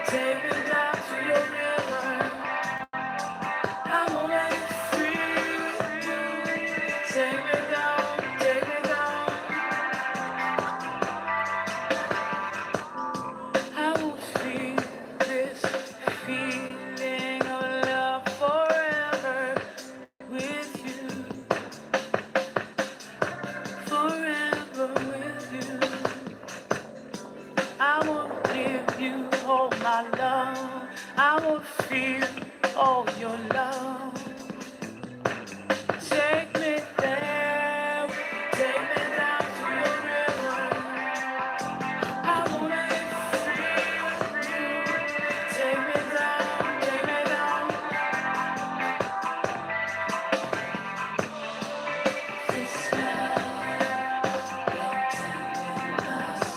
Take me down to your river. I wanna be free. Take me down, take me down. I will feel this feeling of love forever with you, forever with you. I will give you all my love. I will feel all your love. Take me there, take me down to your river. I wanna be free. Take me down, take me down. This love will take us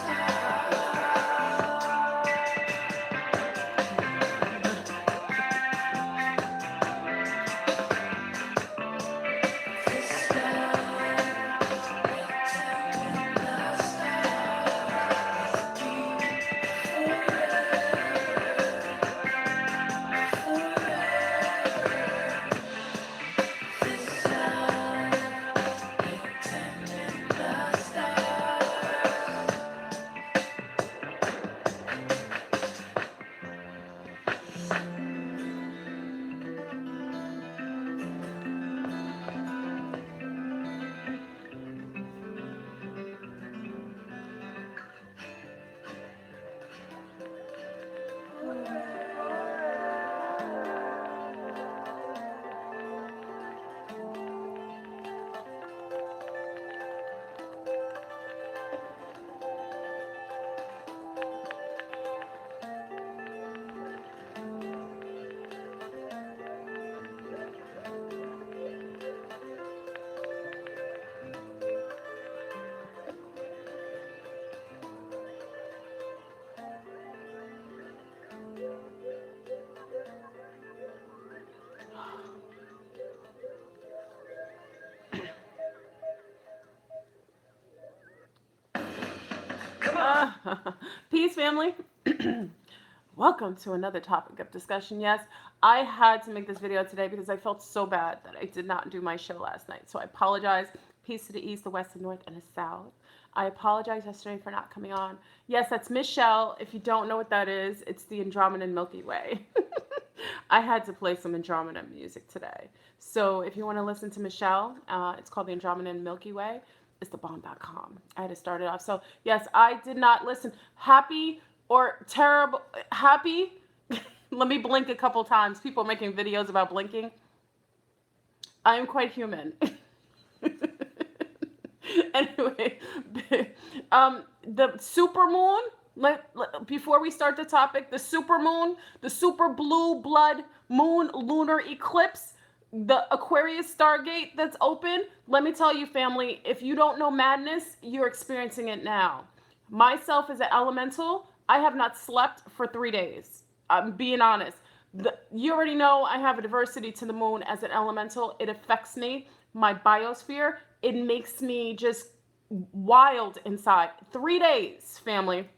This love will take us Peace, family. Welcome to another topic of discussion. Yes, I had to make this video today because I felt so bad that I did not do my show last night. So I apologize. Peace to the east, the west, the north, and the south. I apologize yesterday for not coming on. Yes, that's Michelle. If you don't know what that is, it's the Andromedan Milky Way. I had to play some Andromeda music today. So if you want to listen to Michelle, it's called the Andromedan Milky Way. It's thebomb.com. I had to start it off. So yes, I did not listen. Happy or terrible, happy. Let me blink a couple times. People making videos about blinking. I am quite human. Anyway, the super moon. Before we start the topic, the super moon, the super blue blood moon lunar eclipse, the Aquarius Stargate that's open. Let me tell you, family, if you don't know madness, you're experiencing it now. Myself as an elemental, I have not slept for 3 days. I'm being honest. You already know I have a diversity to the moon as an elemental. It affects me, my biosphere. It makes me just wild inside. 3 days, family.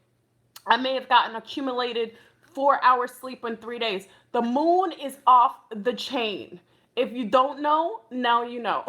I may have gotten accumulated 4 hours sleep in 3 days. The moon is off the chain. If you don't know, now you know.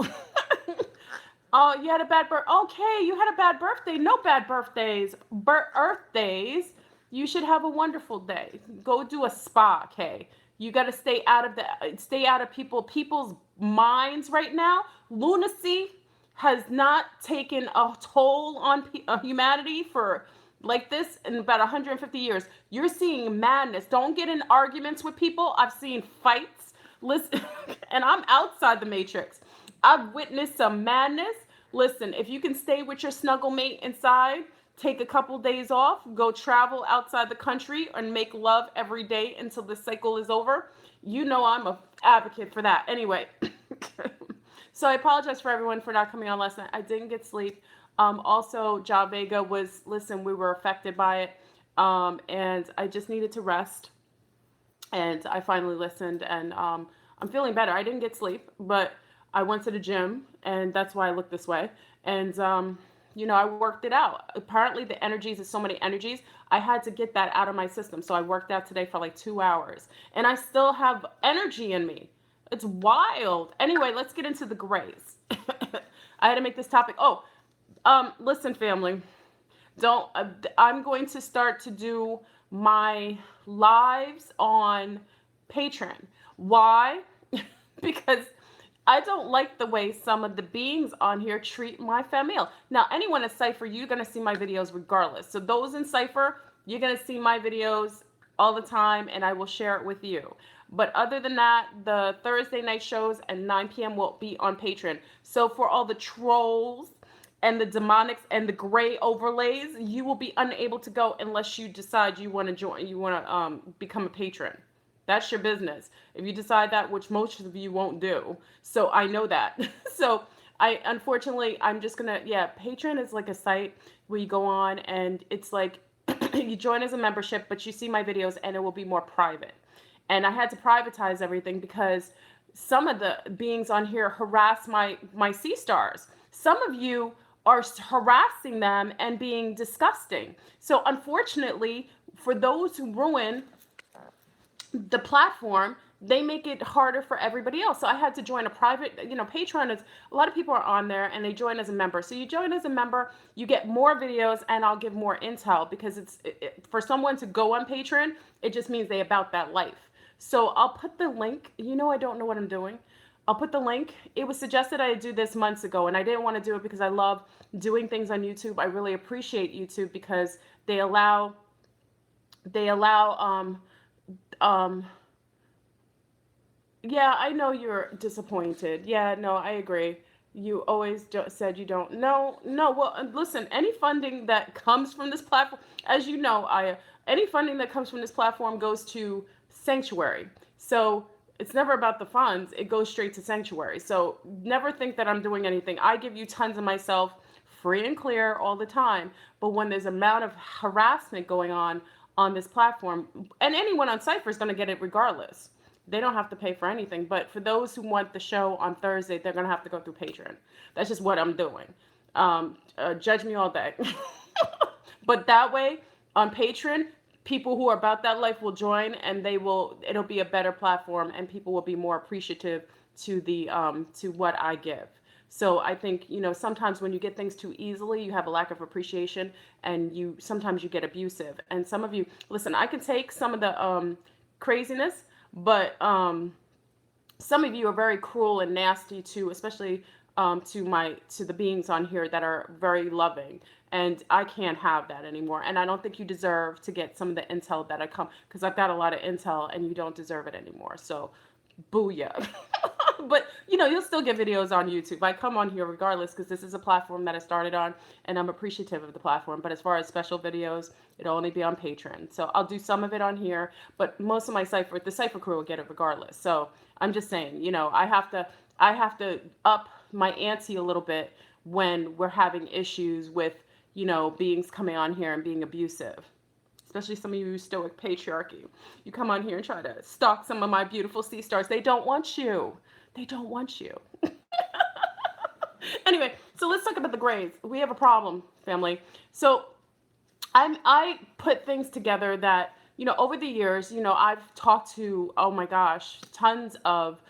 Oh, you had a bad birth. Okay, you had a bad birthday. No bad birthdays. Earth days. You should have a wonderful day. Go do a spa, okay? You got to stay out of people's minds right now. Lunacy has not taken a toll on humanity for like this in about 150 years. You're seeing madness. Don't get in arguments with people. I've seen fights. Listen, and I'm outside the matrix. I've witnessed some madness. Listen, if you can stay with your snuggle mate inside, take a couple days off, go travel outside the country and make love every day until the cycle is over. You know I'm an advocate for that. Anyway, so I apologize for everyone for not coming on last night. I didn't get sleep. Also, Ja Vega we were affected by it. And I just needed to rest. And I finally listened, and I'm feeling better. I didn't get sleep, but I went to the gym, and that's why I look this way. And I worked it out. Apparently, the energies is so many energies. I had to get that out of my system. So I worked out today for like 2 hours, and I still have energy in me. It's wild. Anyway, let's get into the grays. I had to make this topic. Oh, listen, family. Don't. I'm going to start to do my lives on Patreon. Why? Because I don't like the way some of the beings on here treat my family. Now, anyone in Cypher, you're going to see my videos regardless. So those in Cypher, you're going to see my videos all the time, and I will share it with you. But other than that, the Thursday night shows at 9 p.m. will be on Patreon. So for all the trolls and the demonics and the gray overlays, you will be unable to go unless you decide you want to join, you want to become a patron. That's your business. If you decide that, which most of you won't do. So I know that. So unfortunately, I'm just gonna, Patreon is like a site where you go on and it's like, you join as a membership, but you see my videos and it will be more private. And I had to privatize everything because some of the beings on here harass my sea stars. Some of you are harassing them and being disgusting. So unfortunately, for those who ruin the platform, they make it harder for everybody else. So I had to join a private, Patreon is, a lot of people are on there and they join as a member. So you join as a member, you get more videos and I'll give more intel because for someone to go on Patreon, it just means they about that life. So I'll put the link, I don't know what I'm doing. I'll put the link. It was suggested I do this months ago and I didn't want to do it because I love doing things on YouTube. I really appreciate YouTube because they allow yeah, I know you're disappointed. Yeah, no, I agree. You always said you don't. No, no. Well, listen, any funding that comes from this platform, as you know, any funding that comes from this platform goes to Sanctuary. So it's never about the funds. It goes straight to Sanctuary. So never think that I'm doing anything. I give you tons of myself free and clear all the time. But when there's amount of harassment going on this platform, and anyone on Cypher is going to get it regardless. They don't have to pay for anything. But for those who want the show on Thursday, they're going to have to go through Patreon. That's just what I'm doing. Judge me all day. But that way, on Patreon, people who are about that life will join, and it'll be a better platform, and people will be more appreciative to what I give. So I think, sometimes when you get things too easily, you have a lack of appreciation, and sometimes you get abusive. And some of you, listen, I can take some of the craziness, but some of you are very cruel and nasty too, especially to the beings on here that are very loving. And I can't have that anymore. And I don't think you deserve to get some of the intel that because I've got a lot of intel and you don't deserve it anymore. So booyah. But you'll still get videos on YouTube. I come on here regardless because this is a platform that I started on and I'm appreciative of the platform. But as far as special videos, it'll only be on Patreon. So I'll do some of it on here, but most of the Cypher crew will get it regardless. So I'm just saying, I have to up my ante a little bit when we're having issues with, beings coming on here and being abusive. Especially some of you stoic patriarchy. You come on here and try to stalk some of my beautiful sea stars. They don't want you. They don't want you. Anyway, so let's talk about the grays. We have a problem, family. So I put things together that, over the years, I've talked to, oh my gosh, tons of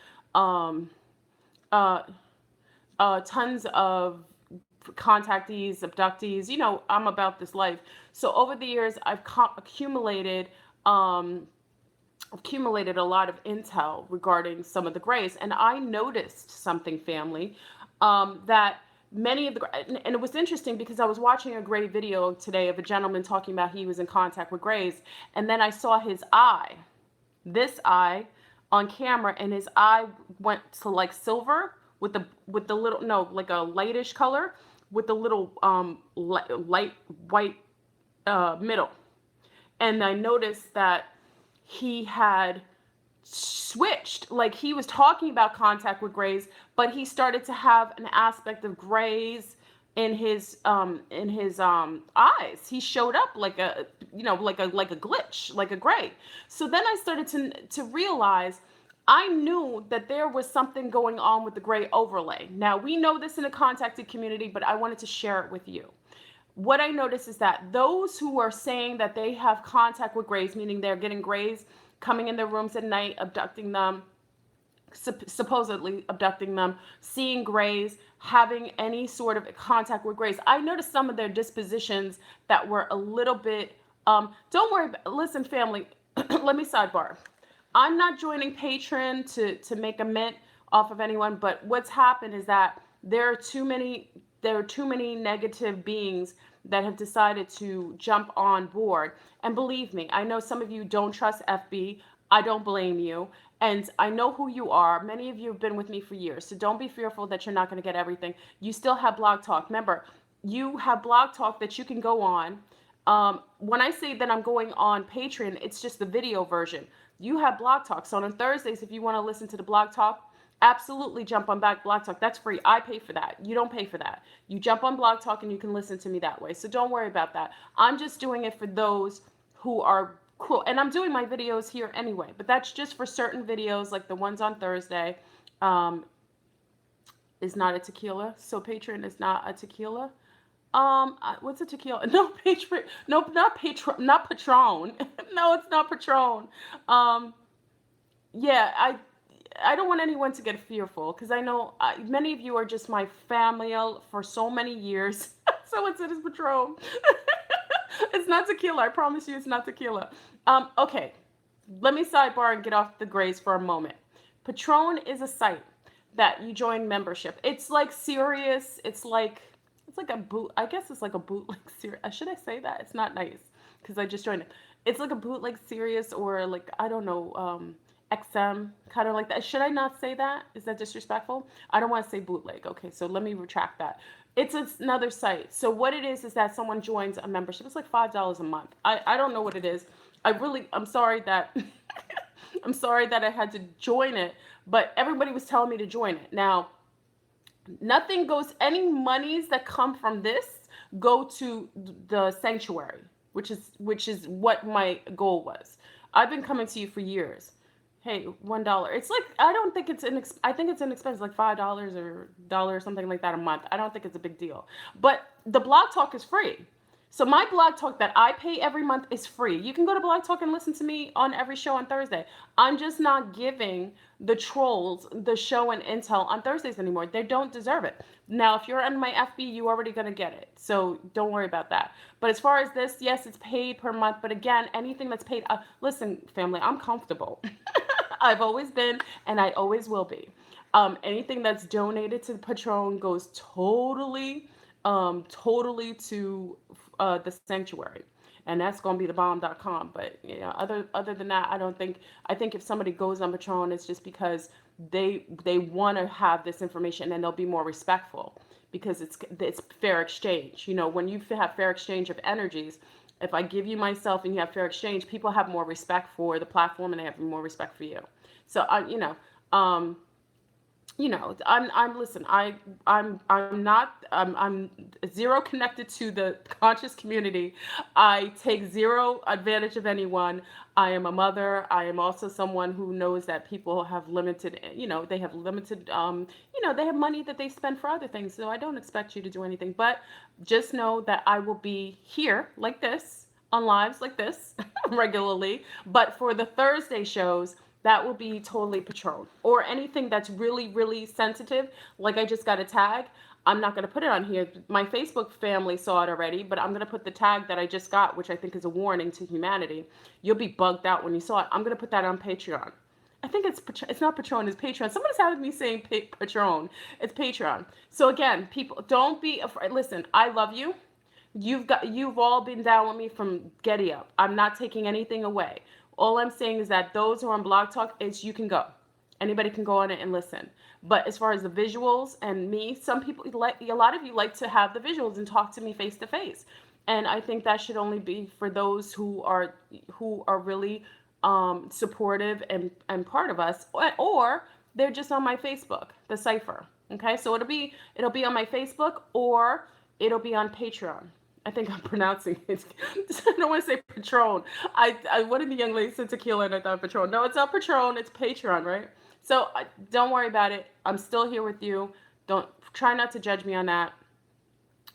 contactees, abductees. I'm about this life. So over the years, I've accumulated a lot of intel regarding some of the grays, and I noticed something, family, that many of and it was interesting because I was watching a gray video today of a gentleman talking about he was in contact with grays, and then I saw this eye on camera, and his eye went to like silver with the little, no, like a lightish color with the little light white middle. And I noticed that he had switched, like he was talking about contact with grays, but he started to have an aspect of grays in his eyes. He showed up like a glitch, like a gray. So then I started to realize I knew that there was something going on with the gray overlay. Now, we know this in the contacted community, but I wanted to share it with you. What I noticed is that those who are saying that they have contact with grays, meaning they're getting grays coming in their rooms at night, abducting them, supposedly abducting them, seeing grays, having any sort of contact with grays. I noticed some of their dispositions that were a little bit, don't worry, listen, family, let me sidebar. I'm not joining Patreon to make a mint off of anyone, but what's happened is that there are too many negative beings that have decided to jump on board. And believe me, I know some of you don't trust FB. I don't blame you. And I know who you are. Many of you have been with me for years. So don't be fearful that you're not going to get everything. You still have Blog Talk. Remember, you have Blog Talk that you can go on. When I say that I'm going on Patreon, it's just the video version. You have Blog Talk. So on Thursdays, if you want to listen to the Blog Talk, absolutely jump on back Blog Talk. That's free. I pay for that. You don't pay for that. You jump on Blog Talk and you can listen to me that way. So don't worry about that. I'm just doing it for those who are cool. And I'm doing my videos here anyway, but that's just for certain videos like the ones on Thursday. Is not a tequila. So Patreon is not a tequila. What's a tequila? No, Patron. No, not Patron. Not Patron. No, it's not Patron. Yeah, I don't want anyone to get fearful because I know many of you are just my family for so many years. So it's Patron. It's not tequila. I promise you, it's not tequila. Okay, let me sidebar and get off the grays for a moment. Patron is a site that you join membership. It's like Sirius. It's like a boot. I guess it's like a bootleg Sirius. Should I say that? It's not nice because I just joined it. It's like a bootleg Sirius or like I don't know. XM, kind of like that. Should I not say that? Is that disrespectful? I don't want to say bootleg. Okay, so let me retract that. It's another site. So what it is that someone joins a membership. It's like $5 a month. I don't know what it is. I'm sorry that I'm sorry that I had to join it, but everybody was telling me to join it. Now, nothing goes, any monies that come from this go to the sanctuary, which is what my goal was. I've been coming to you for years. Hey, $1. It's like I don't think it's I think it's inexpensive, like $5 or $1 or something like that a month. I don't think it's a big deal. But the Blog Talk is free. So my Blog Talk that I pay every month is free. You can go to Blog Talk and listen to me on every show on Thursday. I'm just not giving the trolls the show and intel on Thursdays anymore. They don't deserve it. Now, if you're on my FB, you're already going to get it. So don't worry about that. But as far as this, yes, it's paid per month. But again, anything that's paid, listen, family, I'm comfortable. I've always been, and I always will be. Anything that's donated to the Patron goes totally to the sanctuary, and that's going to be thebomb.com. But you know, other than that, I think if somebody goes on Patron, it's just because they want to have this information and they'll be more respectful because it's fair exchange. You know, when you have fair exchange of energies, if I give you myself and you have fair exchange, people have more respect for the platform and they have more respect for you. So I'm zero connected to the conscious community. I take zero advantage of anyone. I am a mother. I am also someone who knows that people have limited, they have limited, they have money that they spend for other things. So I don't expect you to do anything, but just know that I will be here like this on lives like this regularly. But for the Thursday shows, that will be totally Patron. Or anything that's really, really sensitive, like I just got a tag, I'm not going to put it on here. My Facebook family saw it already, but I'm going to put the tag that I just got, which I think is a warning to humanity. You'll be bugged out when you saw it. I'm going to put that on Patreon. I think it's not Patron, it's Patreon. Somebody's having me saying Patron. It's Patreon. So again, people, don't be afraid. Listen, I love you. You've all been down with me from Getty Up. I'm not taking anything away. All I'm saying is that those who are on Blog Talk, you can go. Anybody can go on it and listen. But as far as the visuals and me, a lot of you like to have the visuals and talk to me face to face. And I think that should only be for those who are really supportive and part of us, or they're just on my Facebook, the cipher. Okay, so it'll be on my Facebook or it'll be on Patreon. I think I'm pronouncing it. I don't want to say Patron. One of the young ladies said tequila and I thought Patron. No, it's not Patron. It's Patreon, right? So don't worry about it. I'm still here with you. Don't try not to judge me on that.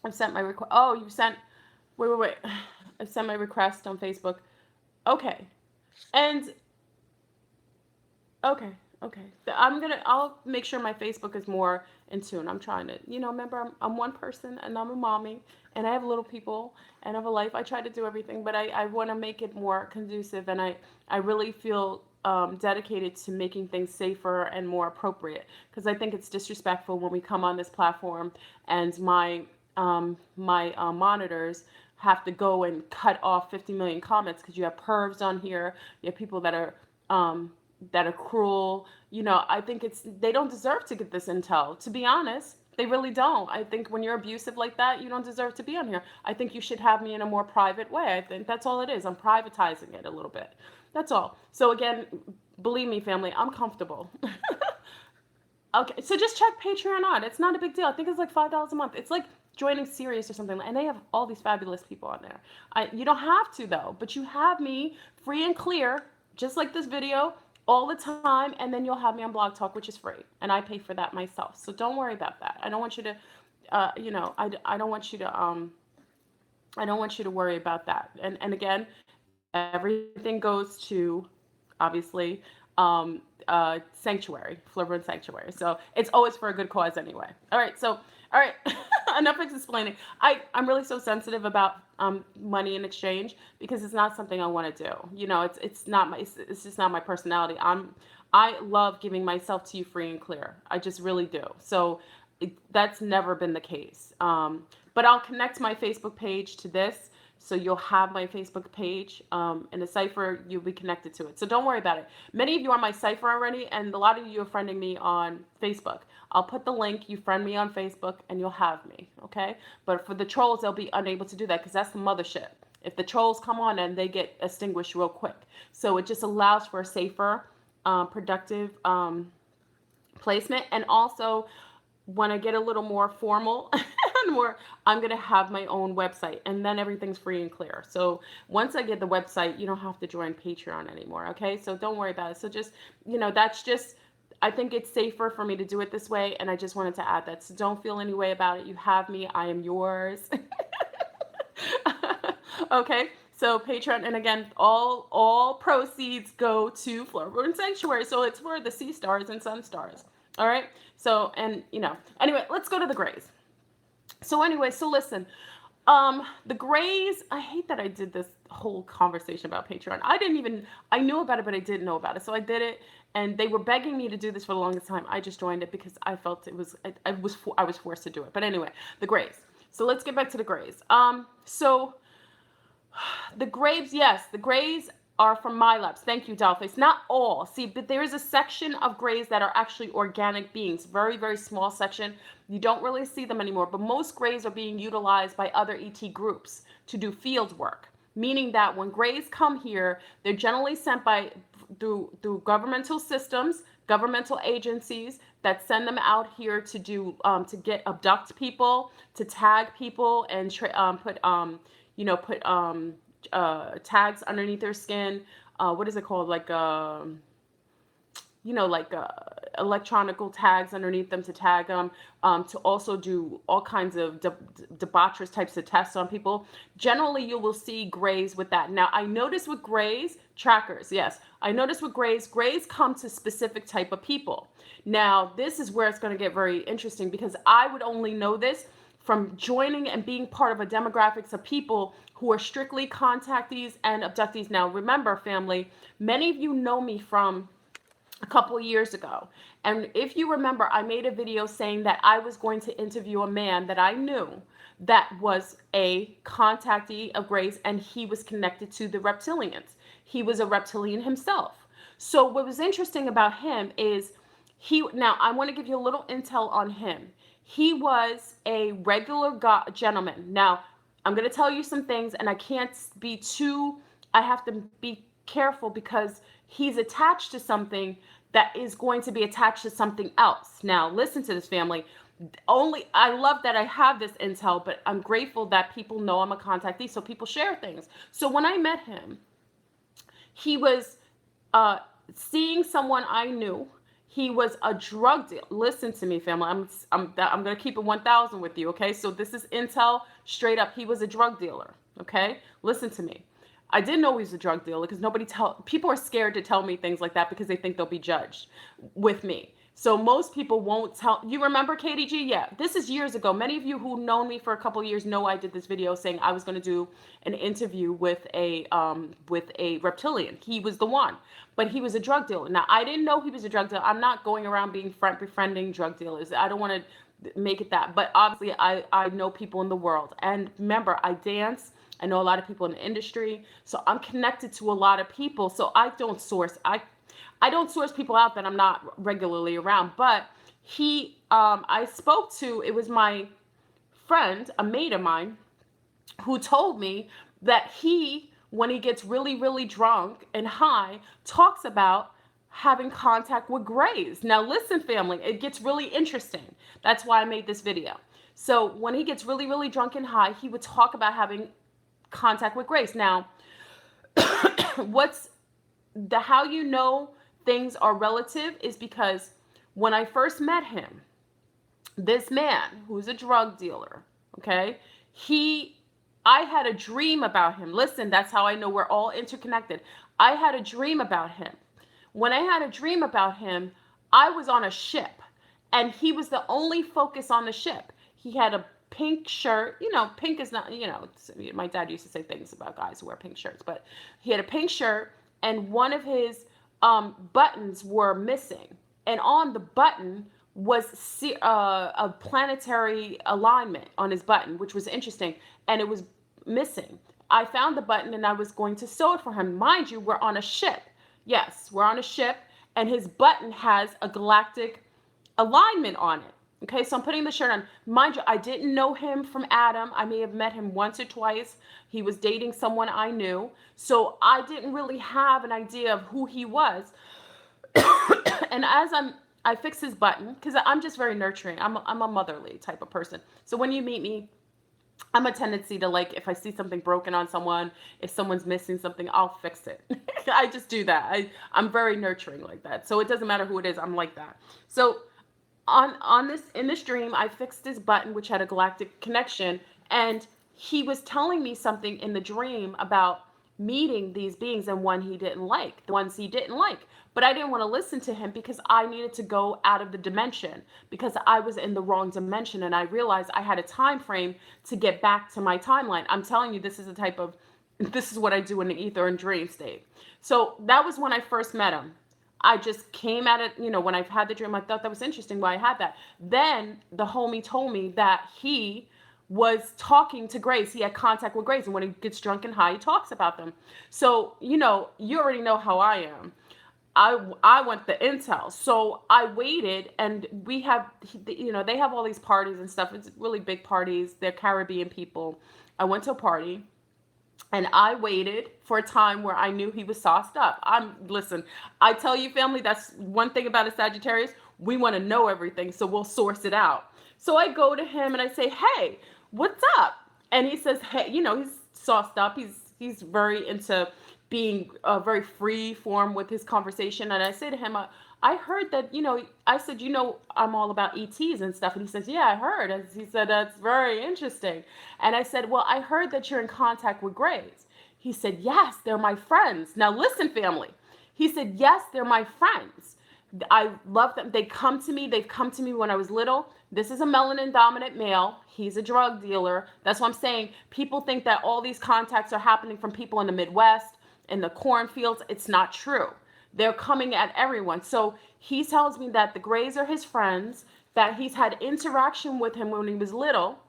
I've sent my request. Oh, you sent. Wait. I've sent my request on Facebook. Okay. And okay, okay. I'll make sure my Facebook is more in tune. I'm trying to, remember I'm one person and I'm a mommy and I have little people and I have a life. I try to do everything, but I want to make it more conducive and I really feel dedicated to making things safer and more appropriate because I think it's disrespectful when we come on this platform and my monitors have to go and cut off 50 million comments because you have pervs on here, you have people that are cruel. I think they don't deserve to get this intel, to be honest. They really don't. I think when you're abusive like that, you don't deserve to be on here. I think you should have me in a more private way. I think that's all it is. I'm privatizing it a little bit. That's all. So again, believe me, family, I'm comfortable. Okay, so just check Patreon on. It's not a big deal. I think it's like $5 a month. It's like joining Sirius or something, and they have all these fabulous people on there. You don't have to though, but you have me free and clear, just like this video, all the time, and then you'll have me on Blog Talk, which is free, and I pay for that myself. So don't worry about that. I don't want you to, I don't want you to, I don't want you to worry about that. And again, everything goes to, obviously, sanctuary, Florida Sanctuary. So it's always for a good cause anyway. All right. Enough explaining. I'm really so sensitive about money in exchange because it's not something I want to do. It's just not my personality. I love giving myself to you free and clear. I just really do. So that's never been the case. But I'll connect my Facebook page to this. So you'll have my Facebook page and the cipher, you'll be connected to it. So don't worry about it. Many of you are my cipher already, and a lot of you are friending me on Facebook. I'll put the link, you friend me on Facebook, and you'll have me, okay? But for the trolls, they'll be unable to do that because that's the mothership. If the trolls come on, and they get extinguished real quick. So it just allows for a safer, productive placement. And also, when I get a little more formal and more, I'm going to have my own website, and then everything's free and clear. So once I get the website, you don't have to join Patreon anymore. Okay. So don't worry about it. So just, that's just, I think it's safer for me to do it this way. And I just wanted to add that. So don't feel any way about it. You have me. I am yours. Okay. So Patreon, and again, all proceeds go to Florida Sanctuary. So it's for the sea stars and sun stars. All right. So, and anyway, let's go to the Greys. So anyway, so listen, the Greys, I hate that I did this whole conversation about Patreon. I knew about it, but I didn't know about it. So I did it, and they were begging me to do this for the longest time. I just joined it because I felt I was forced to do it. But anyway, the Greys. So let's get back to the Greys. So the Greys, yes, the Greys are from my labs. Thank you, Dollface. Not all. See, but there is a section of Greys that are actually organic beings. Very, very small section. You don't really see them anymore. But most Greys are being utilized by other ET groups to do field work. Meaning that when Greys come here, they're generally sent through governmental systems, governmental agencies that send them out here to do to abduct people, to tag people, and put tags underneath their skin. What is it called? Like electronical tags underneath them to tag them, to also do all kinds of debaucherous types of tests on people. Generally, you will see Greys with that. Now, I notice with Greys, trackers, yes. I notice with Greys come to specific type of people. Now, this is where it's going to get very interesting because I would only know this from joining and being part of a demographics of people who are strictly contactees and abductees. Now, remember, family, many of you know me from a couple years ago. And if you remember, I made a video saying that I was going to interview a man that I knew that was a contactee of Greys, and he was connected to the reptilians. He was a reptilian himself. So what was interesting about him is now I want to give you a little intel on him. He was a regular gentleman. Now, I'm going to tell you some things, and I have to be careful because he's attached to something that is going to be attached to something else. Now, listen to this, family. Only I love that I have this intel, but I'm grateful that people know I'm a contactee, so people share things. So when I met him, he was uh, seeing someone I knew. He was a drug dealer. Listen to me, family. I'm gonna keep it 1,000 with you. Okay, so this is intel straight up. He was a drug dealer. Okay, listen to me. I didn't know he was a drug dealer because people are scared to tell me things like that because they think they'll be judged with me. So most people won't tell. You remember KDG? Yeah, this is years ago. Many of you who known me for a couple of years know I did this video saying I was going to do an interview with a reptilian. He was the one, but he was a drug dealer. Now I didn't know he was a drug dealer. I'm not going around being befriending drug dealers. I don't want to make it that. But obviously, I know people in the world, and remember, I dance. I know a lot of people in the industry, so I'm connected to a lot of people. So I don't source people out that I'm not regularly around. But I spoke to, it was my friend, a mate of mine, who told me that when he gets really, really drunk and high, talks about having contact with grays. Now, listen, family, it gets really interesting. That's why I made this video. So when he gets really, really drunk and high, he would talk about having contact with grace. Now, how you know things are relative is because when I first met him, this man who's a drug dealer, okay, I had a dream about him. Listen, that's how I know we're all interconnected. I had a dream about him. When I had a dream about him, I was on a ship and he was the only focus on the ship. He had a pink shirt. Pink is not, my dad used to say things about guys who wear pink shirts, but he had a pink shirt and one of his buttons were missing. And on the button was a planetary alignment on his button, which was interesting. And it was missing. I found the button and I was going to sew it for him. Mind you, we're on a ship. Yes, we're on a ship and his button has a galactic alignment on it. Okay, so I'm putting the shirt on. Mind you, I didn't know him from Adam. I may have met him once or twice. He was dating someone I knew. So I didn't really have an idea of who he was. And as I fix his button, because I'm just very nurturing. I'm a motherly type of person. So when you meet me, I'm a tendency to, like, if I see something broken on someone, if someone's missing something, I'll fix it. I just do that. I'm very nurturing like that. So it doesn't matter who it is. I'm like that. So in this dream, I fixed his button, which had a galactic connection, and he was telling me something in the dream about meeting these beings and the ones he didn't like. But I didn't want to listen to him because I needed to go out of the dimension because I was in the wrong dimension, and I realized I had a time frame to get back to my timeline. I'm telling you, this is what I do in the ether and dream state. So that was when I first met him. I just came at it, when I've had the dream, I thought that was interesting why I had that. Then the homie told me that he was talking to Grace. He had contact with Grace. And when he gets drunk and high, he talks about them. So, you already know how I am. I want the intel. So I waited, and we have, they have all these parties and stuff. It's really big parties. They're Caribbean people. I went to a party. And I waited for a time where I knew he was sauced up. Listen, I tell you, family, that's one thing about a Sagittarius. We want to know everything, so we'll source it out. So I go to him and I say, "Hey, what's up?" And he says, "Hey, he's sauced up. He's very into being very free form with his conversation." And I say to him, I heard that, I said, I'm all about ETs and stuff. And he says, "Yeah, I heard." And he said, "That's very interesting." And I said, "Well, I heard that you're in contact with Grays." He said, "Yes, they're my friends." Now listen, family. He said, "Yes, they're my friends. I love them. They come to me. They've come to me when I was little. This is a melanin dominant male. He's a drug dealer." That's what I'm saying. People think that all these contacts are happening from people in the Midwest, in the cornfields. It's not true. They're coming at everyone. So he tells me that the Grays are his friends, that he's had interaction with him when he was little,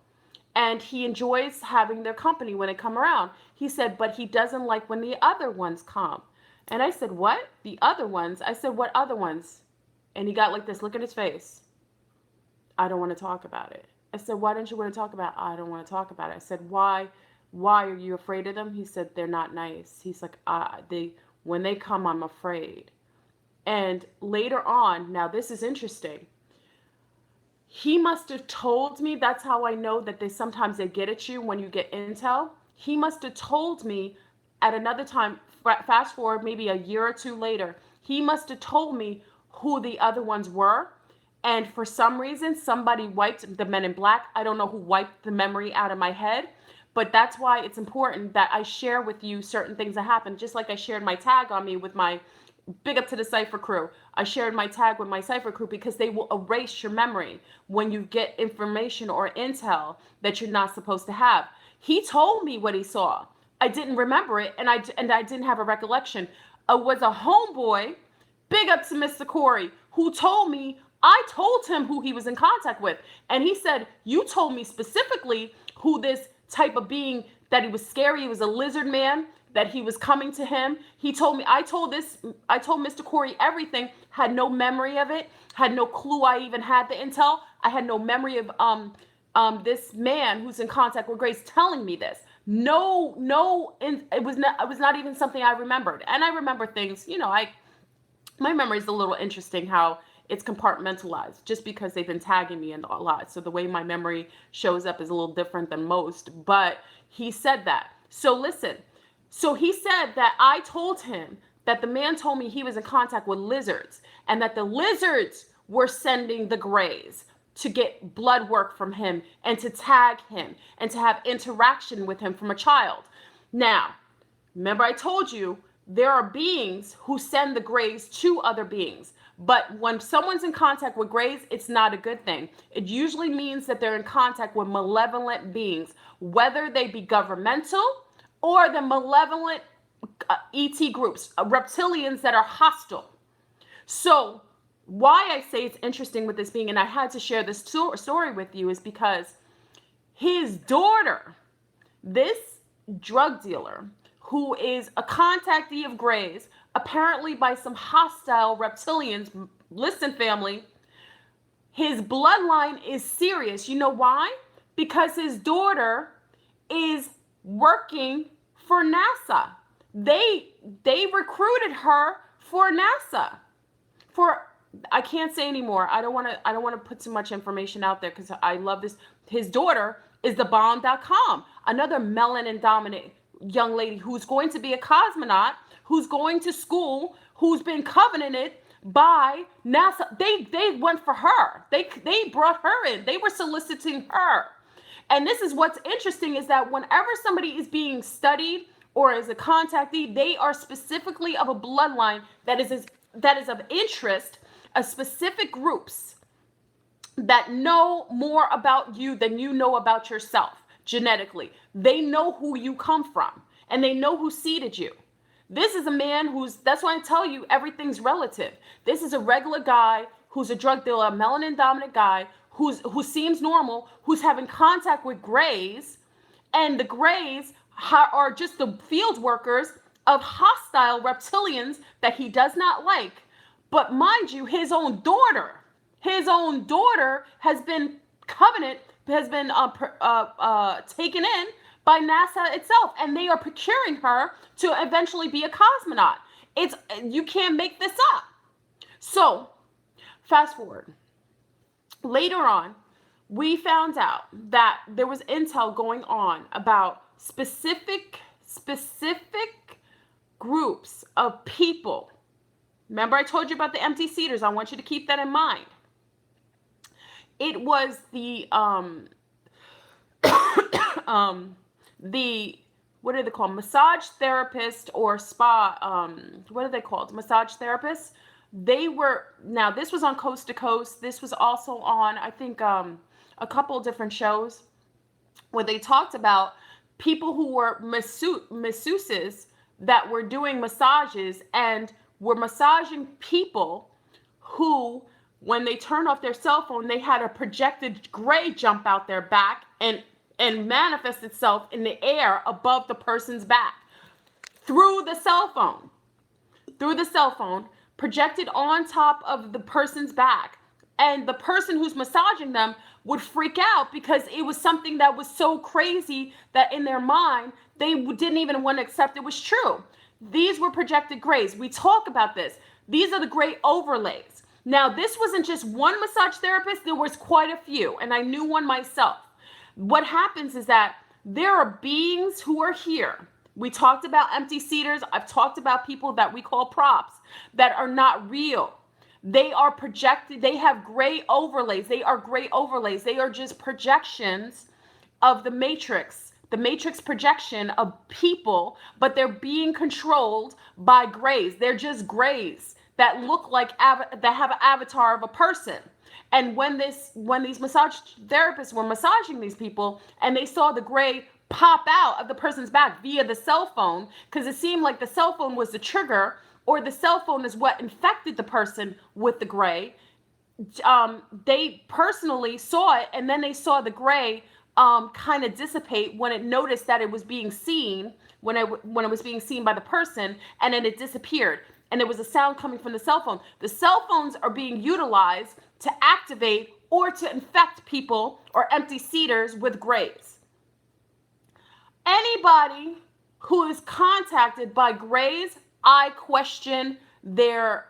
and he enjoys having their company when they come around. He said, but he doesn't like when the other ones come. And I said, "What? The other ones?" I said, "What other ones?" And he got like this look at his face. "I don't want to talk about it." I said, "Why don't you want to talk about it?" "I don't want to talk about it." I said, Why are you afraid of them?" He said, "They're not nice." He's like, when they come, I'm afraid. And later on, now this is interesting. He must have told me, that's how I know that sometimes they get at you when you get intel. He must have told me at another time, fast forward maybe a year or two later, he must have told me who the other ones were. And for some reason, somebody wiped the Men in Black. I don't know who wiped the memory out of my head, but that's why it's important that I share with you certain things that happen. Just like I shared my tag on me with my big up to the Cypher crew. I shared my tag with my Cypher crew because they will erase your memory when you get information or intel that you're not supposed to have. He told me what he saw. I didn't remember it, and I didn't have a recollection. It was a homeboy, big up to Mr. Corey, who told me. I told him who he was in contact with, and he said, "You told me specifically who this type of being, that he was scary. He was a lizard man, that he was coming to him." He told me, I told Mr. Corey everything, had no memory of it, had no clue I even had the intel. I had no memory of this man who's in contact with Grace telling me this. It was not even something I remembered. And I remember things, my memory is a little interesting how it's compartmentalized just because they've been tagging me in a lot. So the way my memory shows up is a little different than most. But he said that. So listen. So he said that I told him that the man told me he was in contact with lizards and that the lizards were sending the Greys to get blood work from him and to tag him and to have interaction with him from a child. Now, remember I told you there are beings who send the Greys to other beings. But when someone's in contact with Greys, it's not a good thing. It usually means that they're in contact with malevolent beings, whether they be governmental or the malevolent ET groups, reptilians that are hostile. So why I say it's interesting with this being, and I had to share this story with you, is because his daughter, this drug dealer, who is a contactee of Greys, apparently by some hostile reptilians. Listen, family, his bloodline is serious. You know why? Because his daughter is working for NASA. They recruited her for NASA. I can't say anymore. I don't want to put too much information out there because I love this. His daughter is the bomb.com, another melanin dominant young lady who's going to be a cosmonaut, who's going to school, who's been covenanted by NASA. They went for her. They brought her in. They were soliciting her. And this is what's interesting, is that whenever somebody is being studied or is a contactee, they are specifically of a bloodline that is of interest of specific groups that know more about you than you know about yourself genetically. They know who you come from and they know who seeded you. This is a man that's why I tell you everything's relative. This is a regular guy who's a drug dealer, a melanin dominant guy who seems normal, who's having contact with Greys, and the Greys are just the field workers of hostile reptilians that he does not like. But mind you, his own daughter has been taken in by NASA itself, and they are procuring her to eventually be a cosmonaut. You can't make this up. So, fast forward. Later on, we found out that there was intel going on about specific groups of people. Remember I told you about the empty seaters. I want you to keep that in mind. It was the what are they called? Massage therapist or spa, what are they called? Massage therapists. Now this was on Coast to Coast. This was also on, I think, a couple of different shows where they talked about people who were masseuses that were doing massages and were massaging people who, when they turned off their cell phone, they had a projected Grey jump out their back and manifest itself in the air above the person's back through the cell phone, projected on top of the person's back. And the person who's massaging them would freak out because it was something that was so crazy that in their mind, they didn't even want to accept it was true. These were projected Greys. We talk about this. These are the Grey overlays. Now, this wasn't just one massage therapist, there was quite a few, and I knew one myself. What happens is that there are beings who are here. We talked about empty seaters. I've talked about people that we call props that are not real. They are projected, they have gray overlays. They are gray overlays. They are just projections of the matrix projection of people, but they're being controlled by grays. They're just grays that look like that have an avatar of a person. And when these massage therapists were massaging these people and they saw the gray pop out of the person's back via the cell phone, because it seemed like the cell phone was the trigger, or the cell phone is what infected the person with the gray. They personally saw it, and then they saw the gray kind of dissipate when it noticed that it was being seen, when it was being seen by the person, and then it disappeared. And there was a sound coming from the cell phone. The cell phones are being utilized to activate or to infect people or empty seaters with grays. Anybody who is contacted by grays, I question their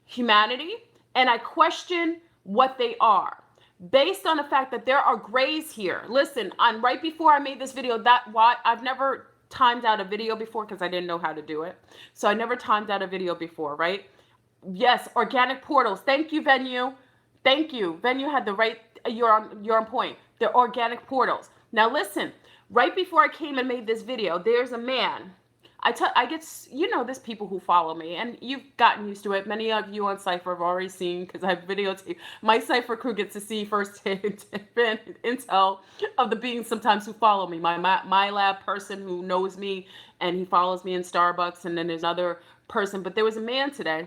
humanity, and I question what they are, based on the fact that there are grays here. Listen, right before I made this video, I've never timed out a video before because I didn't know how to do it. So I never timed out a video before, right? Yes, organic portals. Thank you, Venue. Thank you. Venue had the right, you're on point. They're organic portals. Now listen, right before I came and made this video, there's a man. I get, there's people who follow me, and you've gotten used to it. Many of you on Cypher have already seen, because I have videotaped. My Cypher crew gets to see firsthand intel of the beings sometimes who follow me. My lab person who knows me, and he follows me in Starbucks, and then there's another person. But there was a man today.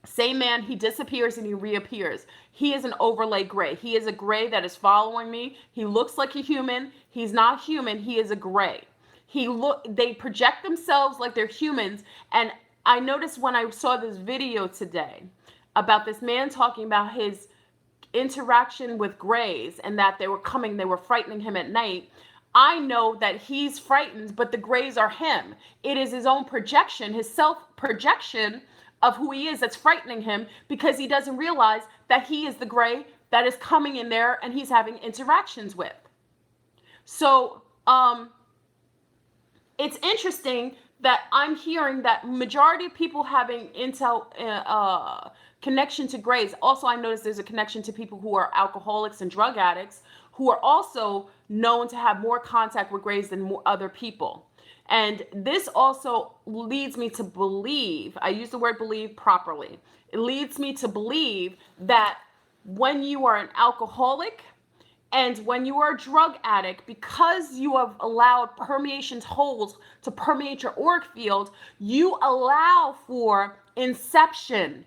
Same man, he disappears and he reappears. He is an overlay gray. He is a gray that is following me. He looks like a human. He's not human. He is a gray. They project themselves like they're humans. And I noticed when I saw this video today about this man talking about his interaction with grays and that they were frightening him at night. I know that he's frightened, but the grays are him. It is his own projection, his self-projection of who he is that's frightening him, because he doesn't realize that he is the gray that is coming in there and he's having interactions with. So, it's interesting that I'm hearing that majority of people having connection to grays. Also, I noticed there's a connection to people who are alcoholics and drug addicts, who are also known to have more contact with grays than other people. And this also leads me to believe, I use the word believe properly, it leads me to believe that when you are an alcoholic and when you are a drug addict, because you have allowed permeation's holes to permeate your auric field, you allow for inception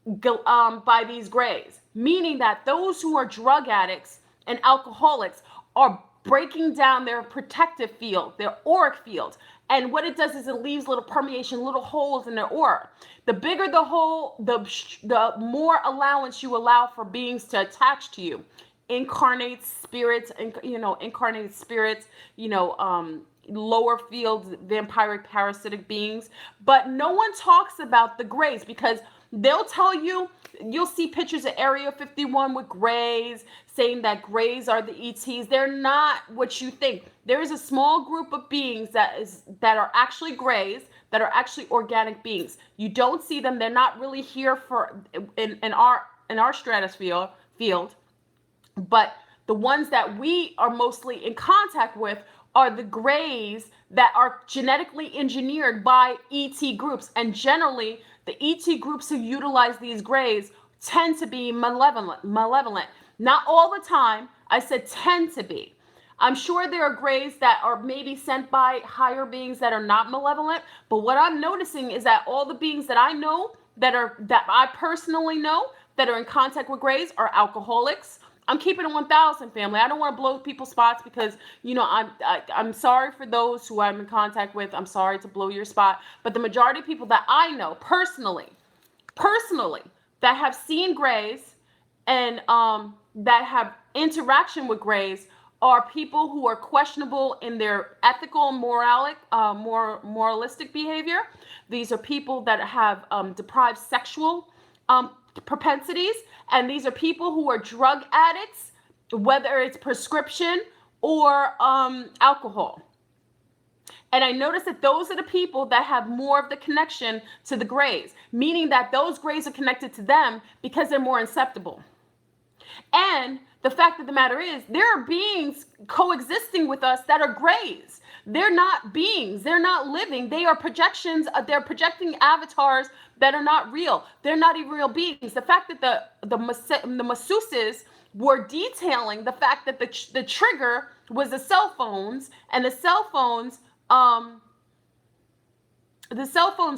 by these grays, meaning that those who are drug addicts and alcoholics are breaking down their protective field, their auric field. And what it does is it leaves little permeation, little holes in their aura. The bigger the hole, the more allowance you allow for beings to attach to you. Incarnate spirits, lower field, vampiric, parasitic beings. But no one talks about the grays, because they'll tell you, you'll see pictures of Area 51 with grays, saying that grays are the ETs. They're not what you think. There is a small group of beings that are actually grays, that are actually organic beings. You don't see them. They're not really here in our stratosphere field. But the ones that we are mostly in contact with are the grays that are genetically engineered by ET groups. And generally, the ET groups who utilize these grays tend to be malevolent. Not all the time. I said tend to be. I'm sure there are grays that are maybe sent by higher beings that are not malevolent. But what I'm noticing is that all the beings that I know, that I personally know, that are in contact with grays are alcoholics. I'm keeping it 1,000, family. I don't want to blow people's spots, because, I'm sorry for those who I'm in contact with. I'm sorry to blow your spot. But the majority of people that I know personally, that have seen grays and that have interaction with grays are people who are questionable in their ethical and moralistic behavior. These are people that have deprived sexual propensities, and these are people who are drug addicts, whether it's prescription or alcohol. And I noticed that those are the people that have more of the connection to the grays, meaning that those grays are connected to them because they're more inceptible. And the fact of the matter is, there are beings coexisting with us that are grays. They're not beings. They're not living. They are projections. They're projecting avatars that are not real. They're not even real beings. The fact that the masseuses were detailing the fact that the trigger was the cell phones, and the cell phones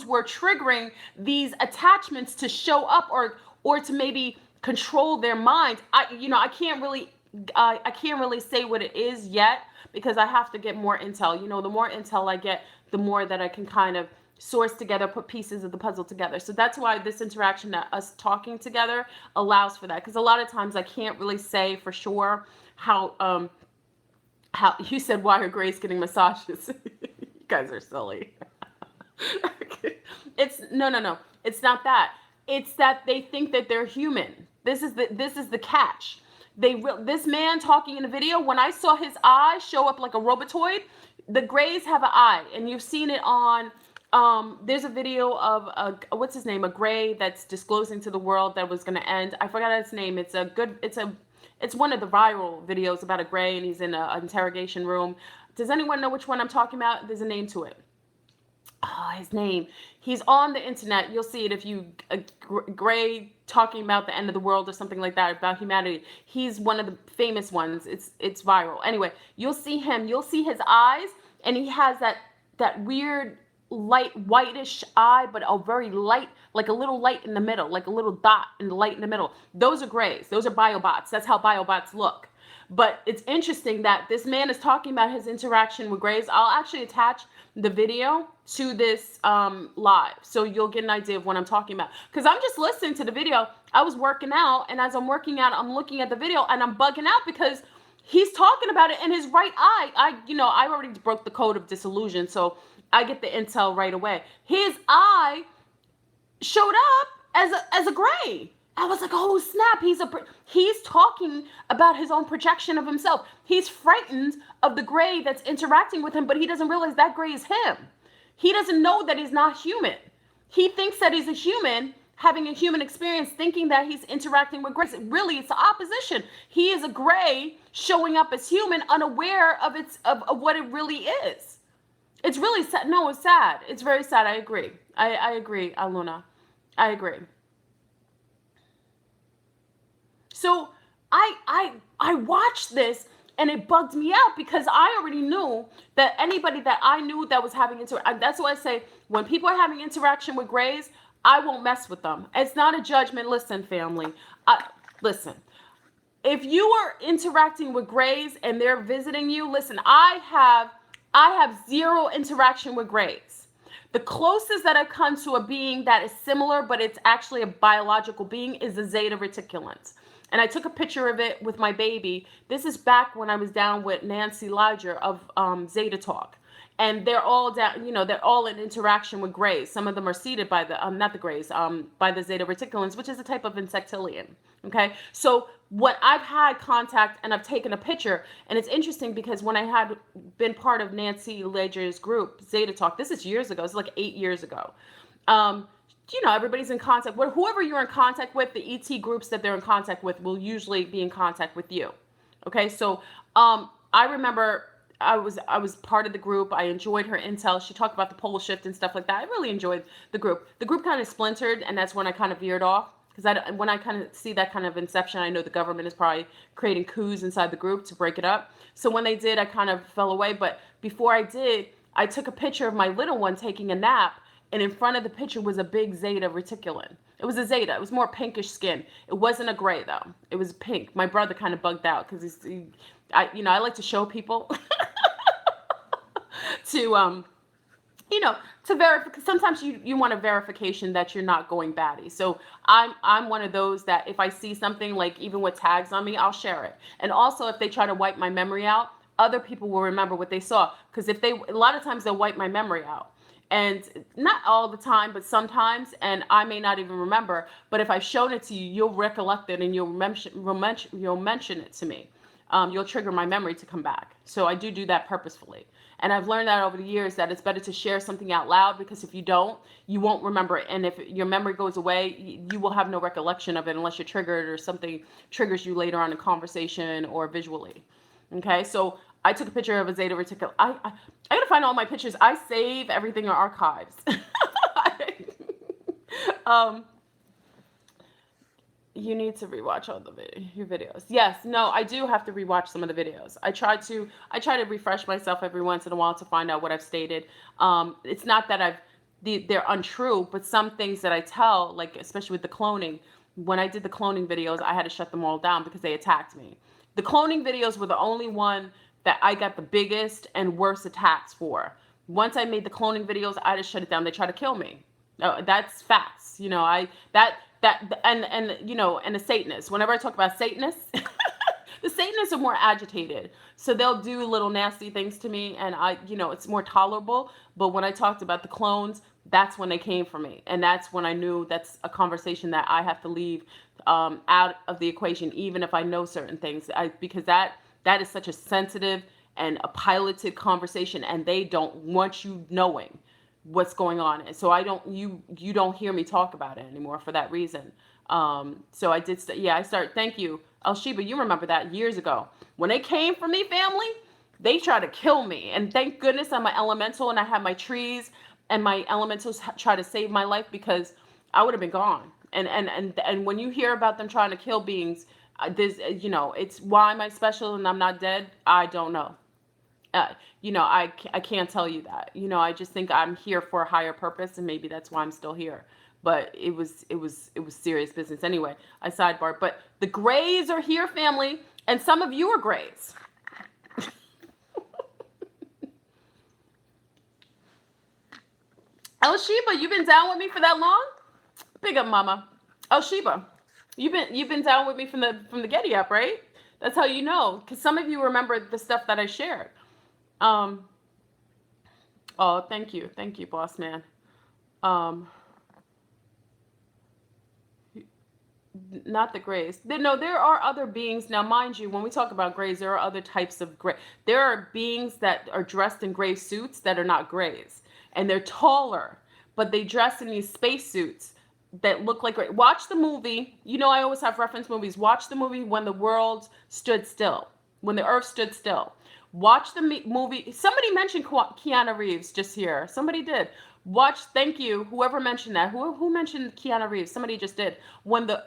were triggering these attachments to show up or to maybe control their minds. I can't really say what it is yet, because I have to get more intel. The more intel I get, the more that I can kind of source together, put pieces of the puzzle together. So that's why this interaction, that us talking together, allows for that. Because a lot of times I can't really say for sure how you said, why are grays getting massages? You guys are silly. It's no. It's not that. It's that they think that they're human. This is the catch. This man talking in the video, when I saw his eye show up like a robotoid, the grays have an eye, and you've seen it on. There's a video of what's his name, a gray that's disclosing to the world that was going to end. I forgot his name. It's one of the viral videos about a gray, and he's in an interrogation room. Does anyone know which one I'm talking about? There's a name to it. His name. He's on the internet. You'll see it if you gray talking about the end of the world or something like that, about humanity. He's one of the famous ones. It's viral. Anyway, you'll see him. You'll see his eyes, and he has that weird light whitish eye, but a very light, like a little light in the middle, like a little dot in the light in the middle. Those are grays. Those are biobots. That's how biobots look. But it's interesting that this man is talking about his interaction with grays. I'll actually attach the video to this live, so you'll get an idea of what I'm talking about. Because I'm just listening to the video. I was working out, and as I'm working out, I'm looking at the video, and I'm bugging out because he's talking about it in his right eye. I already broke the code of disillusion, so I get the intel right away. His eye showed up as a gray. I was like, oh snap, he's talking about his own projection of himself. He's frightened of the gray that's interacting with him, but he doesn't realize that gray is him. He doesn't know that he's not human. He thinks that he's a human, having a human experience, thinking that he's interacting with grays. Really, it's the opposition. He is a gray showing up as human, unaware of what it really is. It's really sad. No, it's sad. It's very sad. I agree. I agree, Aluna. I agree. So I watched this, and it bugged me out because I already knew that anybody that I knew that was having that's why I say when people are having interaction with grays, I won't mess with them. It's not a judgment. Listen, family. Listen. If you are interacting with grays and they're visiting you, listen, I have zero interaction with grays. The closest that I've come to a being that is similar, but it's actually a biological being, is the Zeta Reticulans. And I took a picture of it with my baby. This is back when I was down with Nancy Lodger of Zeta Talk. And they're all down, they're all in interaction with grays. Some of them are seeded by not the grays, by the Zeta Reticulans, which is a type of insectilian. Okay. So what I've had contact, and I've taken a picture, and it's interesting because when I had been part of Nancy Lodger's group, Zeta Talk, this is years ago. It's like 8 years ago. Everybody's in contact with whoever you're in contact with. The ET groups that they're in contact with will usually be in contact with you. Okay. So, I remember I was part of the group. I enjoyed her intel. She talked about the pole shift and stuff like that. I really enjoyed the group. The group kind of splintered, and that's when I kind of veered off. Because when I kind of see that kind of inception, I know the government is probably creating coups inside the group to break it up. So when they did, I kind of fell away. But before I did, I took a picture of my little one taking a nap. And in front of the picture was a big Zeta Reticulan. It was a Zeta. It was more pinkish skin. It wasn't a gray, though. It was pink. My brother kind of bugged out because I like to show people to verify. Because sometimes you want a verification that you're not going batty. So I'm one of those that if I see something, like even with tags on me, I'll share it. And also if they try to wipe my memory out, other people will remember what they saw. Because a lot of times they'll wipe my memory out. And not all the time, but sometimes, and I may not even remember, but if I've shown it to you, you'll recollect it and you'll mention it to me. You'll trigger my memory to come back. So I do that purposefully. And I've learned that over the years that it's better to share something out loud, because if you don't, you won't remember it. And if your memory goes away, you will have no recollection of it unless you're triggered or something triggers you later on in conversation or visually. Okay, so I took a picture of a Zeta Reticuli. I gotta find all my pictures. I save everything in archives. um, you need to rewatch all your videos. Yes, no, I do have to rewatch some of the videos. I try to refresh myself every once in a while to find out what I've stated. It's not that they're untrue, but some things that I tell, like especially with the cloning, when I did the cloning videos, I had to shut them all down because they attacked me. The cloning videos were the only one that I got the biggest and worst attacks for. Once I made the cloning videos, I just shut it down. They tried to kill me. That's facts. You know, and you know, and the Satanists. Whenever I talk about Satanists, the Satanists are more agitated. So they'll do little nasty things to me, and it's more tolerable. But when I talked about the clones, that's when they came for me. And that's when I knew that's a conversation that I have to leave out of the equation, even if I know certain things, because that is such a sensitive and a piloted conversation, and they don't want you knowing what's going on. And so you don't hear me talk about it anymore for that reason. So I did, thank you. Sheba, you remember that years ago. When they came for me, family, they tried to kill me. And thank goodness I'm an elemental and I have my trees, and my elementals try to save my life, because I would have been gone. And when you hear about them trying to kill beings, it's why am I special and I'm not dead? I don't know. I can't tell you that. I just think I'm here for a higher purpose, and maybe that's why I'm still here. But it was serious business. Anyway, I sidebar. But the Greys are here, family, and some of you are Greys. El Sheba, you've been down with me for that long? Big up, mama. El Sheba, you've been down with me from the Getty Up, right? That's how you know, because some of you remember the stuff that I shared. Oh, thank you, boss man. Not the Greys. No, there are other beings. Now, mind you, when we talk about Greys, there are other types of Grey. There are beings that are dressed in gray suits that are not Greys, and they're taller, but they dress in these space suits that look like Grey. Watch the movie. I always have reference movies. Watch the movie When the World Stood Still, When the Earth Stood Still. Watch the movie. Somebody mentioned Keanu Reeves just here. Somebody did. Thank you, whoever mentioned that. Who mentioned Keanu Reeves? Somebody just did. Remember,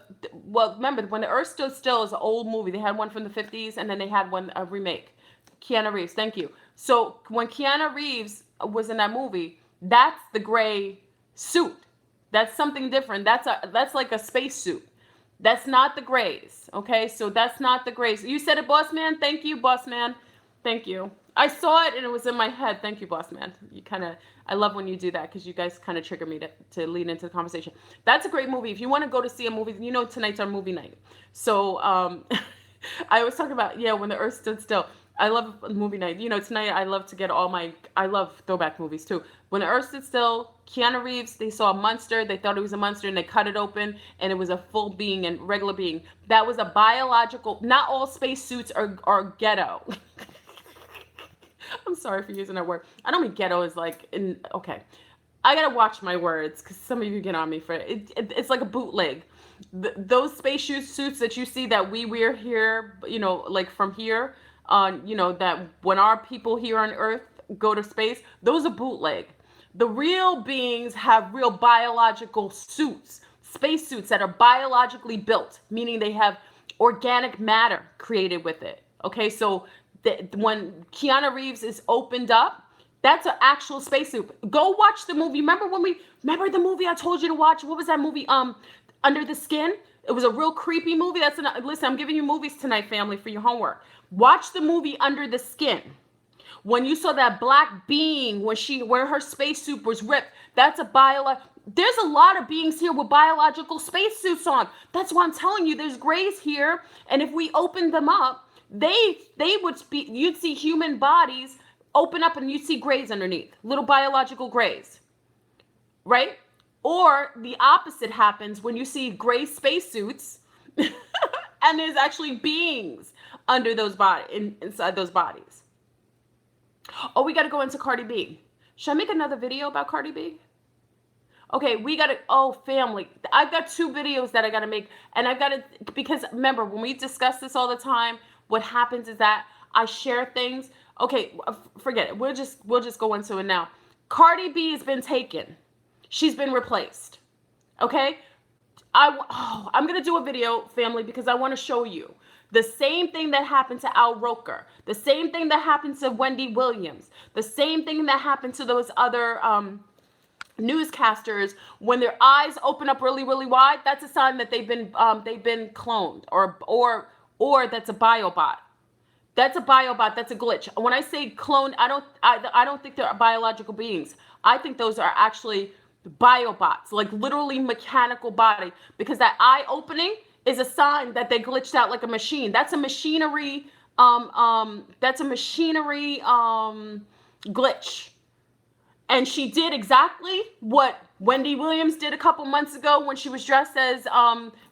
When the Earth Stood Still is an old movie. They had one from the 50s, and then they had a remake. Keanu Reeves, thank you. So when Keanu Reeves was in that movie, that's the gray suit. That's something different. That's like a space suit. That's not the Greys, okay? So that's not the Greys. You said it, boss man. Thank you, boss man. Thank you. I saw it and it was in my head. Thank you, boss man. I love when you do that, because you guys kind of trigger me to lead into the conversation. That's a great movie. If you want to go to see a movie, tonight's our movie night. So I was talking about, When the Earth Stood Still. I love movie night. Tonight I love to get I love throwback movies too. When the Earth Stood Still, Keanu Reeves, they saw a monster. They thought it was a monster, and they cut it open, and it was a full being and regular being. That was a biological. Not all space suits are ghetto. I'm sorry for using that word. I don't mean ghetto is like okay. I gotta watch my words, because some of you get on me for it. It's like a bootleg. Those space suits that you see that we wear here, like from here, that when our people here on Earth go to space, those are bootleg. The real beings have real biological suits, space suits that are biologically built, meaning they have organic matter created with it. Okay, so when Keanu Reeves is opened up, that's an actual spacesuit. Go watch the movie. Remember the movie I told you to watch? What was that movie? Under the Skin. It was a real creepy movie. Listen, I'm giving you movies tonight, family, for your homework. Watch the movie Under the Skin. When you saw that black being, where her spacesuit was ripped, that's a there's a lot of beings here with biological spacesuits on. That's why I'm telling you, there's Greys here, and if we open them up, you'd see human bodies open up, and you'd see Greys underneath, little biological Greys. right? Or the opposite happens when you see gray spacesuits and there's actually beings under those inside those bodies. Oh, we got to go into Cardi B. Should I make another video about Cardi B? Okay, we got to, oh, family. I've got 2 videos that I got to make. And I've got to, because remember, when we discuss this all the time, what happens is that I share things. Okay, forget it. We'll just go into it now. Cardi B has been taken. She's been replaced. Okay? I'm going to do a video, family, because I want to show you the same thing that happened to Al Roker, the same thing that happened to Wendy Williams, the same thing that happened to those other newscasters. When their eyes open up really, really wide, that's a sign that they've been cloned, or that's a biobot. That's a biobot. That's a glitch. When I say clone, I don't think they're biological beings. I think those are actually biobots, like literally mechanical body, because that eye opening is a sign that they glitched out like a machine. That's a machinery. That's a machinery glitch. And she did exactly what Wendy Williams did a couple months ago when she was dressed as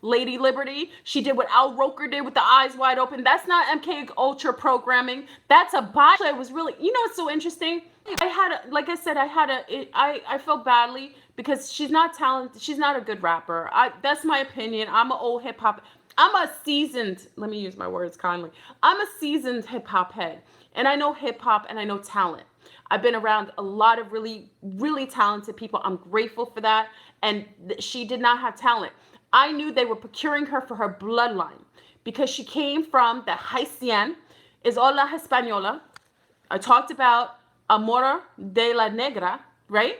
Lady Liberty. She did what Al Roker did with the eyes wide open. That's not MK Ultra programming. That's a bot. It was really, what's so interesting? I felt badly because she's not talented. She's not a good rapper. That's my opinion. I'm an old hip hop. I'm a seasoned, let me use my words kindly. I'm a seasoned hip hop head. And I know hip hop and I know talent. I've been around a lot of really, really talented people. I'm grateful for that. And she did not have talent. I knew they were procuring her for her bloodline because she came from the Haitian, is Hola Española. I talked about Amor de la Negra, right?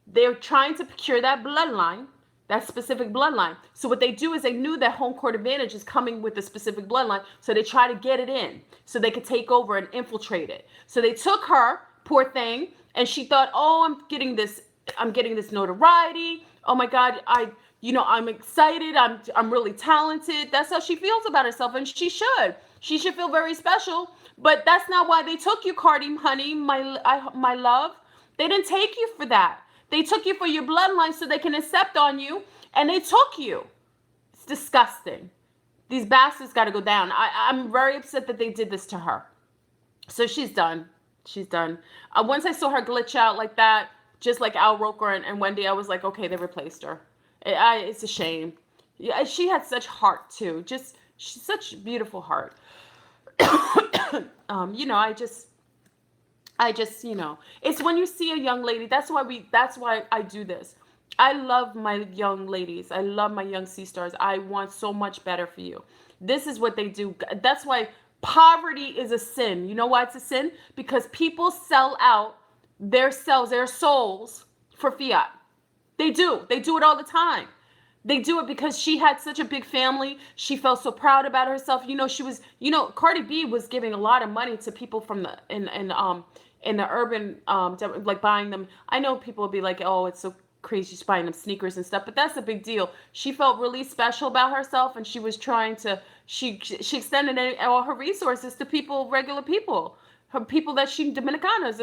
They're trying to procure that bloodline, that specific bloodline. So what they do is they knew that home court advantage is coming with a specific bloodline. So they try to get it in so they could take over and infiltrate it. So they took her, poor thing, and she thought, oh, I'm getting this notoriety. Oh my God, I'm excited. I'm really talented. That's how she feels about herself, and she should. She should feel very special. But that's not why they took you, Cardi, honey, my love. They didn't take you for that. They took you for your bloodline so they can accept on you, and they took you. It's disgusting. These bastards got to go down. I'm very upset that they did this to her. So she's done. She's done. Once I saw her glitch out like that, just like Al Roker and Wendy, I was like, okay, they replaced her. It's a shame. Yeah, she had such heart too. She's such a beautiful heart. It's when you see a young lady. That's why I do this. I love my young ladies. I love my young sea stars. I want so much better for you. This is what they do. That's why poverty is a sin. You know why it's a sin? Because people sell out their souls for fiat. They do. They do it all the time. They do it because she had such a big family. She felt so proud about herself. Cardi B was giving a lot of money to people from the in the urban like buying them. I know people will be like, oh, it's so crazy, she's buying them sneakers and stuff, but that's a big deal. She felt really special about herself, and she was trying to. She extended all her resources to regular people, her people that Dominicanas,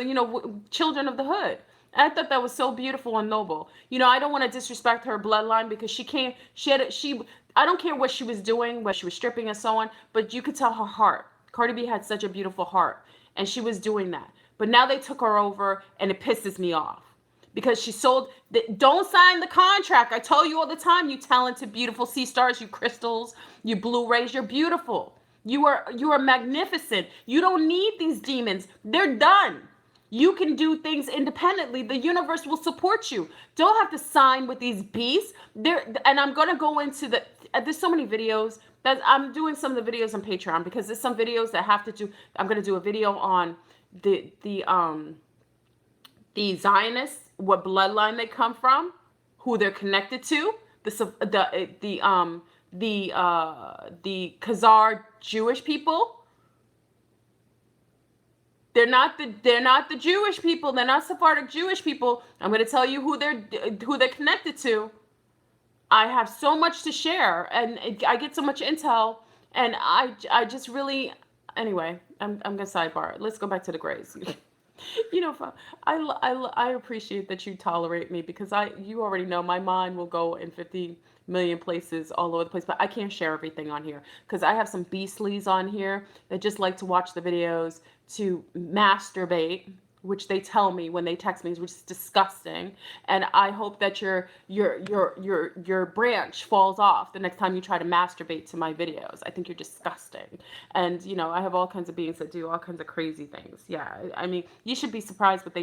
children of the hood. And I thought that was so beautiful and noble. I don't want to disrespect her bloodline because I don't care what she was doing, what she was stripping and so on, but you could tell her heart. Cardi B had such a beautiful heart, and she was doing that. But now they took her over, and it pisses me off because she don't sign the contract. I tell you all the time, you talented, beautiful sea stars, you crystals, you blue rays, you're beautiful. You are magnificent. You don't need these demons. They're done. You can do things independently. The universe will support you. Don't have to sign with these beasts. And I'm going to go into there's so many videos that I'm doing some of the videos on Patreon because there's some videos that have to do. I'm going to do a video on the Zionists, what bloodline they come from, who they're connected to, the Khazar Jewish people. They're not the Jewish people. They're not Sephardic Jewish people. I'm going to tell you who they're connected to. I have so much to share, and I get so much intel, and I just really, anyway, I'm going to sidebar. Let's go back to the Grays. You know, I appreciate that you tolerate me because you already know my mind will go in 50 million places all over the place, but I can't share everything on here because I have some beastlies on here that just like to watch the videos to masturbate, which they tell me when they text me, which is disgusting. And I hope that your branch falls off the next time you try to masturbate to my videos. I think you're disgusting. And I have all kinds of beings that do all kinds of crazy things. Yeah, I mean, you should be surprised what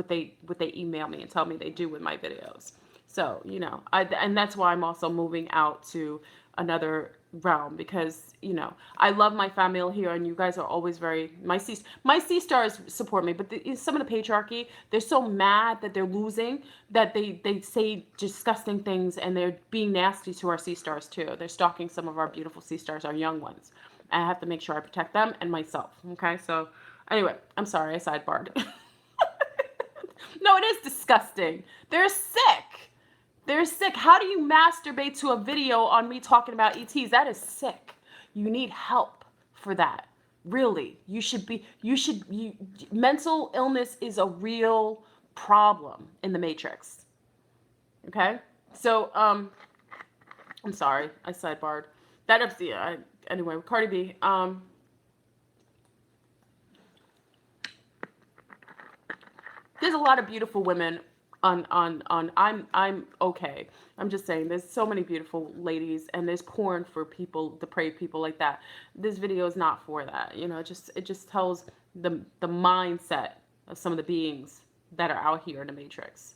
they email me and tell me they do with my videos. So, and that's why I'm also moving out to another realm because, I love my family here and you guys are always my sea stars support me, but some of the patriarchy, they're so mad that they're losing that they say disgusting things and they're being nasty to our sea stars too. They're stalking some of our beautiful sea stars, our young ones. I have to make sure I protect them and myself. Okay. So anyway, I'm sorry I sidebarred. No, it is disgusting. They're sick. They're sick. How do you masturbate to a video on me talking about ETs? That is sick. You need help for that. Really. Mental illness is a real problem in the Matrix. Okay? So, I'm sorry. I sidebarred. Anyway, Cardi B. There's a lot of beautiful women I'm okay. I'm just saying there's so many beautiful ladies and there's porn for people, depraved people like that. This video is not for that. It just tells the mindset of some of the beings that are out here in the Matrix.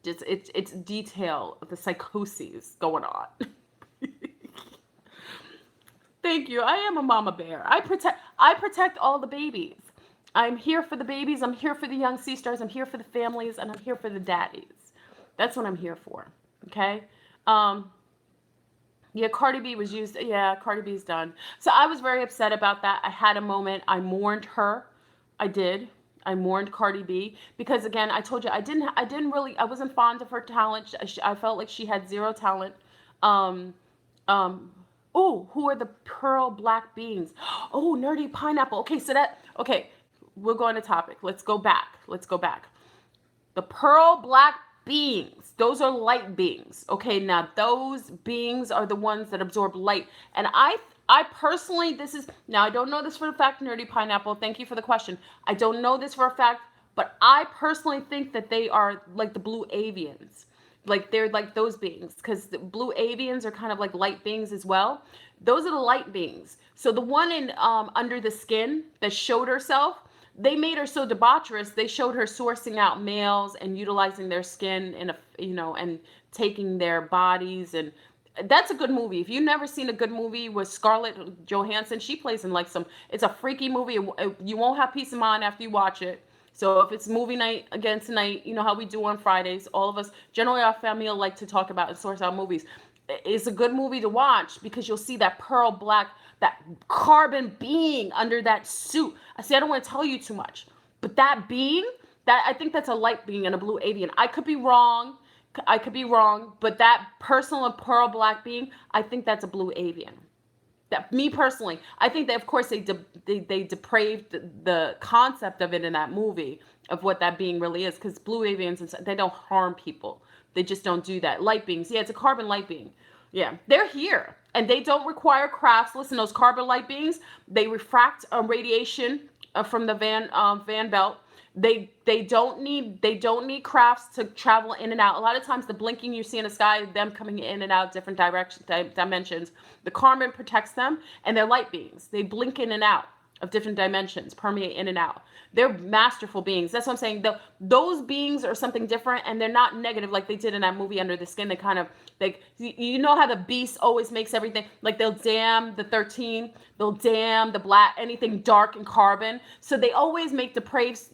It's detail of the psychoses going on. Thank you. I am a mama bear. I protect all the babies. I'm here for the babies. I'm here for the young sea stars. I'm here for the families, and I'm here for the daddies. That's what I'm here for. Okay. Yeah, Cardi B was used. Yeah, Cardi B's done. So I was very upset about that. I had a moment. I mourned her. I did. I mourned Cardi B because again, I told you I wasn't fond of her talent. I felt like she had zero talent. Um, um, who are the pearl black beings? Oh, nerdy pineapple. Okay, we'll go on a topic. Let's go back. The pearl black beings, those are light beings. Okay, now those beings are the ones that absorb light. And I personally, I don't know this for a fact, nerdy pineapple. Thank you for the question. I don't know this for a fact, but I personally think that they are like the blue avians. Like they're like those beings because the blue avians are kind of like light beings as well. Those are the light beings. So the one in Under the Skin that showed herself, they made her so debaucherous. They showed her sourcing out males and utilizing their skin and taking their bodies. And that's a good movie. If you've never seen a good movie with Scarlett Johansson, she plays in it's a freaky movie. You won't have peace of mind after you watch it. So if it's movie night again tonight, you know how we do on Fridays, all of us, generally our family will like to talk about and source out movies. It's a good movie to watch because you'll see that pearl black, that carbon being under that suit. I don't want to tell you too much, but that being, I think that's a light being and a blue avian. I could be wrong, but that personal pearl black being, I think that's a blue avian. That me personally, I think that of course they depraved the concept of it in that movie of what that being really is, because blue avians, they don't harm people. They just don't do that. Light beings, yeah, it's a carbon light being. Yeah, they're here and they don't require crafts. Listen, those carbon light beings, they refract radiation from the Van Belt. They don't need crafts to travel in and out. A lot of times the blinking you see in the sky, them coming in and out different dimensions, the carbon protects them, and they're light beings. They blink in and out of different dimensions, permeate in and out. They're masterful beings. That's what I'm saying. Those beings are something different, and they're not negative like they did in that movie Under the Skin. They kind of, you know how the beast always makes everything, like they'll damn the 13, they'll damn the black, anything dark and carbon. So they always make depraved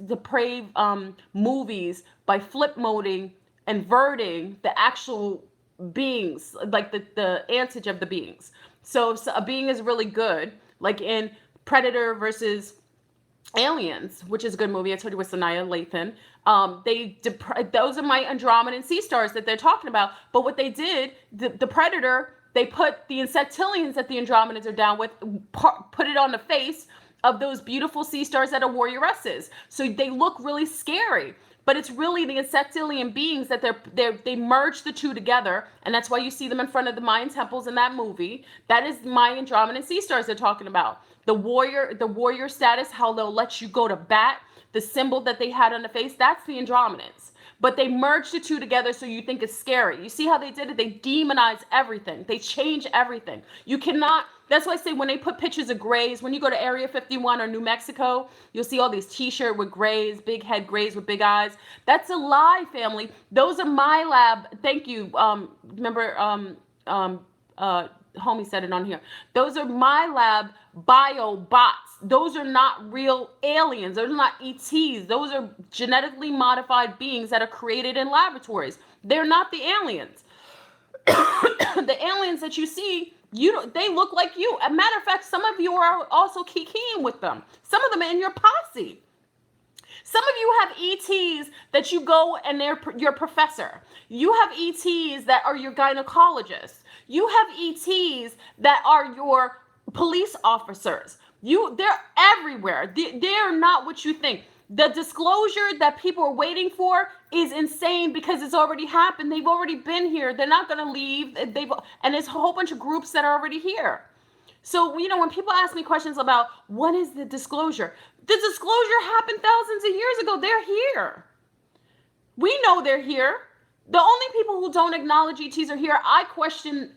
movies by flip moding, inverting the actual beings, like the antage of the beings. So if a being is really good, like in Predator versus Aliens, which is a good movie. I told you with Sanaya Lathan. Those are my Andromedan sea stars that they're talking about. But what they did, the Predator, they put the insectillions that the Andromedans are down with, put it on the face of those beautiful sea stars that are warrioresses. So they look really scary, but it's really the insectillian beings that they merge the two together, and that's why you see them in front of the Mayan temples in that movie. That is Mayan Andromedan sea stars they're talking about. The warrior status, how they'll let you go to bat, the symbol that they had on the face, that's the Andromedans. But they merged the two together so you think it's scary. You see how they did it? They demonize everything. They change everything. You cannot, that's why I say when they put pictures of grays, when you go to Area 51 or New Mexico, you'll see all these t-shirts with grays, big head grays with big eyes. That's a lie, family. Those are my lab. Thank you. Remember, homie said it on here. Those are my lab biobots. Those are not real aliens. Those are not ETs. Those are genetically modified beings that are created in laboratories. They're not the aliens. The aliens that you see, they look like you. As a matter of fact, some of you are also kikiing with them. Some of them are in your posse. Some of you have ETs that you go and they're your professor. You have ETs that are your gynecologist. You have ETs that are your police officers. They're everywhere. They're not what you think. The disclosure that people are waiting for is insane because it's already happened. They've already been here. They're not going to leave. And there's a whole bunch of groups that are already here. So, when people ask me questions about what is the disclosure happened thousands of years ago. They're here. We know they're here. The only people who don't acknowledge ETs are here. I question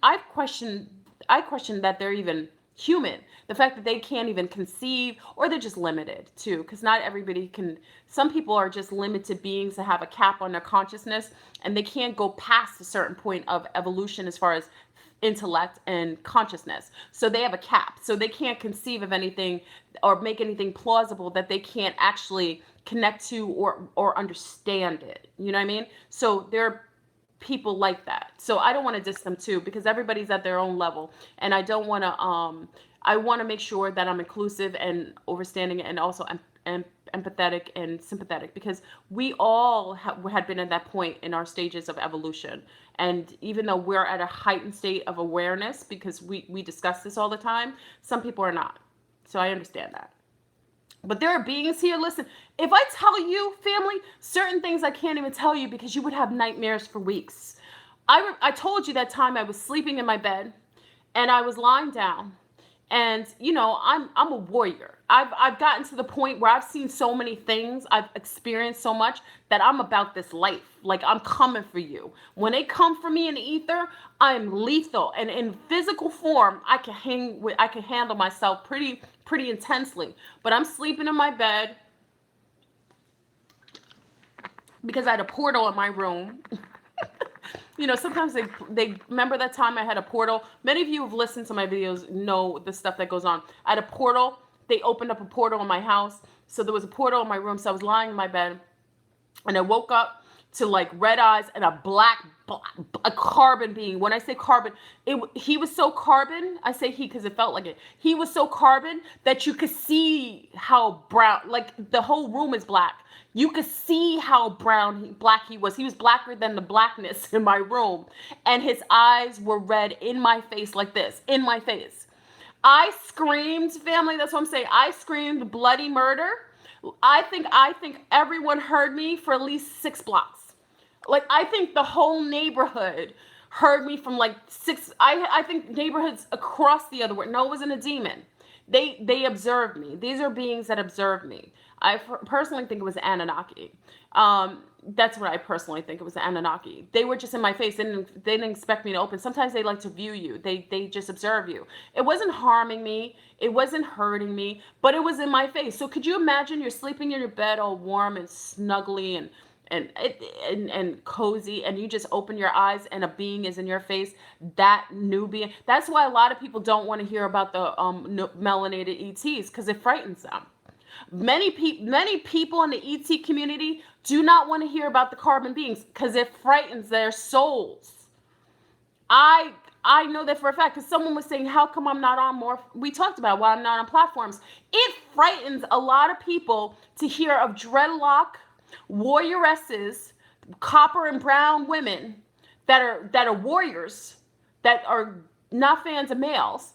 that they're even human. The fact that they can't even conceive, or they're just limited too, because not everybody can. Some people are just limited beings that have a cap on their consciousness, and they can't go past a certain point of evolution as far as intellect and consciousness. So they have a cap. So they can't conceive of anything or make anything plausible that they can't actually connect to or understand it. You know what I mean? So there are people like that. So I don't want to diss them too, because everybody's at their own level, and I don't want to I want to make sure that I'm inclusive and understanding and also empathetic and sympathetic, because we all had been at that point in our stages of evolution. And even though we're at a heightened state of awareness, because we discuss this all the time, some people are not. So I understand that. But there are beings here. Listen, if I tell you, family, certain things I can't even tell you because you would have nightmares for weeks. I told you that time I was sleeping in my bed and I was lying down. And, I'm a warrior. I've gotten to the point where I've seen so many things. I've experienced so much that I'm about this life. Like, I'm coming for you. When they come for me in the ether, I'm lethal. And in physical form, I can handle myself pretty intensely. But I'm sleeping in my bed because I had a portal in my room. Sometimes they remember that time I had a portal. Many of you who've listened to my videos know the stuff that goes on. I had a portal. They opened up a portal in my house. So there was a portal in my room. So I was lying in my bed and I woke up to like red eyes and a carbon being. When I say carbon, he was so carbon. I say he because it felt like it. He was so carbon that you could see how brown, like the whole room is black. You could see how black he was. He was blacker than the blackness in my room. And his eyes were red in my face like this, in my face. I screamed, family, that's what I'm saying. I screamed bloody murder. I think everyone heard me for at least 6 blocks. Like, I think the whole neighborhood heard me from like 6. I think neighborhoods across the other world. No, it wasn't a demon. They observed me. These are beings that observed me. I personally think it was Anunnaki. That's what I personally think. It was the Anunnaki. They were just in my face. They didn't expect me to open. Sometimes they like to view you. They just observe you. It wasn't harming me. It wasn't hurting me, but it was in my face. So could you imagine you're sleeping in your bed all warm and snuggly and cozy, and you just open your eyes and a being is in your face? That new being. That's why a lot of people don't want to hear about the melanated ETs, because it frightens them. Many people in the ET community do not want to hear about the carbon beings because it frightens their souls. I know that for a fact, because someone was saying, how come I'm not on more? We talked about why I'm not on platforms. It frightens a lot of people to hear of dreadlock, warrioresses, copper and brown women that are warriors, that are not fans of males,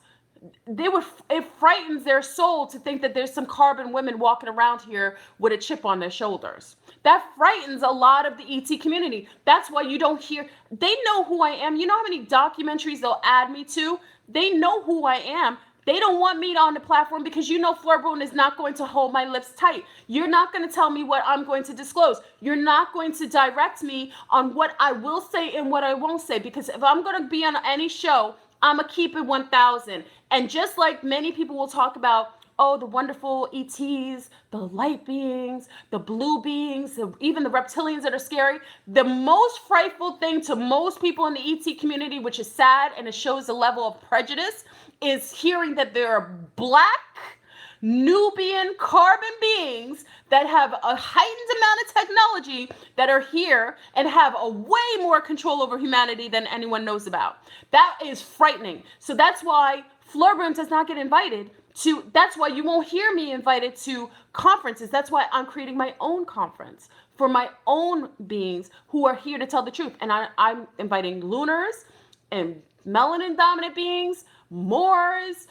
it frightens their soul to think that there's some carbon women walking around here with a chip on their shoulders. That frightens a lot of the ET community. That's why you don't hear, they know who I am. You know how many documentaries they'll add me to? They know who I am. They don't want me on the platform because you know Fleur Boone is not going to hold my lips tight. You're not going to tell me what I'm going to disclose. You're not going to direct me on what I will say and what I won't say, because if I'm going to be on any show, I'm going to keep it 1,000. And just like many people will talk about, oh, the wonderful ETs, the light beings, the blue beings, even the reptilians that are scary. The most frightful thing to most people in the ET community, which is sad and it shows a level of prejudice, is hearing that there are black Nubian carbon beings that have a heightened amount of technology that are here and have a way more control over humanity than anyone knows about. That is frightening. So that's why Fleur Boone does not get invited to, that's why you won't hear me invited to conferences. That's why I'm creating my own conference for my own beings who are here to tell the truth. And I'm inviting lunars and melanin dominant beings, Moors,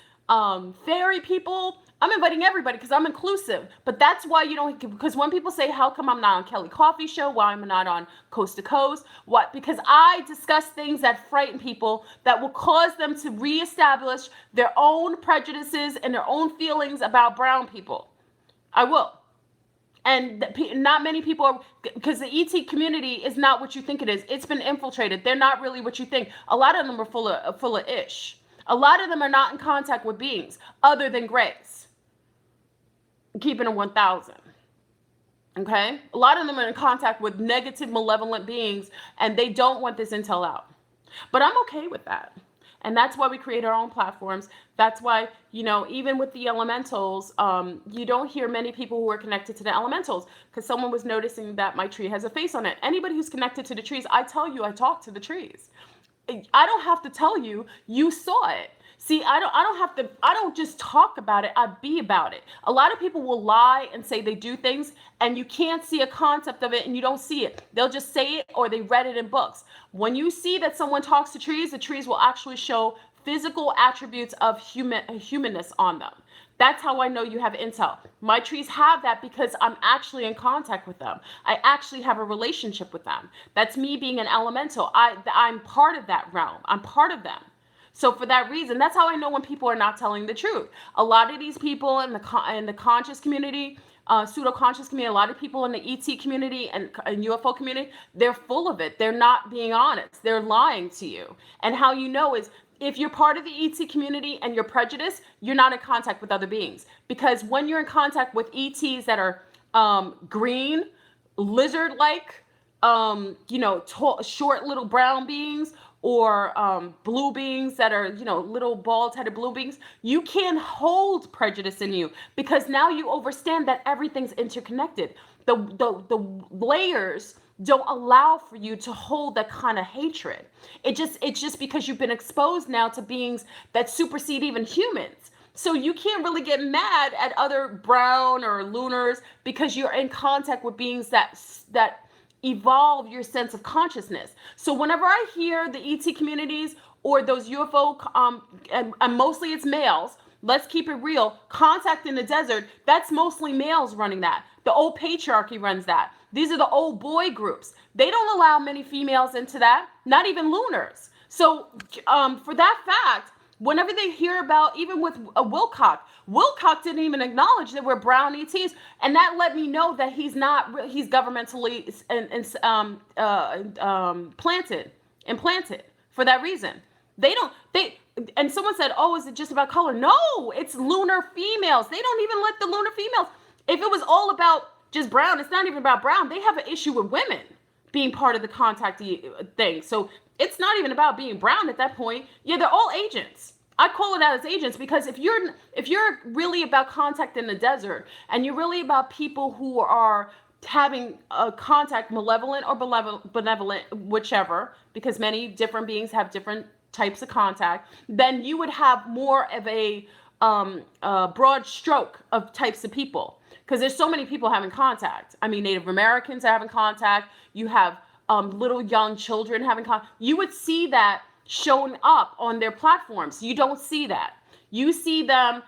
fairy people. I'm inviting everybody because I'm inclusive. But that's why you don't, because when people say, how come I'm not on Kelly Coffee Show? Why am I not on Coast to Coast? What? Because I discuss things that frighten people, that will cause them to reestablish their own prejudices and their own feelings about brown people. I will. And not many people are, because the ET community is not what you think it is. It's been infiltrated. They're not really what you think. A lot of them are full of ish. A lot of them are not in contact with beings other than grays. Keeping it 1,000. Okay? A lot of them are in contact with negative, malevolent beings, and they don't want this intel out. But I'm okay with that. And that's why we create our own platforms. That's why, you know, even with the elementals, you don't hear many people who are connected to the elementals, because someone was noticing that my tree has a face on it. Anybody who's connected to the trees, I tell you, I talk to the trees. I don't have to tell you, you saw it. See, I don't just talk about it, I be about it. A lot of people will lie and say they do things and you can't see a concept of it and you don't see it. They'll just say it or they read it in books. When you see that someone talks to trees, the trees will actually show physical attributes of humanness on them. That's how I know you have intel. My trees have that because I'm actually in contact with them. I actually have a relationship with them. That's me being an elemental. I'm part of that realm. I'm part of them. So for that reason, that's how I know when people are not telling the truth. A lot of these people in the conscious community, pseudo-conscious community, a lot of people in the ET community and UFO community, they're full of it. They're not being honest. They're lying to you. And how you know is, if you're part of the ET community and you're prejudiced, you're not in contact with other beings. Because when you're in contact with ETs that are green, lizard-like, short little brown beings, or blue beings that are, little bald-headed blue beings, you can't hold prejudice in you, because now you understand that everything's interconnected. The layers don't allow for you to hold that kind of hatred. It's just because you've been exposed now to beings that supersede even humans. So you can't really get mad at other brown or lunars because you're in contact with beings that evolve your sense of consciousness. So whenever I hear the ET communities or those UFO, and mostly it's males, let's keep it real, contact in the desert, that's mostly males running that. The old patriarchy runs that. These are the old boy groups. They don't allow many females into that, not even lunars. So for that fact, whenever they hear about, even with Wilcock didn't even acknowledge that we're brown ETs, and that let me know that he's governmentally implanted for that reason. And someone said, oh, is it just about color? No, it's lunar females. They don't even let the lunar females. If it was all about just brown, it's not even about brown. They have an issue with women being part of the contact thing. So it's not even about being brown at that point. Yeah, they're all agents. I call it out as agents, because if you're really about contact in the desert, and you're really about people who are having a contact, malevolent or benevolent, whichever, because many different beings have different types of contact, then you would have more of a broad stroke of types of people, because there's so many people having contact. I mean, Native Americans are having contact. You have little young children having contact. You would see that showing up on their platforms. You don't see that. You see them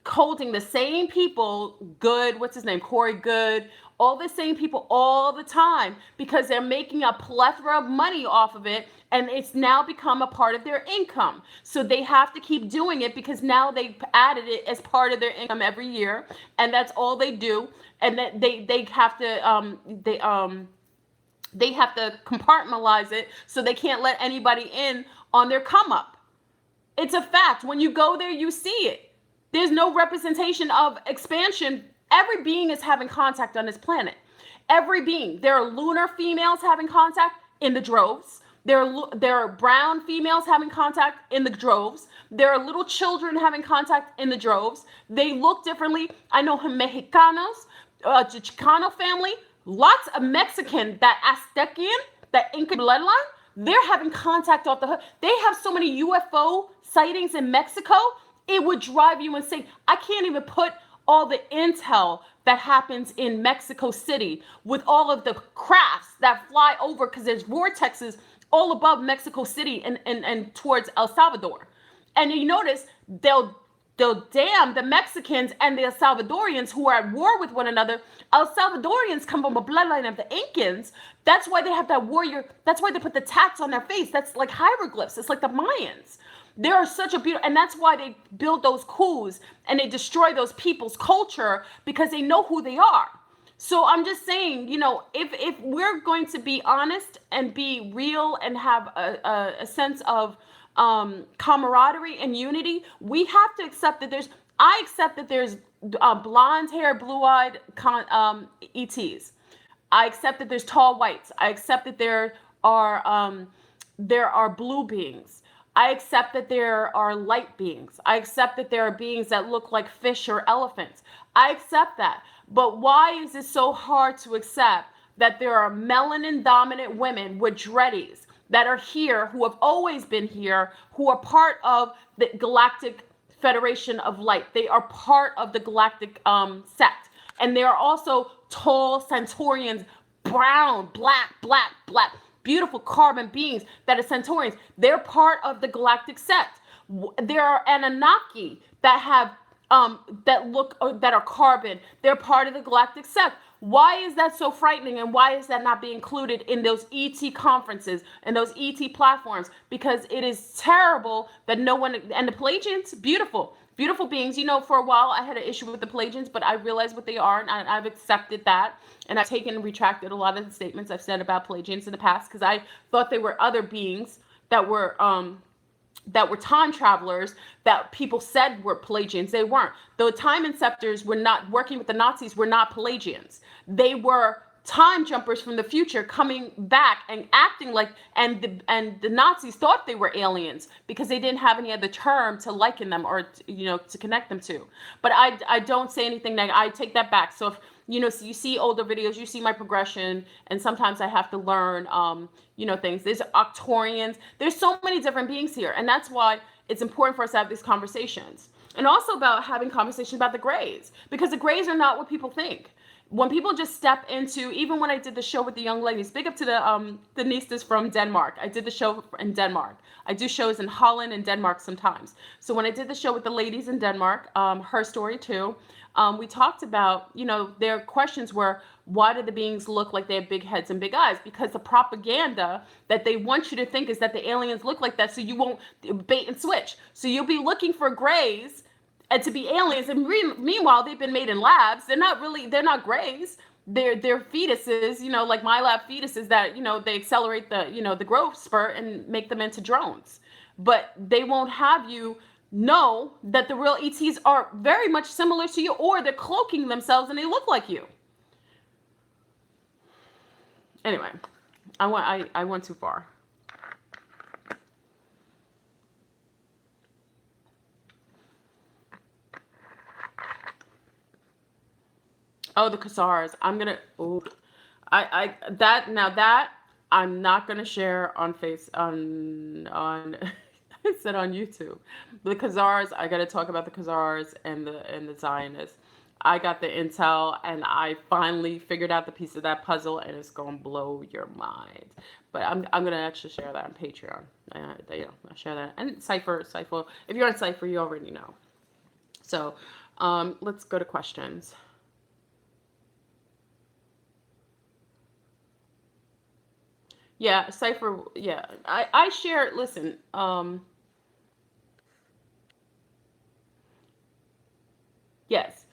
holding the same people, Good, what's his name, Corey Good, all the same people all the time because they're making a plethora of money off of it, and it's now become a part of their income. So they have to keep doing it because now they've added it as part of their income every year, and that's all they do. And that they have to they have to compartmentalize it so they can't let anybody in on their come up. It's a fact. When you go there, you see it. There's no representation of expansion. Every being is having contact on this planet. Every being. There are lunar females having contact in the droves. There are brown females having contact in the droves. There are little children having contact in the droves. They look differently. I know Mexicanos, the Chicano family, lots of Mexican, that Aztecian, that Inca bloodline, they're having contact off the hook. They have so many UFO sightings in Mexico, it would drive you insane. I can't even put all the intel that happens in Mexico City with all of the crafts that fly over, because there's vortexes all above Mexico City and towards El Salvador. And you notice they'll damn the Mexicans and the El Salvadorians who are at war with one another. El Salvadorians come from a bloodline of the Incans. That's why they have that warrior. That's why they put the tats on their face. That's like hieroglyphs. It's like the Mayans. They are such a beautiful, and that's why they build those coups and they destroy those people's culture, because they know who they are. So I'm just saying, if we're going to be honest and be real and have a sense of camaraderie and unity, we have to accept that I accept that there's blonde hair, blue-eyed ETs. I accept that there's tall whites. I accept that there are blue beings. I accept that there are light beings. I accept that there are beings that look like fish or elephants. I accept that. But why is it so hard to accept that there are melanin dominant women with dreadies that are here, who have always been here, who are part of the Galactic Federation of Light? They are part of the Galactic sect. And they are also tall Centaurians, brown, black, beautiful carbon beings that are Centaurians. They're part of the Galactic sect. There are Anunnaki that have that are carbon. They're part of the Galactic sect. Why is that so frightening, and why is that not being included in those ET conferences and those ET platforms? Because it is terrible that no one, and the Pelagians, beautiful beings. For a while I had an issue with the Pelagians, but I realized what they are, and I've accepted that, and I've taken and retracted a lot of the statements I've said about Pelagians in the past, because I thought they were other beings that were time travelers that people said were Pelagians. They weren't. The time inceptors were not working with the Nazis, were not Pelagians. They were time jumpers from the future coming back and acting like, and the Nazis thought they were aliens because they didn't have any other term to liken them or to connect them to. But I don't say anything negative. I take that back. So if so you see older videos, you see my progression, and sometimes I have to learn things. There's Octorians. There's so many different beings here, and that's why it's important for us to have these conversations. And also about having conversations about the Greys, because the Greys are not what people think. When people just step into, even when I did the show with the young ladies, big up to the Nistas from Denmark. I did the show in Denmark. I do shows in Holland and Denmark sometimes. So when I did the show with the ladies in Denmark, her story too, we talked about, their questions were, why do the beings look like they have big heads and big eyes? Because the propaganda that they want you to think is that the aliens look like that, so you won't bait and switch. So you'll be looking for Greys and to be aliens, and meanwhile they've been made in labs. They're not Greys. They're fetuses, like my lab fetuses that they accelerate the growth spurt and make them into drones. But they won't have you know that the real ETs are very much similar to you, or they're cloaking themselves and they look like you. Anyway, I went too far. Oh, the Khazars. I'm gonna. Ooh, I'm not gonna share on I said on YouTube. The Khazars. I gotta talk about the Khazars and the Zionists. I got the intel, and I finally figured out the piece of that puzzle, and it's gonna blow your mind. But I'm gonna actually share that on Patreon. I'll share that, and Cypher. If you're on Cypher, you already know. So let's go to questions. Yeah, Cypher, yeah. I share, listen, yes.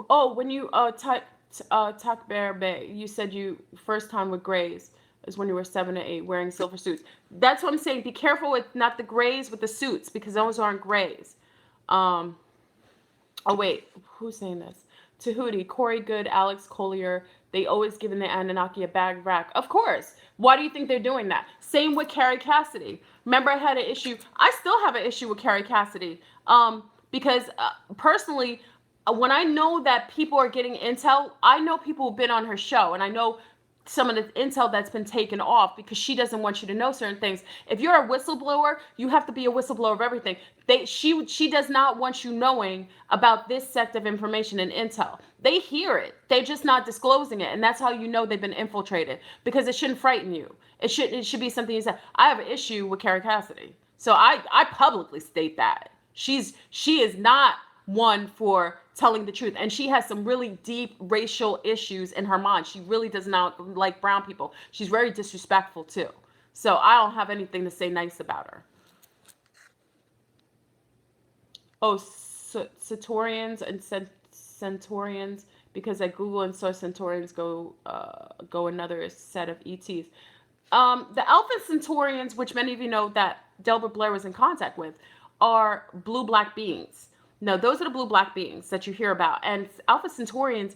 Oh, when you Tuck Bear Bay, you said you first time with grays is when you were 7 to 8 wearing silver suits. That's what I'm saying. Be careful with not the grays with the suits because those aren't grays. Um, oh wait, who's saying this? Tahuti, Corey Good, Alex Collier. They always given the Anunnaki a bag rack. Of course. Why do you think they're doing that? Same with Carrie Cassidy. Remember, I had an issue. I still have an issue with Carrie Cassidy. Because personally, when I know that people are getting intel, I know people who've been on her show, and I know some of the intel that's been taken off because she doesn't want you to know certain things. If you're a whistleblower, you have to be a whistleblower of everything. She does not want you knowing about this set of information and intel. They hear it. They're just not disclosing it. And that's how you know they've been infiltrated because it shouldn't frighten you. It should be something you say. I have an issue with Carrie Cassidy. So I publicly state that. She is not one for telling the truth, and she has some really deep racial issues in her mind. She really does not like brown people. She's very disrespectful too. So I don't have anything to say nice about her. Oh, Centaurians and Centaurians, because I Google and saw Centaurians go another set of ETs. The Alpha Centaurians, which many of you know that Delbert Blair was in contact with, are blue black beings. No, those are the blue black beings that you hear about. And Alpha Centaurians,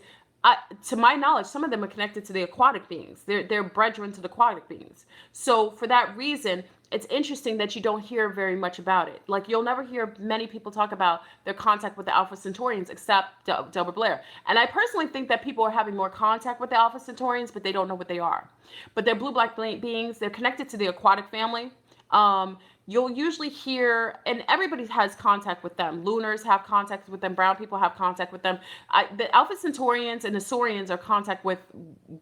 to my knowledge, some of them are connected to the aquatic beings. They're brethren to the aquatic beings. So for that reason, it's interesting that you don't hear very much about it. Like you'll never hear many people talk about their contact with the Alpha Centaurians except Delbert Blair. And I personally think that people are having more contact with the Alpha Centaurians, but they don't know what they are. But they're blue black beings. They're connected to the aquatic family. You'll usually hear, and everybody has contact with them. Lunars have contact with them. Brown people have contact with them. The Alpha Centaurians and the Saurians are contact with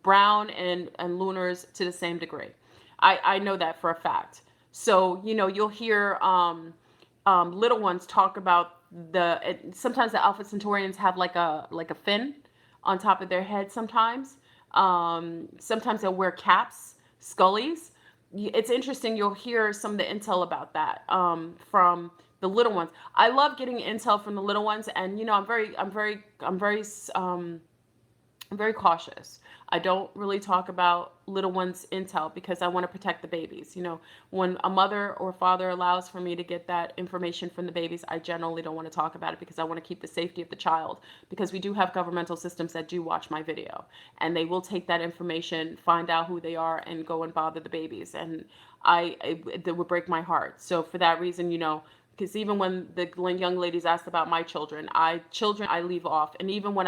brown and Lunars to the same degree. I know that for a fact. So, you'll hear little ones talk about sometimes the Alpha Centaurians have like a fin on top of their head sometimes. Sometimes they'll wear caps, scullies. It's interesting. You'll hear some of the intel about that from the little ones. I love getting intel from the little ones, and I'm very cautious. I don't really talk about little ones intel because I want to protect the babies. When a mother or father allows for me to get that information from the babies, I generally don't want to talk about it because I want to keep the safety of the child, because we do have governmental systems that do watch my video, and they will take that information, find out who they are, and go and bother the babies. And it would break my heart. So for that reason, because even when the young ladies asked about my children, I leave off. And even when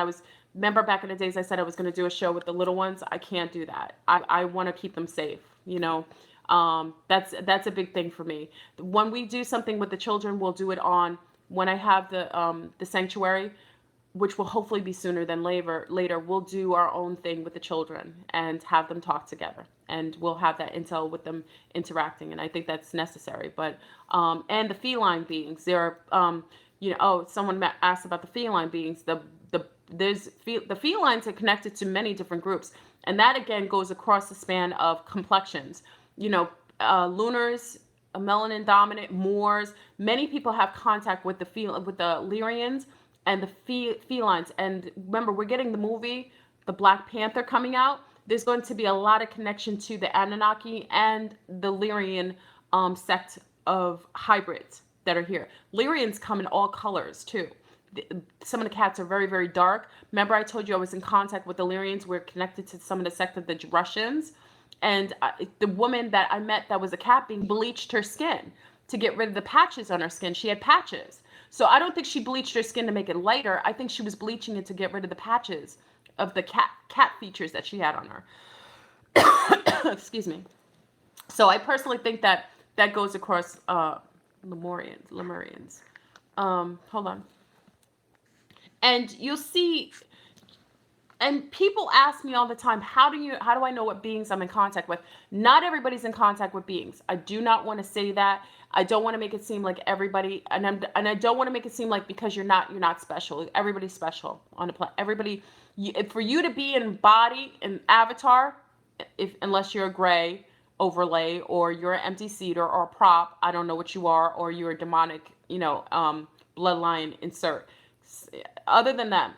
remember back in the days I said I was going to do a show with the little ones, I can't do that. I want to keep them safe. That's a big thing for me. When we do something with the children, we'll do it when I have the sanctuary, which will hopefully be sooner than later. We'll do our own thing with the children and have them talk together, and we'll have that intel with them interacting. And I think that's necessary. But and the feline beings, there are someone asked about the feline beings. The felines are connected to many different groups, and that again goes across the span of complexions. Lunars, melanin dominant, Moors. Many people have contact with the Lyrians and the felines. And remember, we're getting the movie, the Black Panther, coming out. There's going to be a lot of connection to the Anunnaki and the Lyrian sect of hybrids that are here. Lyrians come in all colors too. Some of the cats are very, very dark. Remember I told you I was in contact with the Lyrians. We're connected to some of the sect of the Russians. And the woman that I met that was a cat being bleached her skin to get rid of the patches on her skin. She had patches. So I don't think she bleached her skin to make it lighter. I think she was bleaching it to get rid of the patches of the cat features that she had on her. Excuse me. So I personally think that goes across Lemurians. Hold on. And you'll see, and people ask me all the time, how do I know what beings I'm in contact with? Not everybody's in contact with beings. I do not want to say that. I don't want to make it seem like everybody, and I don't want to make it seem like because you're not special. Everybody's special on the planet. Everybody, for you to be in body and avatar, if unless you're a gray overlay or you're an empty seeder or a prop, I don't know what you are, or you're a demonic, bloodline insert. Other than that,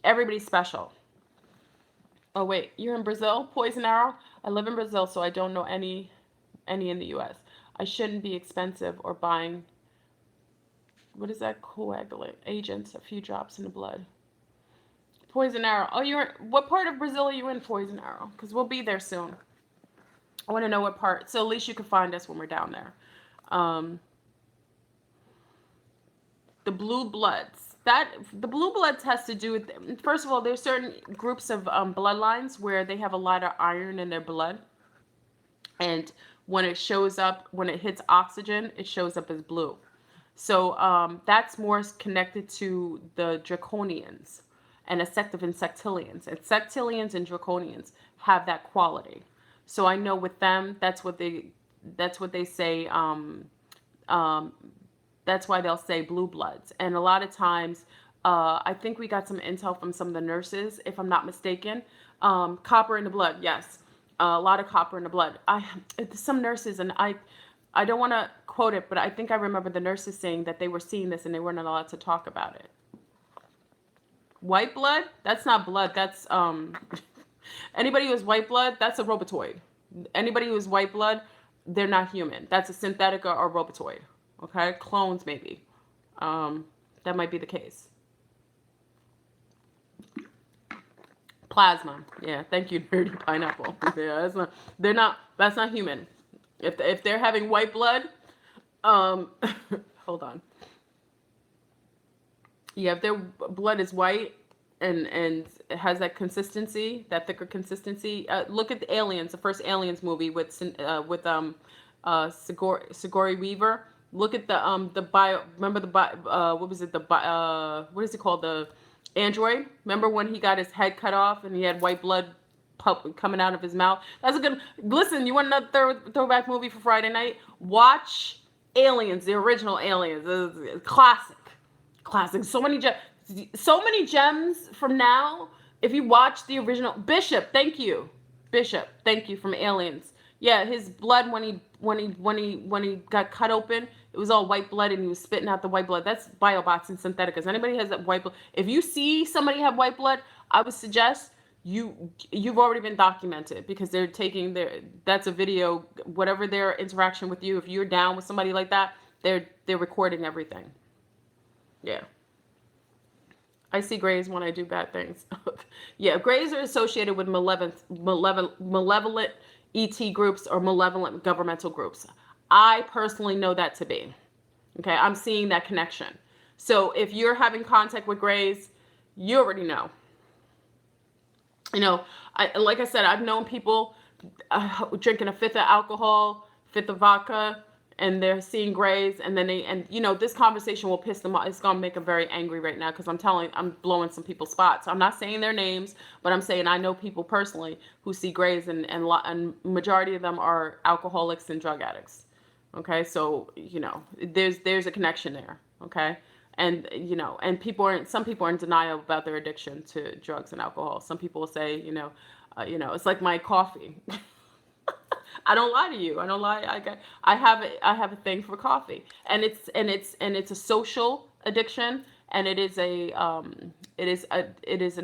everybody's special. Oh wait, you're in Brazil, Poison Arrow? I live in Brazil, so I don't know any in the US. I shouldn't be expensive or buying, what is that, coagulant agents, a few drops in the blood. Poison Arrow. Oh, what part of Brazil are you in, Poison Arrow? Because we'll be there soon. I want to know what part, so at least you can find us when we're down there. The blue bloods. The blue bloods has to do with, first of all, there's certain groups of bloodlines where they have a lot of iron in their blood, and when it shows up, when it hits oxygen, it shows up as blue. So that's more connected to the draconians and a sect of insectilians. And sectilians and draconians have that quality. So I know with them, that's what they say. That's why they'll say blue bloods. And a lot of times, I think we got some intel from some of the nurses, if I'm not mistaken. Copper in the blood, yes. A lot of copper in the blood. Some nurses, and I don't want to quote it, but I think I remember the nurses saying that they were seeing this and they weren't allowed to talk about it. White blood? That's not blood. That's anybody who has white blood, that's a robotoid. Anybody who has white blood, they're not human. That's a synthetic or a robotoid. Okay, clones maybe. That might be the case. Plasma. Yeah, thank you, Nerdy Pineapple. Yeah, that's not human. If they're having white blood, hold on. Yeah, if their blood is white and it has that consistency, that thicker consistency. Look at the Aliens, the first Aliens movie with Sigourney Weaver. Look at the bio. Remember what was it? What is it called? The android. Remember when he got his head cut off and he had white blood coming out of his mouth? That's a good. Listen, you want another throwback movie for Friday night? Watch Aliens, the original Aliens. Classic. So many gems from now. If you watch the original Bishop, thank you from Aliens. Yeah, his blood when he got cut open, it was all white blood and he was spitting out the white blood. That's Biobots and Syntheticas. Anybody has that white blood? If you see somebody have white blood, I would suggest you've already been documented, because they're taking that's a video, whatever their interaction with you. If you're down with somebody like that, they're recording everything. Yeah. I see grays when I do bad things. Yeah, grays are associated with malevolent ET groups or malevolent governmental groups. I personally know that to be. Okay, I'm seeing that connection. So if you're having contact with grays, you already know. Like I said, I've known people drinking a fifth of alcohol, fifth of vodka, and they're seeing grays, and then this conversation will piss them off. It's gonna make them very angry right now, because I'm blowing some people's spots. I'm not saying their names, but I'm saying I know people personally who see grays, and majority of them are alcoholics and drug addicts. Okay, so there's a connection there. Okay, and some people are in denial about their addiction to drugs and alcohol. Some people will say, it's like my coffee. I don't lie to you. I don't lie. I have a thing for coffee, and it's a social addiction, and it is an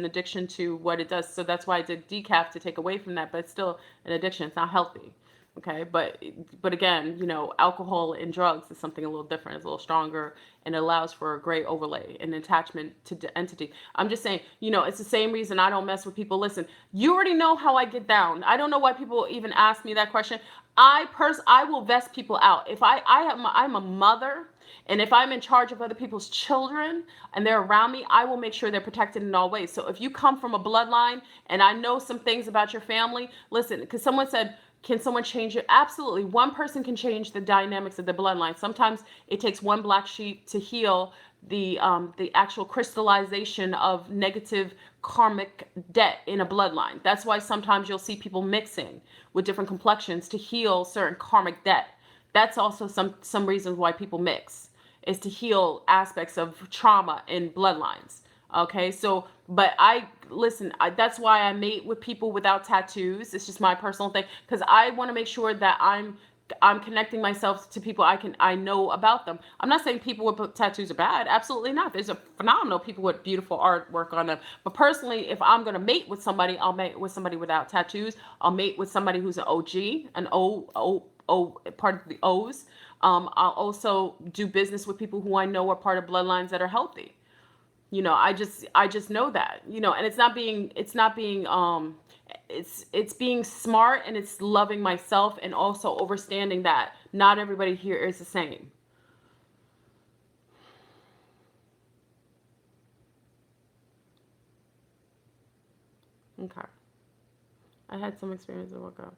addiction to what it does. So that's why I did decaf, to take away from that, but it's still an addiction. It's not healthy. Okay, but again, alcohol and drugs is something a little different. It's a little stronger, and it allows for a great overlay and attachment to the entity. I'm just saying, it's the same reason I don't mess with people. Listen, you already know how I get down. I don't know why people even ask me that question. I will vest people out. If I'm a mother, and if I'm in charge of other people's children and they're around me, I will make sure they're protected in all ways. So if you come from a bloodline and I know some things about your family, listen, because someone said, can someone change it? Absolutely. One person can change the dynamics of the bloodline. Sometimes it takes one black sheep to heal the actual crystallization of negative karmic debt in a bloodline. That's why sometimes you'll see people mixing with different complexions to heal certain karmic debt. That's also some reasons why people mix, is to heal aspects of trauma in bloodlines. Okay, so but I listen. That's why I mate with people without tattoos. It's just my personal thing because I want to make sure that I'm connecting myself to people I know about them. I'm not saying people with tattoos are bad. Absolutely not. There's a phenomenal people with beautiful artwork on them. But personally, if I'm gonna mate with somebody, I'll mate with somebody without tattoos. I'll mate with somebody who's an OG, an O part of the O's. I'll also do business with people who I know are part of bloodlines that are healthy. I just know that, and it's being smart, and it's loving myself, and also understanding that not everybody here is the same. Okay. I had some experience at work up.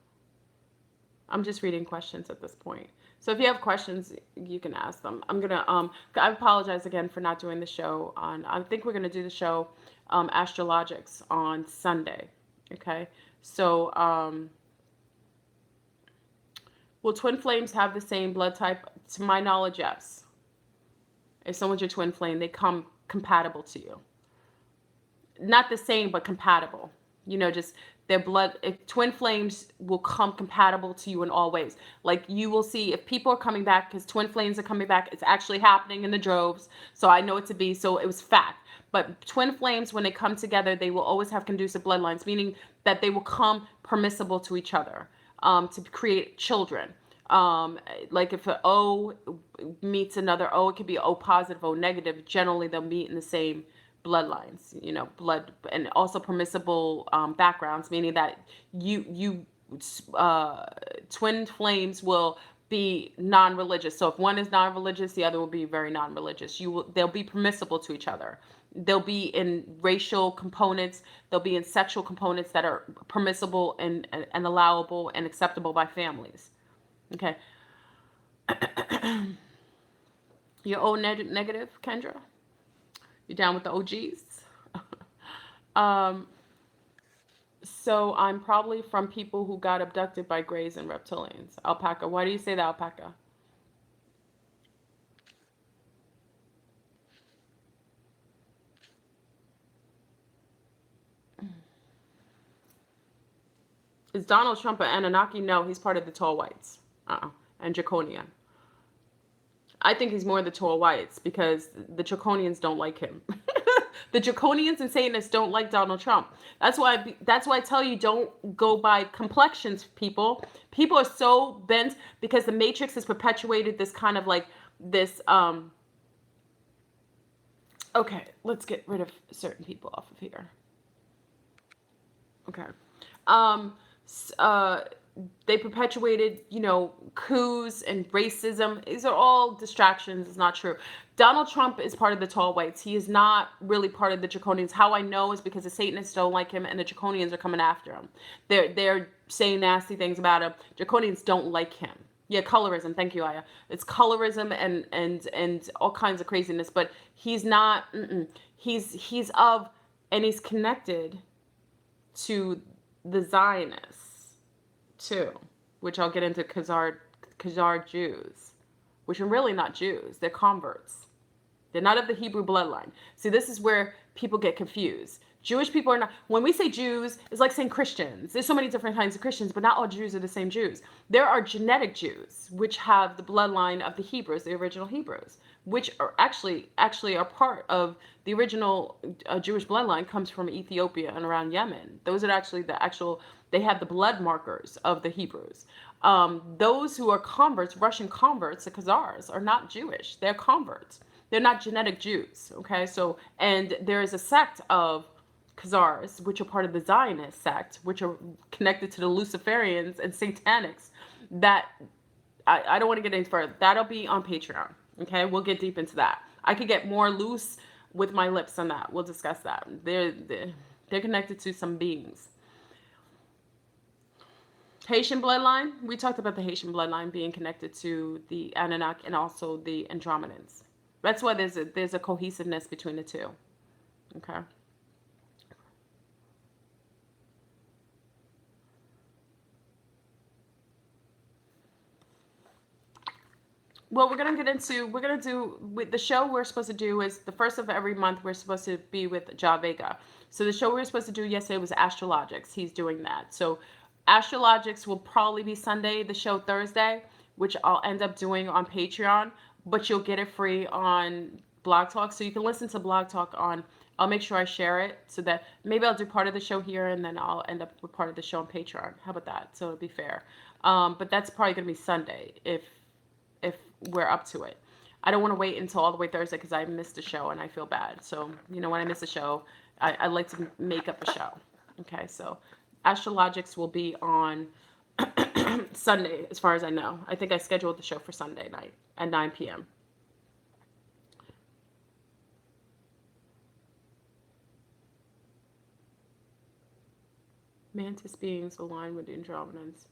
I'm just reading questions at this point. So if you have questions, you can ask them. I apologize again for not doing the show on. I think we're gonna do the show, Astrologics on Sunday. Okay. So will twin flames have the same blood type? To my knowledge, yes. If someone's your twin flame, they come compatible to you. Not the same, but compatible. Just their blood. If twin flames will come compatible to you in all ways. Like you will see if people are coming back because twin flames are coming back. It's actually happening in the droves. So I know it to be. So it was fact. But twin flames, when they come together, they will always have conducive bloodlines, meaning that they will come permissible to each other, to create children. Like if an O meets another O, it could be O positive, O negative. Generally, they'll meet in the same bloodlines, blood, and also permissible backgrounds, meaning that you twin flames will be non-religious. So if one is non-religious, the other will be very non-religious. They'll be permissible to each other. They'll be in racial components. They'll be in sexual components that are permissible and allowable and acceptable by families. Okay. You're O negative, Kendra? You down with the OGs? um, so I'm probably from people who got abducted by greys and reptilians. Alpaca. Why do you say that, alpaca? Is Donald Trump an Anunnaki? No, he's part of the tall whites. And Draconian. I think he's more the tall whites because the Draconians don't like him. The Draconians and Satanists don't like Donald Trump. That's why I tell you, don't go by complexions, people. People are so bent because the Matrix has perpetuated this kind of like this. Okay, let's get rid of certain people off of here. Okay. Um, they perpetuated, coups and racism. These are all distractions. It's not true. Donald Trump is part of the tall whites. He is not really part of the Draconians. How I know is because the Satanists don't like him and the Draconians are coming after him. They're saying nasty things about him. Draconians don't like him. Yeah, colorism. Thank you, Aya. It's colorism and all kinds of craziness. But he's not. He's of, and he's connected to the Zionists too, which I'll get into. Khazar Jews, which are really not Jews. They're converts. They're not of the Hebrew bloodline. See, this is where people get confused. Jewish people are not, when we say Jews, it's like saying Christians. There's so many different kinds of Christians, but not all Jews are the same Jews. There are genetic Jews, which have the bloodline of the Hebrews, the original Hebrews, which are actually are part of the original Jewish bloodline, comes from Ethiopia and around Yemen. Those are actually they have the blood markers of the Hebrews. Those who are converts, Russian converts, the Khazars, are not Jewish. They're converts. They're not genetic Jews. Okay, so, and there is a sect of Khazars, which are part of the Zionist sect, which are connected to the Luciferians and Satanics, that I don't want to get any further. That'll be on Patreon. Okay, we'll get deep into that. I could get more loose with my lips on that. We'll discuss that. They're connected to some beings. Haitian bloodline. We talked about the Haitian bloodline being connected to the Anunnaki and also the Andromedans. That's why there's a cohesiveness between the two. Okay. Well, we're gonna do with the show we're supposed to do is the first of every month. We're supposed to be with Ja Vega. So the show we were supposed to do yesterday was Astrologics. He's doing that. So Astrologics will probably be Sunday, the show Thursday, which I'll end up doing on Patreon, but you'll get it free on Blog Talk. So you can listen to Blog Talk on, I'll make sure I share it so that maybe I'll do part of the show here and then I'll end up with part of the show on Patreon. How about that? So it'll be fair. But that's probably going to be Sunday if we're up to it. I don't want to wait until all the way Thursday because I missed a show and I feel bad. So, when I miss a show, I like to make up a show. Okay, so Astrologics will be on Sunday, as far as I know. I think I scheduled the show for Sunday night at 9 p.m. Mantis beings align with the Andromedans.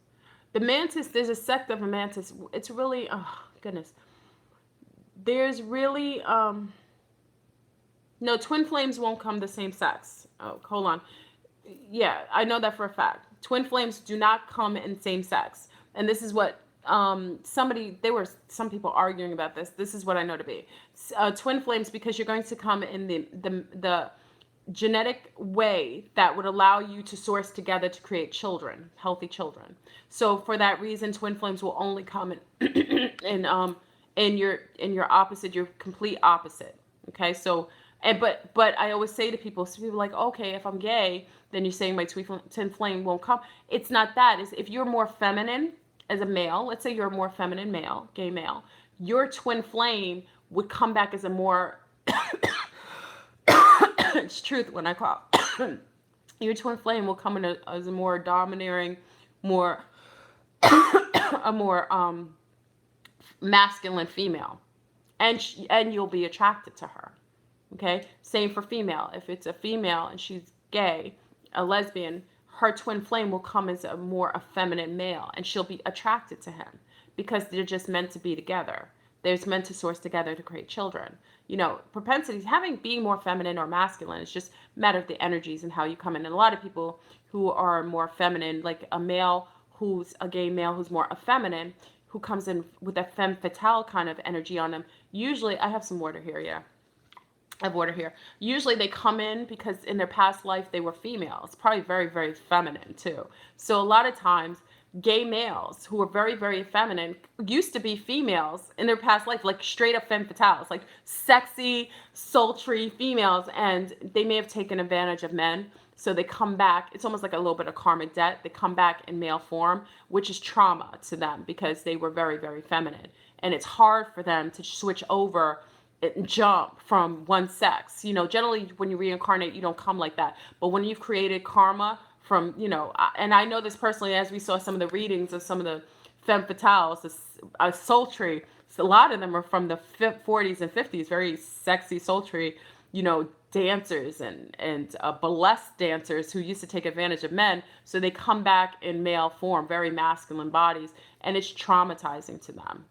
The mantis, there's a sect of a mantis. It's really, oh goodness. There's really, no, twin flames won't come the same sex. Oh, hold on. Yeah, I know that for a fact. Twin flames do not come in same sex. And this is what there were some people arguing about this. This is what I know to be. Twin flames, because you're going to come in the genetic way that would allow you to source together to create children, healthy children. So for that reason, twin flames will only come in your opposite, your complete opposite. Okay, so but I always say to people, so people are like, okay, if I'm gay, then you're saying my twin flame won't come. It's not that. It's if you're more feminine as a male, let's say you're a more feminine male, gay male, your twin flame would come back as a more it's truth when I call your twin flame will come in as a more domineering, more a more masculine female, and you'll be attracted to her. Okay, same for female. If it's a female and she's gay, a lesbian, her twin flame will come as a more effeminate male, and she'll be attracted to him because they're just meant to be together. They're meant to source together to create children. Propensities, being more feminine or masculine, it's just a matter of the energies and how you come in. And a lot of people who are more feminine, like a male who's a gay male who's more effeminate, who comes in with a femme fatale kind of energy on them, usually, I have some water here, yeah. I have water here. Usually they come in because in their past life they were females, probably very, very feminine too. So a lot of times gay males who are very, very feminine used to be females in their past life, like straight up femme fatales, like sexy, sultry females, and they may have taken advantage of men. So they come back. It's almost like a little bit of karmic debt. They come back in male form, which is trauma to them because they were very, very feminine. And it's hard for them to switch over and jump from one sex. Generally when you reincarnate, you don't come like that. But when you've created karma from, and I know this personally, as we saw some of the readings of some of the femme fatales, sultry, a lot of them are from the 40s and 50s, very sexy, sultry, dancers and burlesque dancers who used to take advantage of men. So they come back in male form, very masculine bodies, and it's traumatizing to them.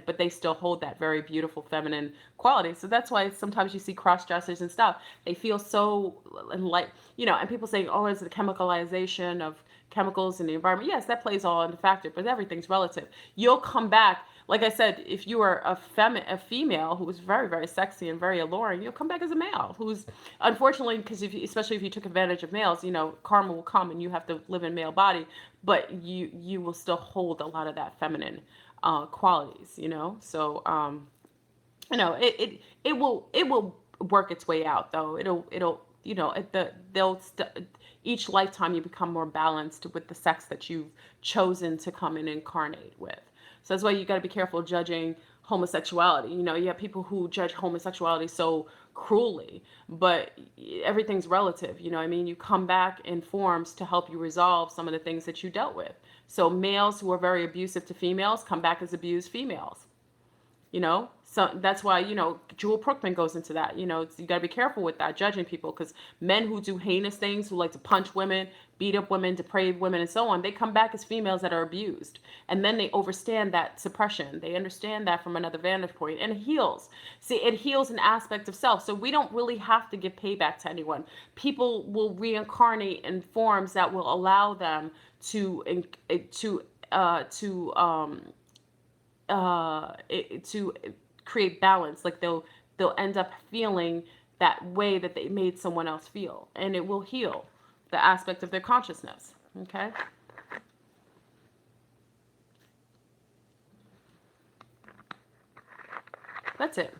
But they still hold that very beautiful feminine quality. So that's why sometimes you see cross-dressers and stuff. They feel so like, and people say, oh, is it a chemicalization of chemicals in the environment? Yes, that plays all into factor, but everything's relative. You'll come back. Like I said, if you are a female who was very, very sexy and very alluring, you'll come back as a male who's, unfortunately, because especially if you took advantage of males, karma will come and you have to live in male body, but you will still hold a lot of that feminine qualities, So, it will work its way out though. Each lifetime you become more balanced with the sex that you've chosen to come and incarnate with. So that's why you got to be careful judging homosexuality. You have people who judge homosexuality so cruelly, but everything's relative. You come back in forms to help you resolve some of the things that you dealt with. So males who are very abusive to females come back as abused females. So that's why, Jewel Brookman goes into that. You got to be careful with that, judging people, because men who do heinous things, who like to punch women, beat up women, deprave women, and so on, they come back as females that are abused. And then they understand that suppression. They understand that from another vantage point, and it heals. See, it heals an aspect of self. So we don't really have to give payback to anyone. People will reincarnate in forms that will allow them to to create balance. Like they'll end up feeling that way that they made someone else feel, and it will heal the aspect of their consciousness. Okay. That's it.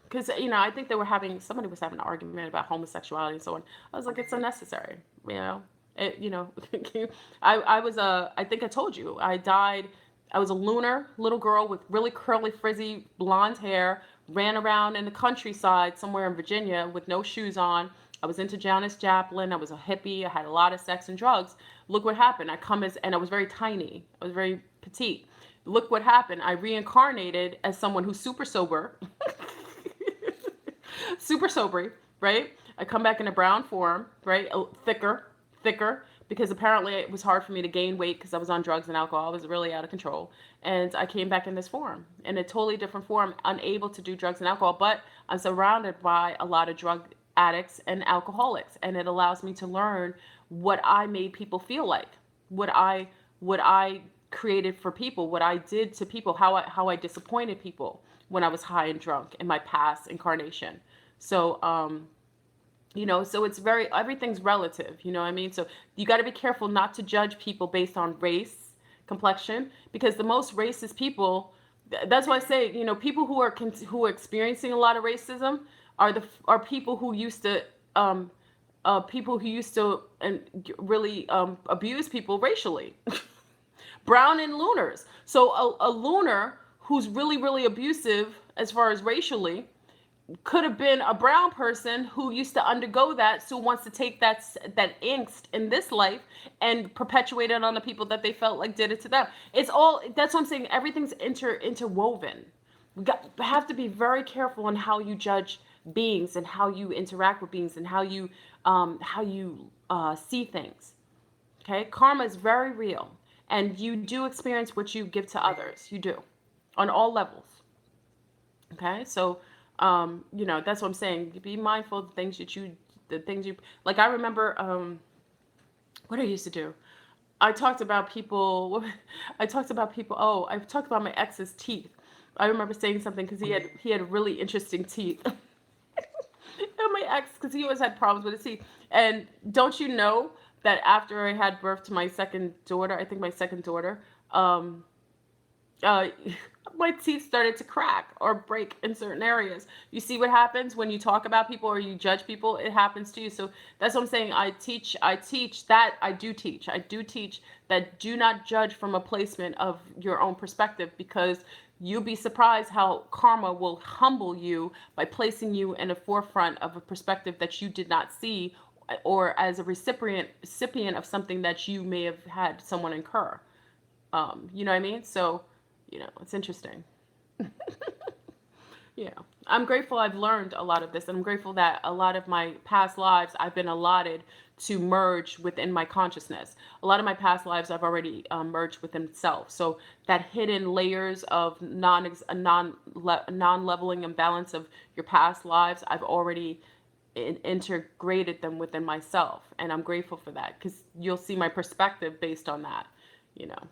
Because I think they were having somebody was having an argument about homosexuality and so on. I was like, it's unnecessary. You know, it. I was I think I told you I died. I was a lunar little girl with really curly, frizzy blonde hair. Ran around in the countryside somewhere in Virginia with no shoes on. I was into Janis Joplin. I was a hippie. I had a lot of sex and drugs. Look what happened. And I was very tiny. I was very petite. Look what happened. I reincarnated as someone who's super sober, super sober, right? I come back in a brown form, right? Thicker, because apparently it was hard for me to gain weight because I was on drugs and alcohol. I was really out of control. And I came back in this form, in a totally different form, unable to do drugs and alcohol, but I'm surrounded by a lot of drug addicts and alcoholics. And it allows me to learn what I made people feel like, what I created for people, what I did to people, how I disappointed people when I was high and drunk in my past incarnation. So so it's everything's relative, you know what I mean? So you got to be careful not to judge people based on race, complexion, because the most racist people, that's why I say, people who are experiencing a lot of racism are people who used to and really abuse people racially. Brown and lunars. So a lunar who's really, really abusive as far as racially could have been a brown person who used to undergo that, so wants to take that angst in this life and perpetuate it on the people that they felt like did it to them. It's all, that's what I'm saying, everything's interwoven. Have to be very careful on how you judge beings and how you interact with beings and how you see things. Okay, karma is very real, and you do experience what you give to others. You do, on all levels. Okay, so that's what I'm saying. Be mindful of the things you like. I remember what I used to do. I talked about people. I talked about people. Oh, I talked about my ex's teeth. I remember saying something because he had really interesting teeth. And my ex, because he always had problems with his teeth. And don't you know that after I had birth to my second daughter, I think my second daughter, um, uh, my teeth started to crack or break in certain areas. You see what happens when you talk about people or you judge people, it happens to you. So that's what I'm saying. I do teach that do not judge from a placement of your own perspective, because you'll be surprised how karma will humble you by placing you in the forefront of a perspective that you did not see, or as a recipient of something that you may have had someone incur. You know what I mean? So, it's interesting. Yeah. I'm grateful I've learned a lot of this. And I'm grateful that a lot of my past lives I've been allotted to merge within my consciousness. A lot of my past lives I've already merged within self. So that hidden layers of non-leveling imbalance of your past lives, I've already integrated them within myself. And I'm grateful for that, because you'll see my perspective based on that, you know.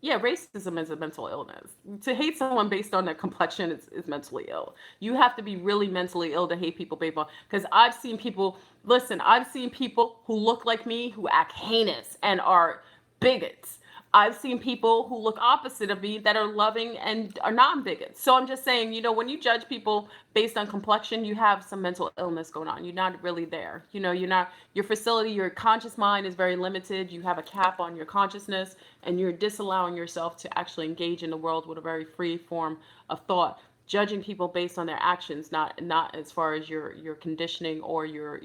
Yeah, racism is a mental illness. To hate someone based on their complexion is mentally ill. You have to be really mentally ill to hate people based on, because I've seen people, listen, I've seen people who look like me who act heinous and are bigots. I've seen people who look opposite of me that are loving and are non-bigots. So I'm just saying, when you judge people based on complexion, you have some mental illness going on. You're not really there. You're not, your facility, your conscious mind is very limited. You have a cap on your consciousness, and you're disallowing yourself to actually engage in the world with a very free form of thought. Judging people based on their actions, not as far as your conditioning or your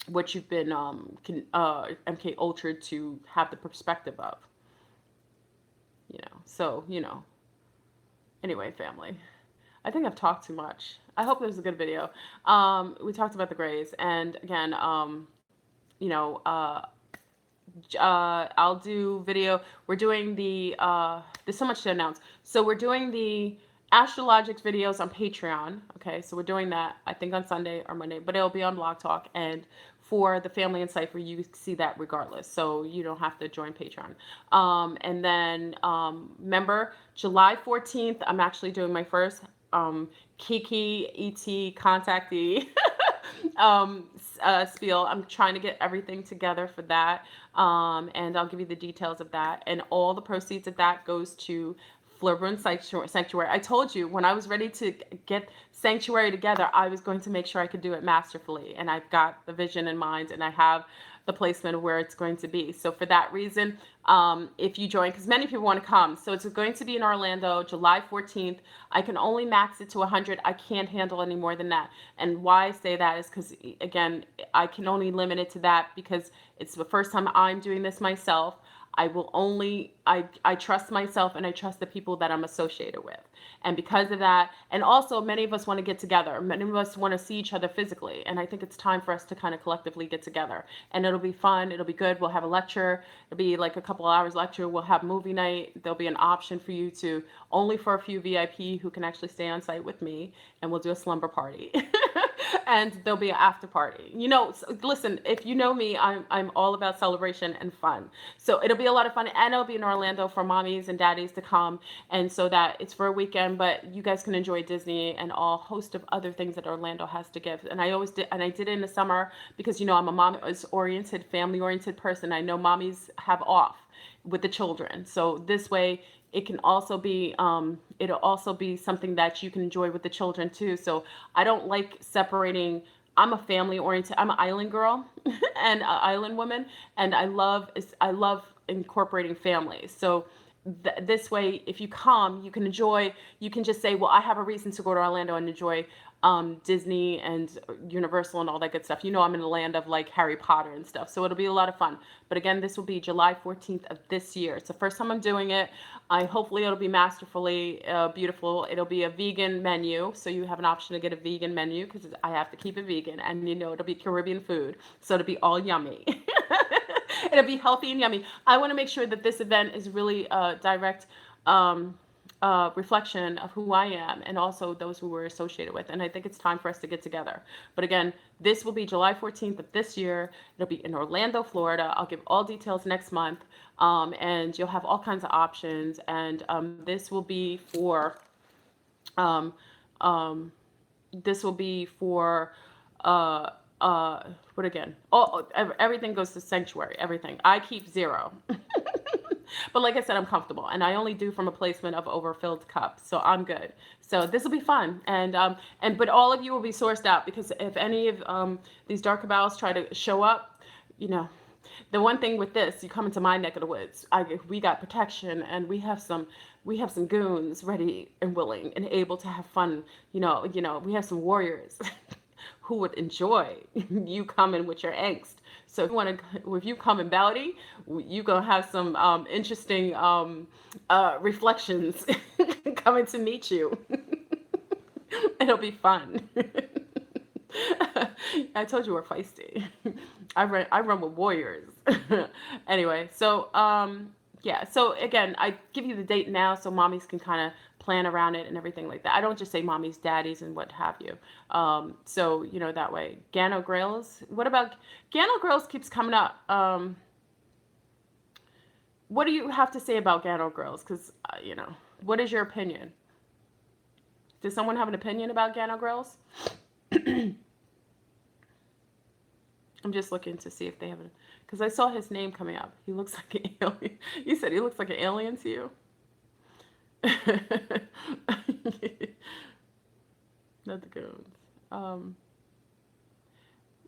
what you've been MK Ultra to have the perspective of. So anyway, family, I think I've talked too much. I hope it was a good video. We talked about the grays, and again, you know uh, I'll do video. We're doing the there's so much to announce. So we're doing the astrologic videos on Patreon. Okay, so we're doing that, I think, on Sunday or Monday, but it'll be on Blog Talk. And for the Family and Cipher, you see that regardless, so you don't have to join Patreon. And then remember, July 14th, I'm actually doing my first Kiki ET contactee spiel. I'm trying to get everything together for that, and I'll give you the details of that. And all the proceeds of that goes to Florboon Sanctuary. I told you when I was ready to get Sanctuary together, I was going to make sure I could do it masterfully, and I've got the vision in mind, and I have the placement of where it's going to be. So for that reason, if you join, because many people want to come, so it's going to be in Orlando, July 14th. I can only max it to 100. I can't handle any more than that. And why I say that is because, again, I can only limit it to that because it's the first time I'm doing this myself. I will only, I trust myself and I trust the people that I'm associated with. And because of that, and also many of us want to get together. Many of us want to see each other physically. And I think it's time for us to kind of collectively get together. And it'll be fun. It'll be good. We'll have a lecture. It'll be like a couple of hours lecture. We'll have movie night. There'll be an option for you to, only for a few VIP who can actually stay on site with me. And we'll do a slumber party. And there'll be an after party. You know, listen, if you know me, I'm all about celebration and fun. So it'll be a lot of fun, and it'll be in Orlando for mommies and daddies to come, and so that it's for a weekend, but you guys can enjoy Disney and all host of other things that Orlando has to give. And I always did, and I did it in the summer because, you know, I'm a mom-oriented, family-oriented person. I know mommies have off with the children, so this way it can also be it'll also be something that you can enjoy with the children too. So I don't like separating. I'm a family oriented, I'm an island girl and an island woman, and I love incorporating families. So this way, if you come, you can enjoy, you can just say, well, I have a reason to go to Orlando and enjoy Disney and Universal and all that good stuff. You know, I'm in the land of like Harry Potter and stuff. So it'll be a lot of fun. But again, this will be July 14th of this year. It's the first time I'm doing it. Hopefully it'll be masterfully beautiful. It'll be a vegan menu. So you have an option to get a vegan menu because I have to keep it vegan. And you know, it'll be Caribbean food. So it'll be all yummy. It'll be healthy and yummy. I want to make sure that this event is really direct reflection of who I am and also those who we're associated with. And I think it's time for us to get together. But again, this will be July 14th of this year. It'll be in Orlando, Florida. I'll give all details next month. And you'll have all kinds of options. And this will be for, what again? Oh, everything goes to Sanctuary, everything. I keep zero. But like I said, I'm comfortable, and I only do from a placement of overfilled cups, so I'm good. So this will be fun, and but all of you will be sourced out, because if any of these dark cabals try to show up, you know, the one thing with this, you come into my neck of the woods, we got protection, and we have some goons ready and willing and able to have fun. You know, we have some warriors who would enjoy you coming with your angst. So if you come in Bowdy, you're gonna have some interesting reflections coming to meet you. It'll be fun. I told you we're feisty. I run with warriors. Anyway, so yeah. So again, I give you the date now so mommies can kind of plan around it and everything like that. I don't just say mommies, daddies, and what have you. So you know, that way. Gano Grails. What about Gano Grails? Keeps coming up. What do you have to say about Gano Grails? Because you know, what is your opinion? Does someone have an opinion about Gano Grails? I'm just looking to see if they have it, because I saw his name coming up. He looks like an alien. You said he looks like an alien to you? Not the goons.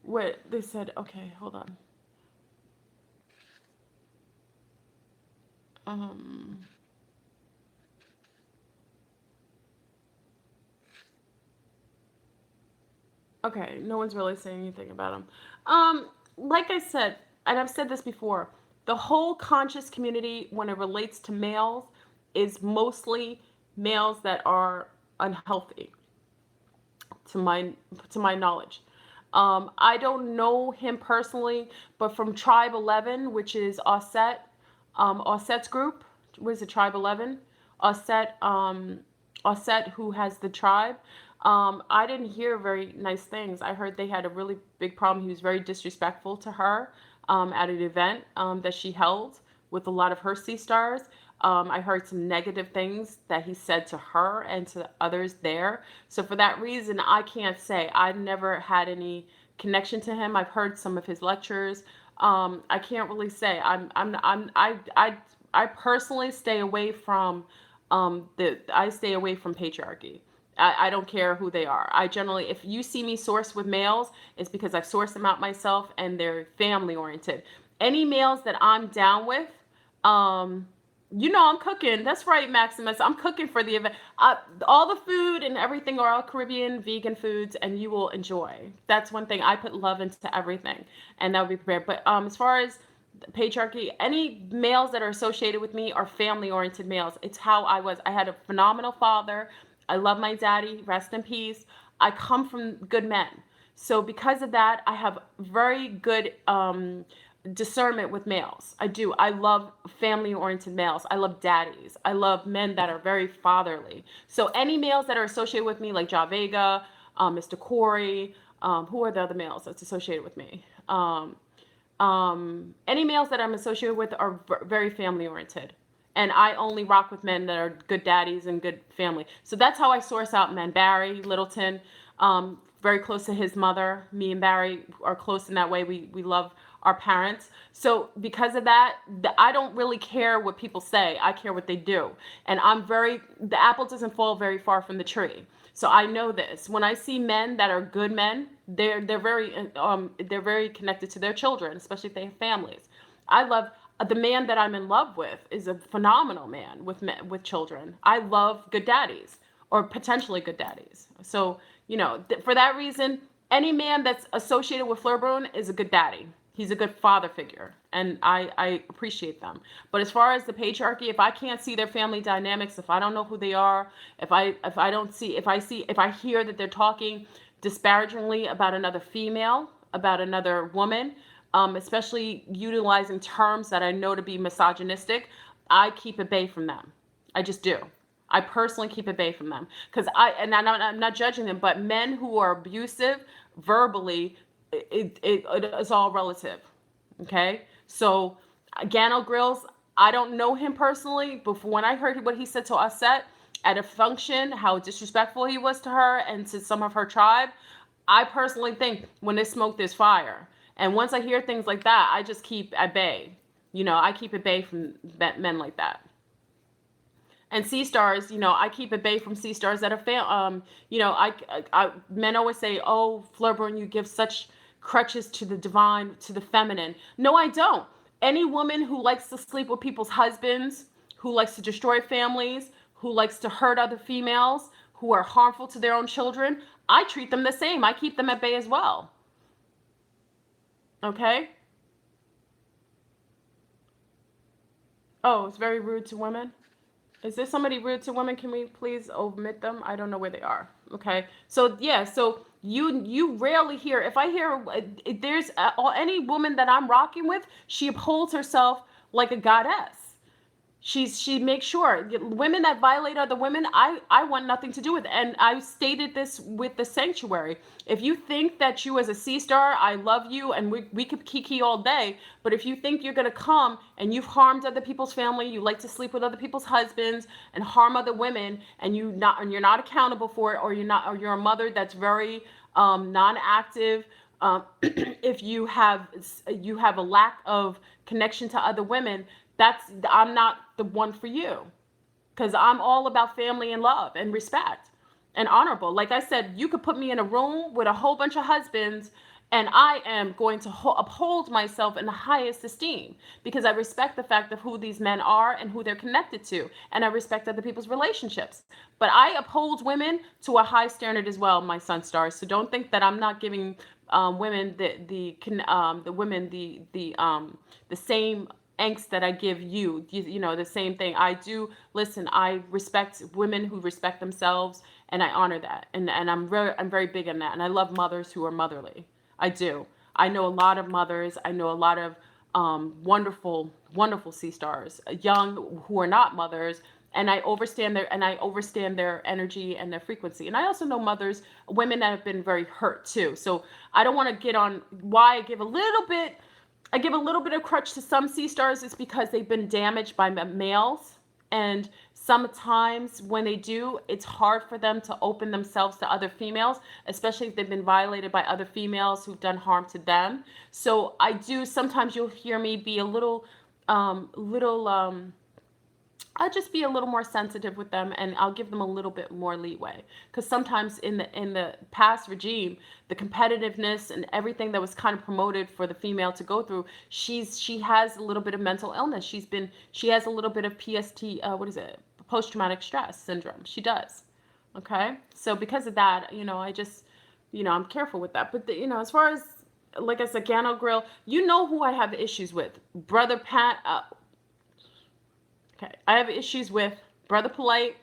What they said, okay, hold on. Okay, no one's really saying anything about him. Like I said, and I've said this before, the whole conscious community, when it relates to males, is mostly males that are unhealthy, to my knowledge. I don't know him personally, but from Tribe 11, which is Osset's group, what is it, Tribe 11? Osset, Osset, who has the tribe, I didn't hear very nice things. I heard they had a really big problem. He was very disrespectful to her at an event that she held with a lot of her sea stars. I heard some negative things that he said to her and to others there. So for that reason, I can't say. I've never had any connection to him. I've heard some of his lectures. I can't really say. I personally stay away from I stay away from patriarchy. I don't care who they are. I generally, if you see me source with males, it's because I've sourced them out myself and they're family oriented. Any males that I'm down with, um, I'm cooking. That's right, Maximus. I'm cooking for the event. All the food and everything are all Caribbean vegan foods, and you will enjoy. That's one thing. I put love into everything, and that would be prepared. But as far as patriarchy, any males that are associated with me are family oriented males. It's how I was. I had a phenomenal father. I love my daddy. Rest in peace. I come from good men. So because of that, I have very good discernment with males. I do. I love family oriented males. I love daddies. I love men that are very fatherly. So any males that are associated with me, like Ja Vega, Mr. Corey, who are the other males that's associated with me? Any males that I'm associated with are very family oriented. And I only rock with men that are good daddies and good family. So that's how I source out men. Barry Littleton, very close to his mother. Me and Barry are close in that way. We love our parents. So because of that, I don't really care what people say. I care what they do. And the apple doesn't fall very far from the tree. So I know this. When I see men that are good men, they're very connected to their children, especially if they have families. I love the man that I'm in love with is a phenomenal man with children. I love good daddies or potentially good daddies. So for that reason, any man that's associated with Fleur is a good daddy. He's a good father figure, and I appreciate them. But as far as the patriarchy, if I can't see their family dynamics, if I don't know who they are, if I hear that they're talking disparagingly about another female, about another woman, especially utilizing terms that I know to be misogynistic, I keep at bay from them. I just do. I personally keep at bay from them because I'm not judging them, but men who are abusive verbally, it's all relative. Okay, so Gano Grills, I don't know him personally, but when I heard what he said to Osset at a function, how disrespectful he was to her and to some of her tribe, I personally think when there's smoke, there's fire. And once I hear things like that, I just keep at bay. I keep at bay from men like that. And sea stars, I keep at bay from sea stars that are men always say, "Oh, Fleur, you give such crutches to the divine, to the feminine." No, I don't. Any woman who likes to sleep with people's husbands, who likes to destroy families, who likes to hurt other females, who are harmful to their own children, I treat them the same. I keep them at bay as well. Okay? Oh, it's very rude to women. Is there somebody rude to women? Can we please omit them? I don't know where they are. Okay. So yeah. So you rarely hear. If I hear there's any woman that I'm rocking with, she upholds herself like a goddess. She makes sure women that violate other women, I want nothing to do with it. And I stated this with the sanctuary. If you think that you as a sea star, I love you and we could kiki all day, but if you think you're gonna come and you've harmed other people's family, you like to sleep with other people's husbands and harm other women, and you're not accountable for it, or you're a mother that's very non-active, if you have a lack of connection to other women, I'm not the one for you, because I'm all about family and love and respect and honorable. Like I said, you could put me in a room with a whole bunch of husbands and I am going to uphold myself in the highest esteem, because I respect the fact of who these men are and who they're connected to, and I respect other people's relationships. But I uphold women to a high standard as well, my sun stars. So don't think that I'm not giving women the same angst that I give you, the same thing. I do listen. I respect women who respect themselves, and I honor that. And I'm very big on that. And I love mothers who are motherly. I do. I know a lot of mothers. I know a lot of wonderful sea stars, young, who are not mothers, and I understand their energy and their frequency. And I also know mothers, women that have been very hurt too. So I don't want to get on why I give a little bit of crutch to some sea stars is because they've been damaged by males. And sometimes when they do, it's hard for them to open themselves to other females, especially if they've been violated by other females who've done harm to them. So I do, sometimes you'll hear me be a little, I'll just be a little more sensitive with them, and I'll give them a little bit more leeway, because sometimes in the past regime, the competitiveness and everything that was kind of promoted for the female to go through, she has a little bit of mental illness. She has a little bit of PST, what is it, post traumatic stress syndrome. She does. Okay, so because of that, I just, I'm careful with that. But as far as, like I said, Gano Grill, who I have issues with, Brother Pat. Okay, I have issues with Brother Polite.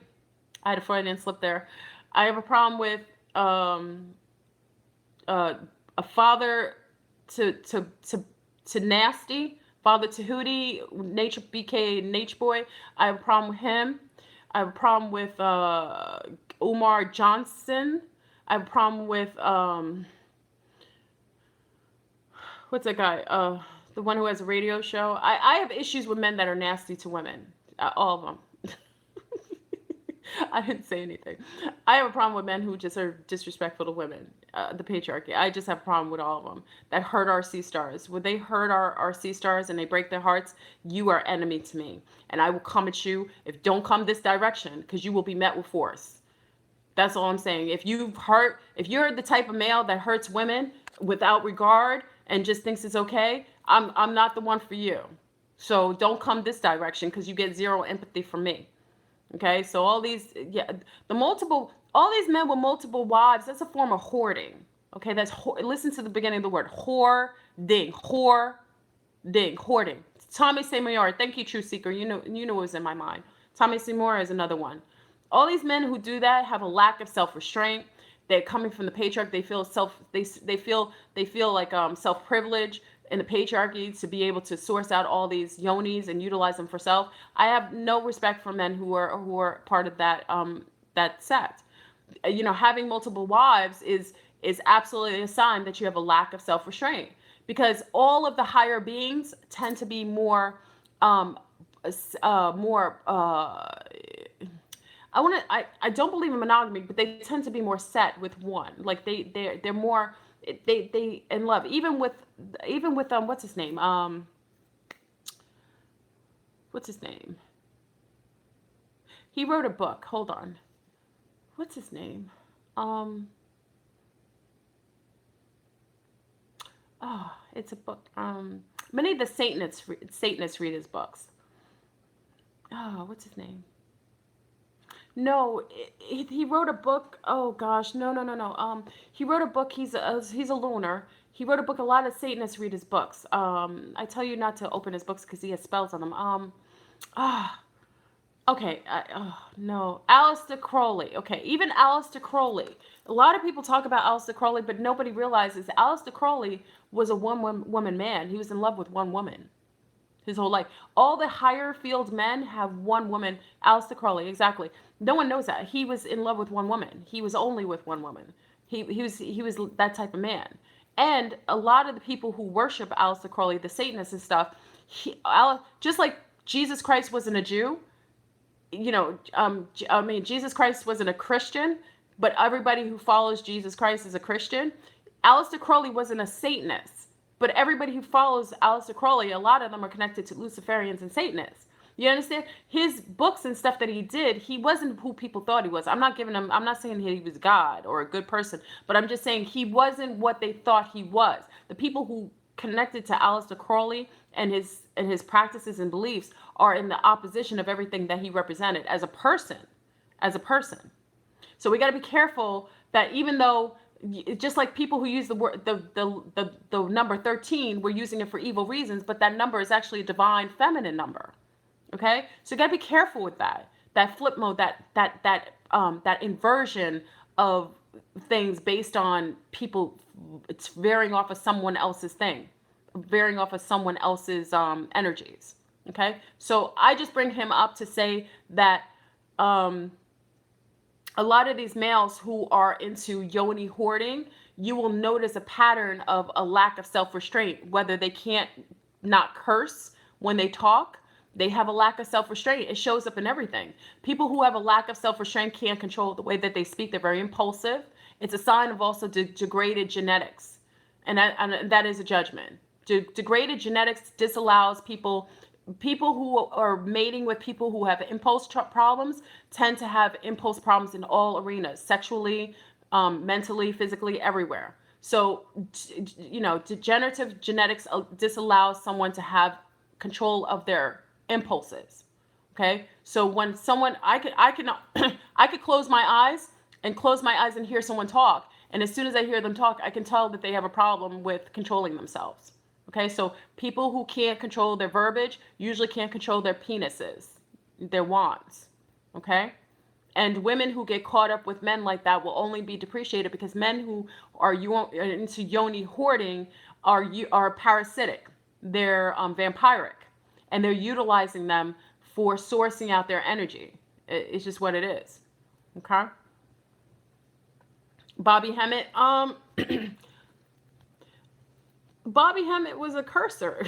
I had a Freudian slip there. I have a problem with a father to nasty, father to Hootie, nature BK Nature Boy. I have a problem with him. I have a problem with Umar Johnson. I have a problem with what's that guy? The one who has a radio show. I have issues with men that are nasty to women. All of them. I didn't say anything. I have a problem with men who just are disrespectful to women. The patriarchy. I just have a problem with all of them that hurt our sea stars. When they hurt our sea stars and they break their hearts, you are enemy to me, and I will come at you. Don't come this direction, because you will be met with force. That's all I'm saying. If you're the type of male that hurts women without regard and just thinks it's okay, I'm not the one for you. So don't come this direction, because you get zero empathy from me. Okay, so all these men with multiple wives, that's a form of hoarding. Okay, listen to the beginning of the word, hoarding. Tommy Seymour, thank you, True Seeker. You know what was in my mind. Tommy Seymour is another one. All these men who do that have a lack of self-restraint. They're coming from the patriarch. They feel like self-privilege in the patriarchy to be able to source out all these yonis and utilize them for self. I have no respect for men who are part of that sect. Having multiple wives is absolutely a sign that you have a lack of self-restraint, because all of the higher beings tend to be more I don't believe in monogamy, but they tend to be more set with one. Like they're more they in love. Even with what's his name? What's his name? He wrote a book. Hold on. What's his name? It's a book. Many of the Satanists read his books. What's his name? No, he wrote a book. Oh gosh, no. He wrote a book. He's a loner. He wrote a book. A lot of Satanists read his books. I tell you not to open his books because he has spells on them. Okay. No, Aleister Crowley. Okay, even Aleister Crowley. A lot of people talk about Aleister Crowley, but nobody realizes Aleister Crowley was a one-woman man. He was in love with one woman his whole life. All the higher field men have one woman. Aleister Crowley, exactly. No one knows that. He was in love with one woman. He was only with one woman. He was that type of man. And a lot of the people who worship Aleister Crowley, the Satanists and stuff, just like Jesus Christ wasn't a Jew, Jesus Christ wasn't a Christian, but everybody who follows Jesus Christ is a Christian. Aleister Crowley wasn't a Satanist, but everybody who follows Aleister Crowley, a lot of them are connected to Luciferians and Satanists. You understand? His books and stuff that he did, he wasn't who people thought he was. I'm not saying he was God or a good person, but I'm just saying he wasn't what they thought he was. The people who connected to Aleister Crowley and his practices and beliefs are in the opposition of everything that he represented as a person. So we got to be careful that even though, just like people who use the word the number 13, we're using it for evil reasons, but that number is actually a divine feminine number. Okay, so you got to be careful with that flip mode, that inversion of things based on people. It's varying off of someone else's thing, varying off of someone else's energies. Okay, so I just bring him up to say that um, a lot of these males who are into yoni hoarding, you will notice a pattern of a lack of self-restraint, whether they can't not curse when they talk. They have a lack of self-restraint. It shows up in everything. People who have a lack of self-restraint can't control the way that they speak. They're very impulsive. It's a sign of also degraded genetics. And that is a judgment. Degraded genetics disallows people who are mating with people who have impulse problems tend to have impulse problems in all arenas, sexually, mentally, physically, everywhere. So, degenerative genetics disallows someone to have control of their impulses. Okay, so when someone, I could close my eyes and hear someone talk, and as soon as I hear them talk, I can tell that they have a problem with controlling themselves. Okay, so people who can't control their verbiage usually can't control their penises, their wands. Okay, and women who get caught up with men like that will only be depreciated because men who are into yoni hoarding are parasitic. They're vampiric, and they're utilizing them for sourcing out their energy. It's just what it is. Okay. Bobby Hemmett. Bobby Hemmett was a cursor.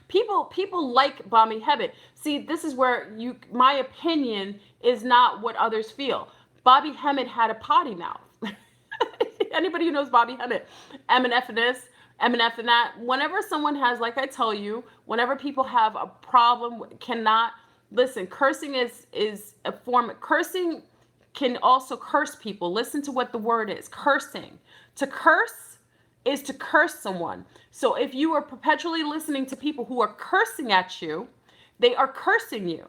People like Bobby Hemmett. See, this is where my opinion is not what others feel. Bobby Hemmett had a potty mouth. Anybody who knows Bobby Hemmett, MNF and this, MNF and that. Whenever someone has, like I tell you, whenever people have a problem, cannot listen. Cursing is a form. Cursing can also curse people. Listen to what the word is. Cursing. To curse is to curse someone. So if you are perpetually listening to people who are cursing at you, they are cursing you.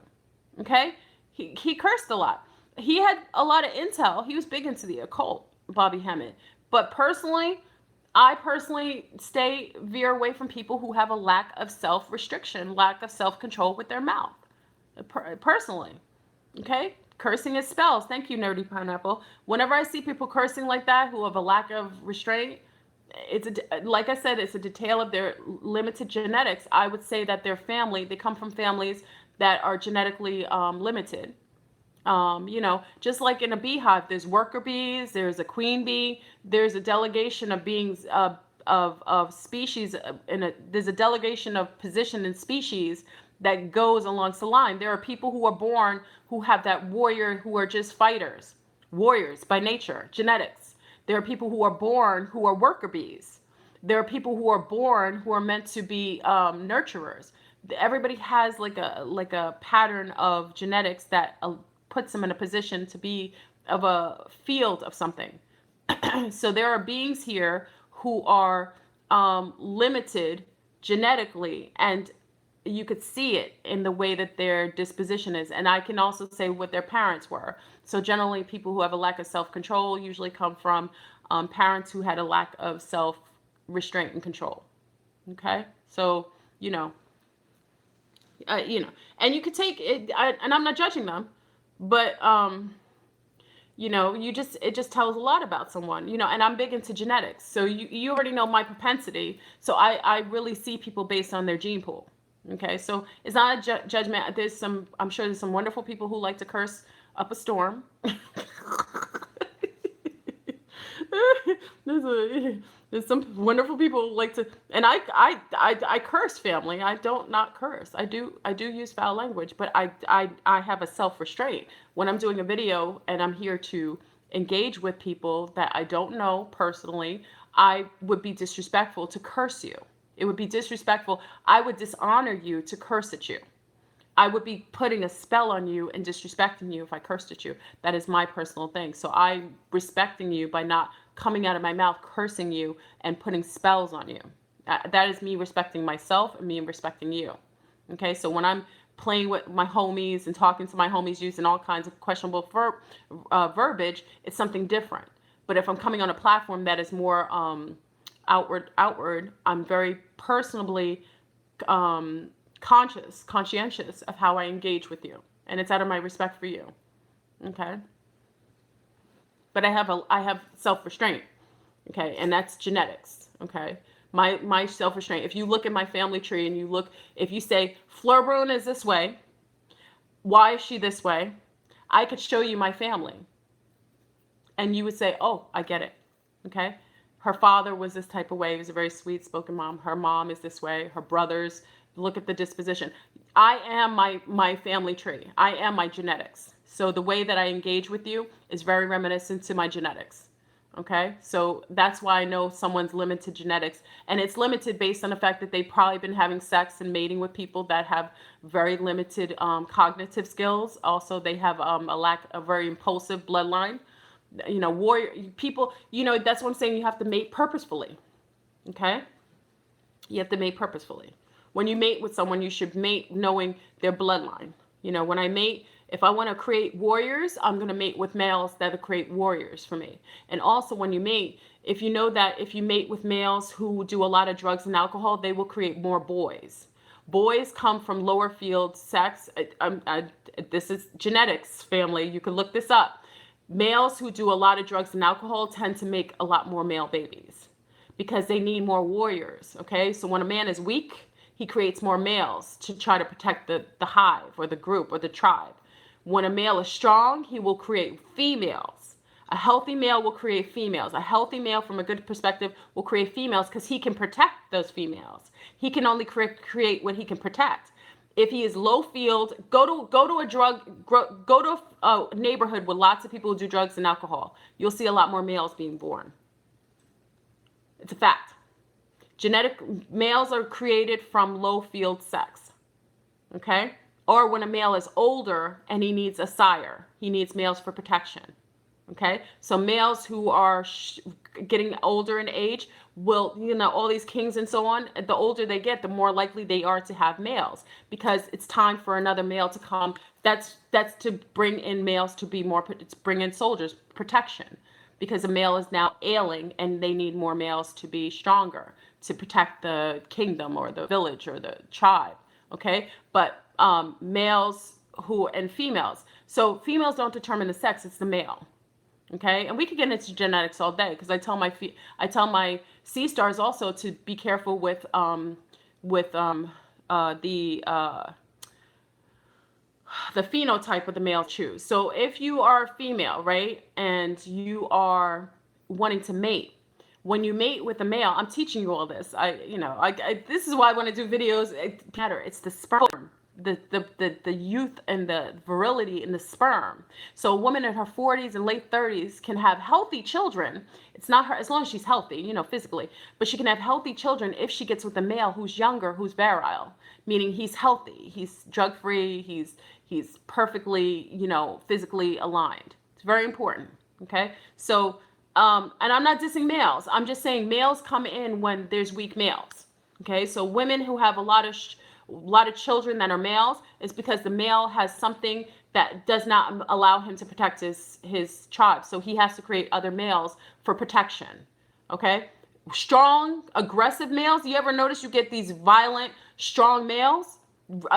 Okay? He cursed a lot. He had a lot of intel. He was big into the occult, Bobby Hemmett. But I personally veer away from people who have a lack of self-restriction, lack of self-control with their mouth. Personally. Okay? Cursing is spells. Thank you, Nerdy Pineapple. Whenever I see people cursing like that who have a lack of restraint, like I said, it's a detail of their limited genetics. I would say that their family, they come from families that are genetically limited. Just like in a beehive, there's worker bees, there's a queen bee, there's a delegation of beings of species, there's a delegation of position in species that goes along the line. There are people who are born who have that warrior, who are just fighters, warriors by nature, genetics. There are people who are born who are worker bees. There are people who are born who are meant to be nurturers. Everybody has like a pattern of genetics that puts them in a position to be of a field of something. So there are beings here who are limited genetically, and you could see it in the way that their disposition is. And I can also say what their parents were. So generally, people who have a lack of self-control usually come from parents who had a lack of self-restraint and control. Okay, so and you could take it, and I'm not judging them, but it just tells a lot about someone, and I'm big into genetics. So you already know my propensity. So I really see people based on their gene pool. Okay, so it's not a judgment. I'm sure there's some wonderful people who like to curse up a storm. There's some wonderful people who like to, and I curse, family. I don't not curse. I do use foul language, but I have a self-restraint when I'm doing a video and I'm here to engage with people that I don't know personally. I would be disrespectful to curse you. It would be disrespectful. I would dishonor you to curse at you. I would be putting a spell on you and disrespecting you if I cursed at you. That is my personal thing. So I'm respecting you by not coming out of my mouth cursing you and putting spells on you. That is me respecting myself and me respecting you. Okay, so when I'm playing with my homies and talking to my homies using all kinds of questionable verbiage, it's something different. But if I'm coming on a platform that is more outward, I'm very personally conscientious of how I engage with you, and it's out of my respect for you. Okay, but I have self-restraint. Okay, and that's genetics. Okay, my self-restraint. If you look at my family tree and if you say Fleur Brune is this way, why is she this way? I could show you my family and you would say, oh, I get it. Okay. Her father was this type of way. He was a very sweet spoken mom. Her mom is this way. Her brothers, look at the disposition. I am my family tree. I am my genetics. So the way that I engage with you is very reminiscent to my genetics. Okay. So that's why I know someone's limited genetics. And it's limited based on the fact that they've probably been having sex and mating with people that have very limited cognitive skills. Also, they have a very impulsive bloodline. Warrior people, that's what I'm saying. You have to mate purposefully. Okay. You have to mate purposefully. When you mate with someone, you should mate knowing their bloodline. When I mate, if I want to create warriors, I'm going to mate with males that create warriors for me. And also when you mate, if you know that if you mate with males who do a lot of drugs and alcohol, they will create more boys. Boys come from lower field sex. This is genetics, family. You can look this up. Males who do a lot of drugs and alcohol tend to make a lot more male babies because they need more warriors. Okay. So when a man is weak, he creates more males to try to protect the hive or the group or the tribe. When a male is strong, he will create females. A healthy male will create females. A healthy male, from a good perspective, will create females because he can protect those females. He can only create what he can protect. If he is low field, go to a neighborhood with lots of people who do drugs and alcohol. You'll see a lot more males being born. It's a fact. Genetic males are created from low field sex. Okay? Or when a male is older and he needs a sire, he needs males for protection. Okay? So males who are getting older in age will, all these kings and so on, the older they get, the more likely they are to have males because it's time for another male to come. That's to bring in males to be more, it's bring in soldiers, protection, because a male is now ailing and they need more males to be stronger to protect the kingdom or the village or the tribe. Okay? But males and females. So females don't determine the sex, it's the male. Okay, and we could get into genetics all day because I tell my sea stars also to be careful with the phenotype of the male choose. So if you are a female, right, and you are wanting to mate, when you mate with a male, I'm teaching you all this. This is why I want to do videos. It matter. It's the sperm. The youth and the virility in the sperm. So a woman in her 40s and late 30s can have healthy children. It's not her, as long as she's healthy, physically, but she can have healthy children if she gets with a male who's younger, who's virile, meaning he's healthy, he's drug free, he's perfectly, physically aligned. It's very important. Okay. So, and I'm not dissing males. I'm just saying males come in when there's weak males. Okay. So women who have a lot of children that are males is because the male has something that does not allow him to protect his tribe. So he has to create other males for protection. Okay? Strong, aggressive males. You ever notice you get these violent, strong males?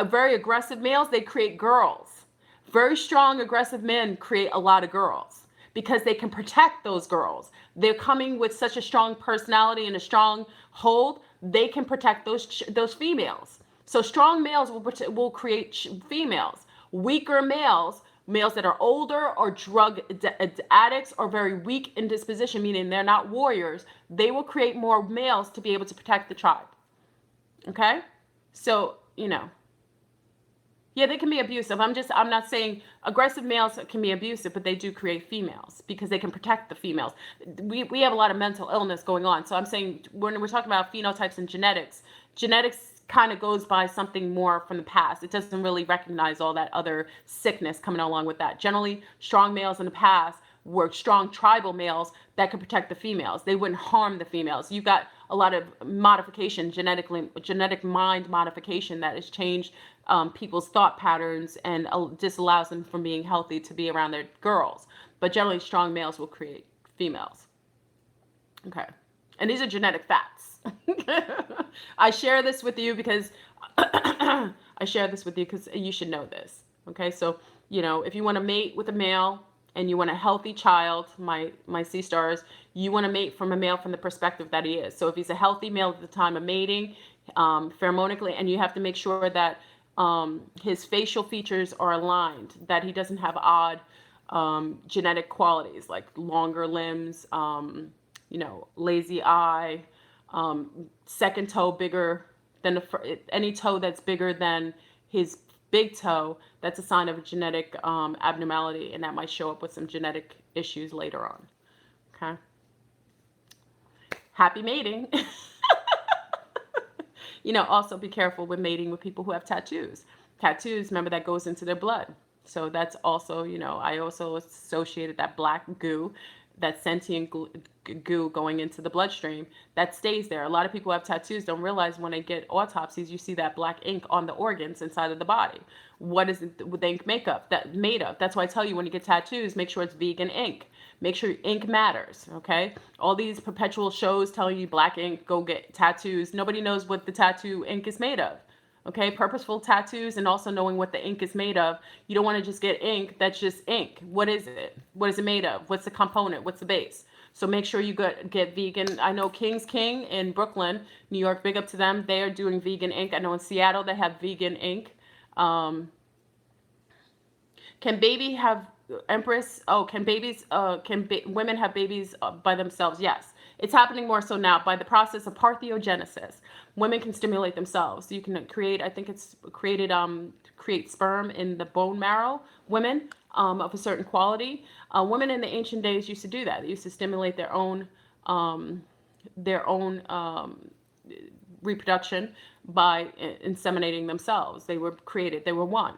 Very aggressive males, they create girls. Very strong, aggressive men create a lot of girls because they can protect those girls. They're coming with such a strong personality and a strong hold, they can protect those females. So strong males will create females. Weaker males that are older or drug addicts or very weak in disposition, meaning they're not warriors, they will create more males to be able to protect the tribe. Okay? So, yeah, they can be abusive. I'm not saying aggressive males can be abusive, but they do create females because they can protect the females. We have a lot of mental illness going on. So I'm saying when we're talking about phenotypes and genetics kind of goes by something more from the past. It doesn't really recognize all that other sickness coming along with that. Generally, strong males in the past were strong tribal males that could protect the females. They wouldn't harm the females. You got a lot of modification, genetic mind modification that has changed people's thought patterns and disallows them from being healthy to be around their girls. But generally, strong males will create females. Okay. And these are genetic facts. I share this with you because you should know this. Okay, so if you want to mate with a male and you want a healthy child, my sea stars, you want to mate from a male from the perspective that he is. So if he's a healthy male at the time of mating, pheromonically, and you have to make sure that His facial features are aligned, that he doesn't have odd genetic qualities like longer limbs, lazy eye, second toe bigger than any toe that's bigger than his big toe. That's a sign of a genetic abnormality, and that might show up with some genetic issues later on. Okay. Happy mating. Also be careful with mating with people who have tattoos. Tattoos, remember, that goes into their blood. So that's also, I also associated that black goo, that sentient goo going into the bloodstream, that stays there. A lot of people who have tattoos don't realize when they get autopsies, you see that black ink on the organs inside of the body. What is it, the ink makeup that made of? That's why I tell you, when you get tattoos, make sure it's vegan ink. Make sure ink matters, okay? All these perpetual shows telling you black ink, go get tattoos. Nobody knows what the tattoo ink is made of, okay? Purposeful tattoos, and also knowing what the ink is made of. You don't want to just get ink that's just ink. What is it? What is it made of? What's the component? What's the base? So make sure you get vegan. I know King's King in Brooklyn, New York, big up to them. They are doing vegan ink. I know in Seattle they have vegan ink. Can baby have Empress? Oh, can babies? Women have babies by themselves? Yes, it's happening more so now by the process of parthenogenesis. Women can stimulate themselves. You can create. I think it's created. Create sperm in the bone marrow. Women of a certain quality. Women in the ancient days used to do that. They used to stimulate their own reproduction by inseminating themselves. They were created. They were one.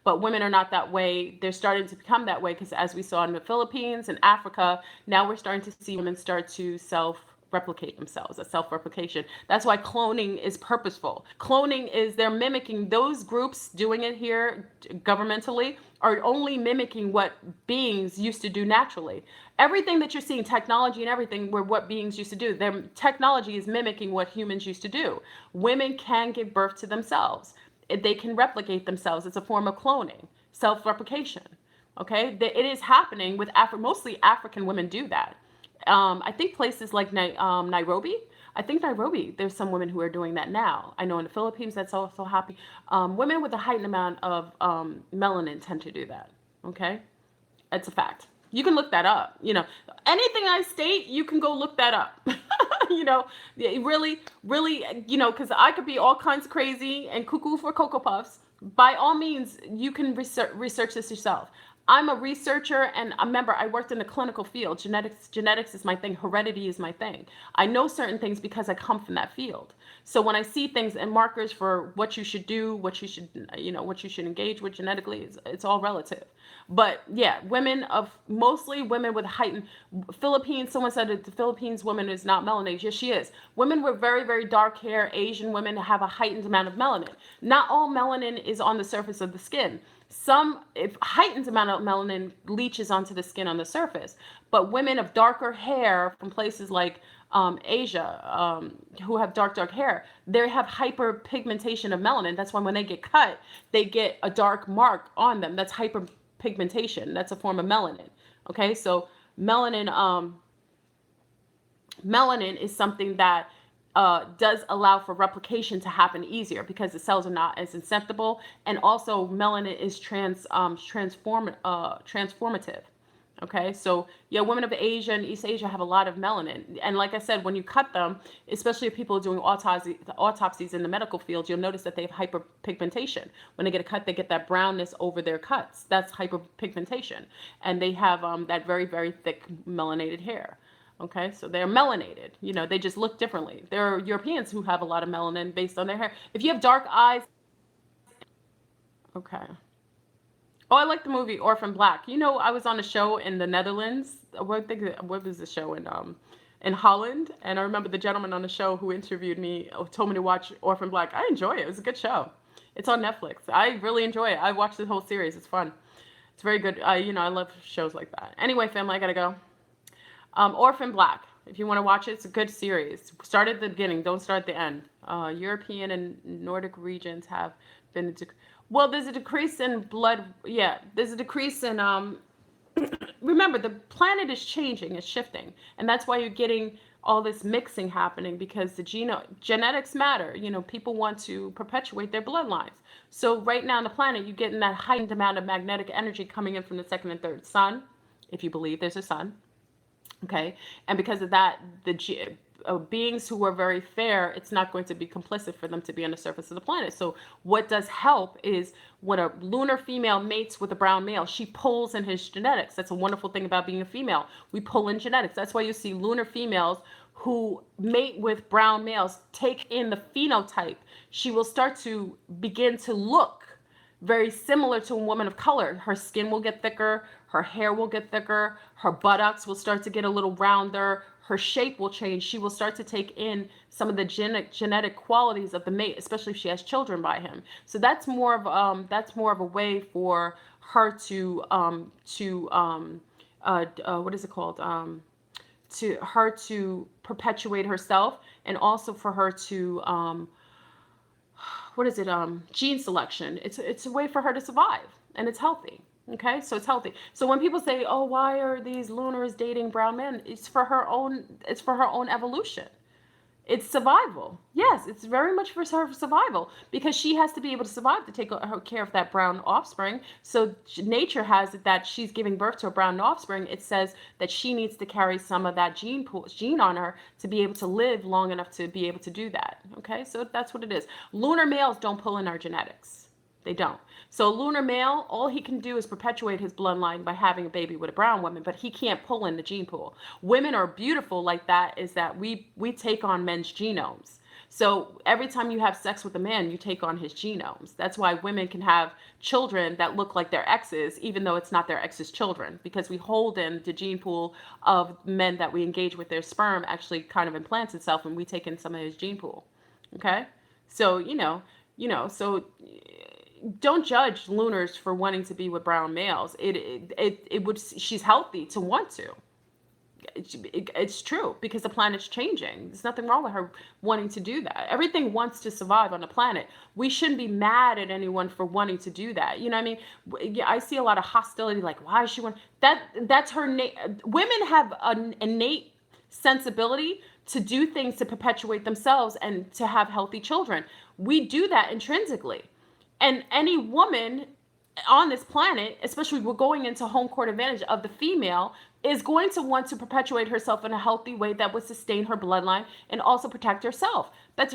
But women are not that way. They're starting to become that way because, as we saw in the Philippines and Africa, now we're starting to see women start to self-replicate themselves, a self-replication. That's why cloning is purposeful. Cloning is, they're mimicking those groups doing it here governmentally, are only mimicking what beings used to do naturally. Everything that you're seeing, technology and everything, were what beings used to do. Their technology is mimicking what humans used to do. Women can give birth to themselves. They can replicate themselves. It's a form of cloning, self-replication. Okay, it is happening with mostly African women do that. I think places like Nairobi. I think Nairobi, there's some women who are doing that now. I know in the Philippines that's also happening. Women with a heightened amount of melanin tend to do that. Okay, it's a fact. You can look that up. Anything I state, you can go look that up. Really, because I could be all kinds of crazy and cuckoo for Cocoa Puffs. By all means, you can research this yourself. I'm a researcher, and remember, I worked in the clinical field. Genetics is my thing. Heredity is my thing. I know certain things because I come from that field. So when I see things and markers for what you should do, what you should engage with genetically, it's all relative. But yeah, mostly women with heightened Philippines. Someone said that the Philippines woman is not melanated. Yes, she is. Women with very, very dark hair, Asian women, have a heightened amount of melanin. Not all melanin is on the surface of the skin. If heightened amount of melanin leaches onto the skin on the surface, but women of darker hair from places like Asia, who have dark hair, they have hyperpigmentation of melanin. That's why when they get cut, they get a dark mark on them. That's hyperpigmentation. That's a form of melanin. Okay, so melanin is something that does allow for replication to happen easier because the cells are not as susceptible, and also melanin is transformative. Okay, so yeah, women of Asia and East Asia have a lot of melanin, and like I said, when you cut them, especially if people are doing autopsies in the medical field, you'll notice that they have hyperpigmentation. When they get a cut, they get that brownness over their cuts. That's hyperpigmentation, and they have that very, very thick melanated hair. Okay, so they're melanated. They just look differently. There are Europeans who have a lot of melanin based on their hair. If you have dark eyes, okay. Oh, I like the movie Orphan Black. I was on a show in the Netherlands. What was the show in Holland? And I remember the gentleman on the show who interviewed me told me to watch Orphan Black. I enjoy it. It was a good show. It's on Netflix. I really enjoy it. I watched the whole series. It's fun. It's very good. I love shows like that. Anyway, family, I gotta go. Orphan Black. If you want to watch it, it's a good series. Start at the beginning. Don't start at the end. European and Nordic regions have been... Well, there's a decrease in blood. Yeah, there's a decrease in... Remember, the planet is changing. It's shifting. And that's why you're getting all this mixing happening because the genetics matter. You know, people want to perpetuate their bloodlines. So right now on the planet, you're getting that heightened amount of magnetic energy coming in from the second and third sun, if you believe there's a sun. Okay, and because of that, beings who are very fair, it's not going to be complicit for them to be on the surface of the planet. So what does help is when a lunar female mates with a brown male, she pulls in his genetics. That's a wonderful thing about being a female. We pull in genetics. That's why you see lunar females who mate with brown males take in the phenotype. She will start to begin to look very similar to a woman of color. Her skin will get thicker, her hair will get thicker, her buttocks will start to get a little rounder, her shape will change. She will start to take in some of the genetic qualities of the mate, especially if she has children by him. So that's more of a way for her to what is it called? To her to perpetuate herself, and also for her to what is it? Gene selection. It's a way for her to survive, and it's healthy. Okay, so it's healthy. So when people say, "Oh, why are these lunars dating brown men?" It's for her own. It's for her own evolution. It's survival. Yes, it's very much for her survival because she has to be able to survive to take care of that brown offspring. So nature has it that she's giving birth to a brown offspring. It says that she needs to carry some of that gene on her to be able to live long enough to be able to do that. Okay, so that's what it is. Lunar males don't pull in our genetics. They don't. So a lunar male, all he can do is perpetuate his bloodline by having a baby with a brown woman, but he can't pull in the gene pool. Women are beautiful like that, is that we take on men's genomes. So every time you have sex with a man, you take on his genomes. That's why women can have children that look like their exes, even though it's not their ex's children, because we hold in the gene pool of men that we engage with. Their sperm actually kind of implants itself, and we take in some of his gene pool. Okay, so so don't judge lunars for wanting to be with brown males. It would, she's healthy to want to. It's true because the planet's changing. There's nothing wrong with her wanting to do that. Everything wants to survive on the planet. We shouldn't be mad at anyone for wanting to do that. You know what I mean? I see a lot of hostility, like, why is she want that? That's her. Women have an innate sensibility to do things to perpetuate themselves and to have healthy children. We do that intrinsically. And any woman on this planet, especially we're going into home court advantage of the female, is going to want to perpetuate herself in a healthy way that would sustain her bloodline and also protect herself. That's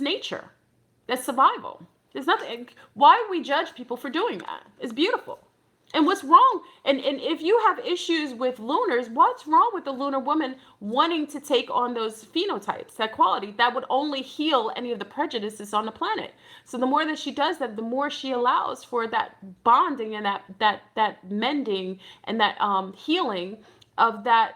nature. That's survival. There's nothing. Why we judge people for doing that? It's beautiful. And what's wrong? And if you have issues with lunars, what's wrong with the lunar woman wanting to take on those phenotypes, that quality that would only heal any of the prejudices on the planet? So the more that she does that, the more she allows for that bonding and that mending and that healing of that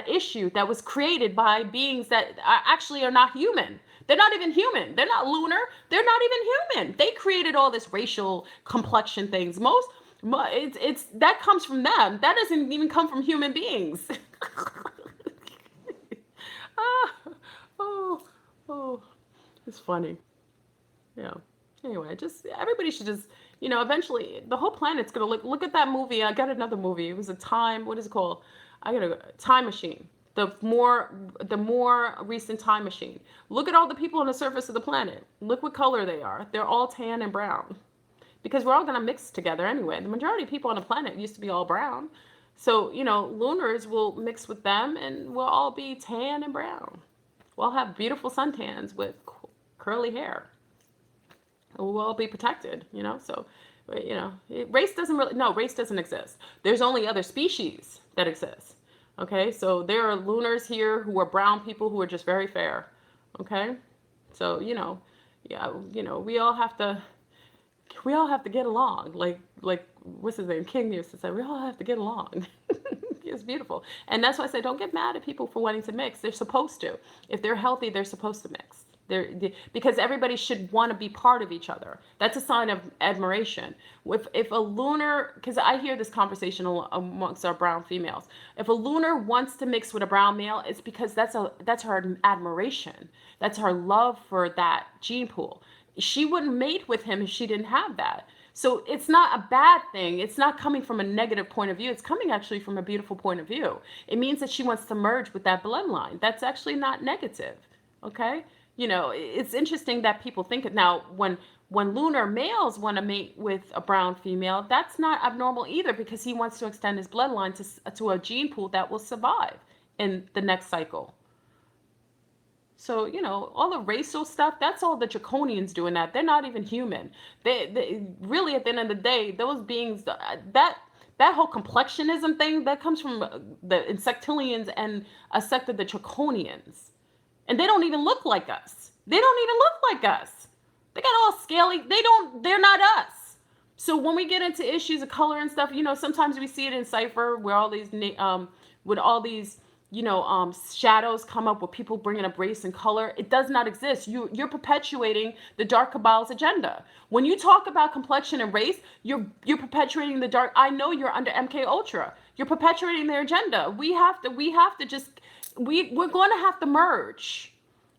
issue that was created by beings that actually are not human. They're not even human. They're not lunar. They're not even human. They created all this racial complexion things. It's that comes from them. That doesn't even come from human beings. oh, it's funny. Yeah. Anyway, just everybody should just, eventually the whole planet's gonna look at that movie. I got another movie. It was what is it called? Time Machine. The more recent Time Machine. Look at all the people on the surface of the planet. Look what color they are. They're all tan and brown. Because we're all going to mix together anyway. The majority of people on the planet used to be all brown. So, lunars will mix with them and we'll all be tan and brown. We'll have beautiful suntans with curly hair. We'll all be protected, So, race doesn't exist. There's only other species that exist. Okay, so there are lunars here who are brown people who are just very fair. Okay, so, we all have to get along. Like what's his name? King used to say, we all have to get along. It's beautiful. And that's why I say don't get mad at people for wanting to mix. They're supposed to. If they're healthy, they're supposed to mix. Because everybody should want to be part of each other. That's a sign of admiration. If a lunar, because I hear this conversation amongst our brown females, if a lunar wants to mix with a brown male, it's because that's her admiration. That's her love for that gene pool. She wouldn't mate with him if she didn't have that. So it's not a bad thing. It's not coming from a negative point of view. It's coming actually from a beautiful point of view. It means that she wants to merge with that bloodline. That's actually not negative. Okay? You know, it's interesting that people think it. Now, when lunar males want to mate with a brown female, that's not abnormal either, because he wants to extend his bloodline to a gene pool that will survive in the next cycle. So, you know, all the racial stuff, that's all the draconians doing that. They're not even human. They really, at the end of the day, those beings, that whole complexionism thing, that comes from the insectilians and a sect of the draconians. And they don't even look like us. They don't even look like us. They got all scaly. They're not us. So when we get into issues of color and stuff, you know, sometimes we see it in Cypher where all these, with all these, shadows come up with people bringing up race and color. It does not exist. You're perpetuating the Dark Cabal's agenda. When you talk about complexion and race, you're perpetuating the dark. I know you're under MK Ultra. You're perpetuating their agenda. We're going to have to merge.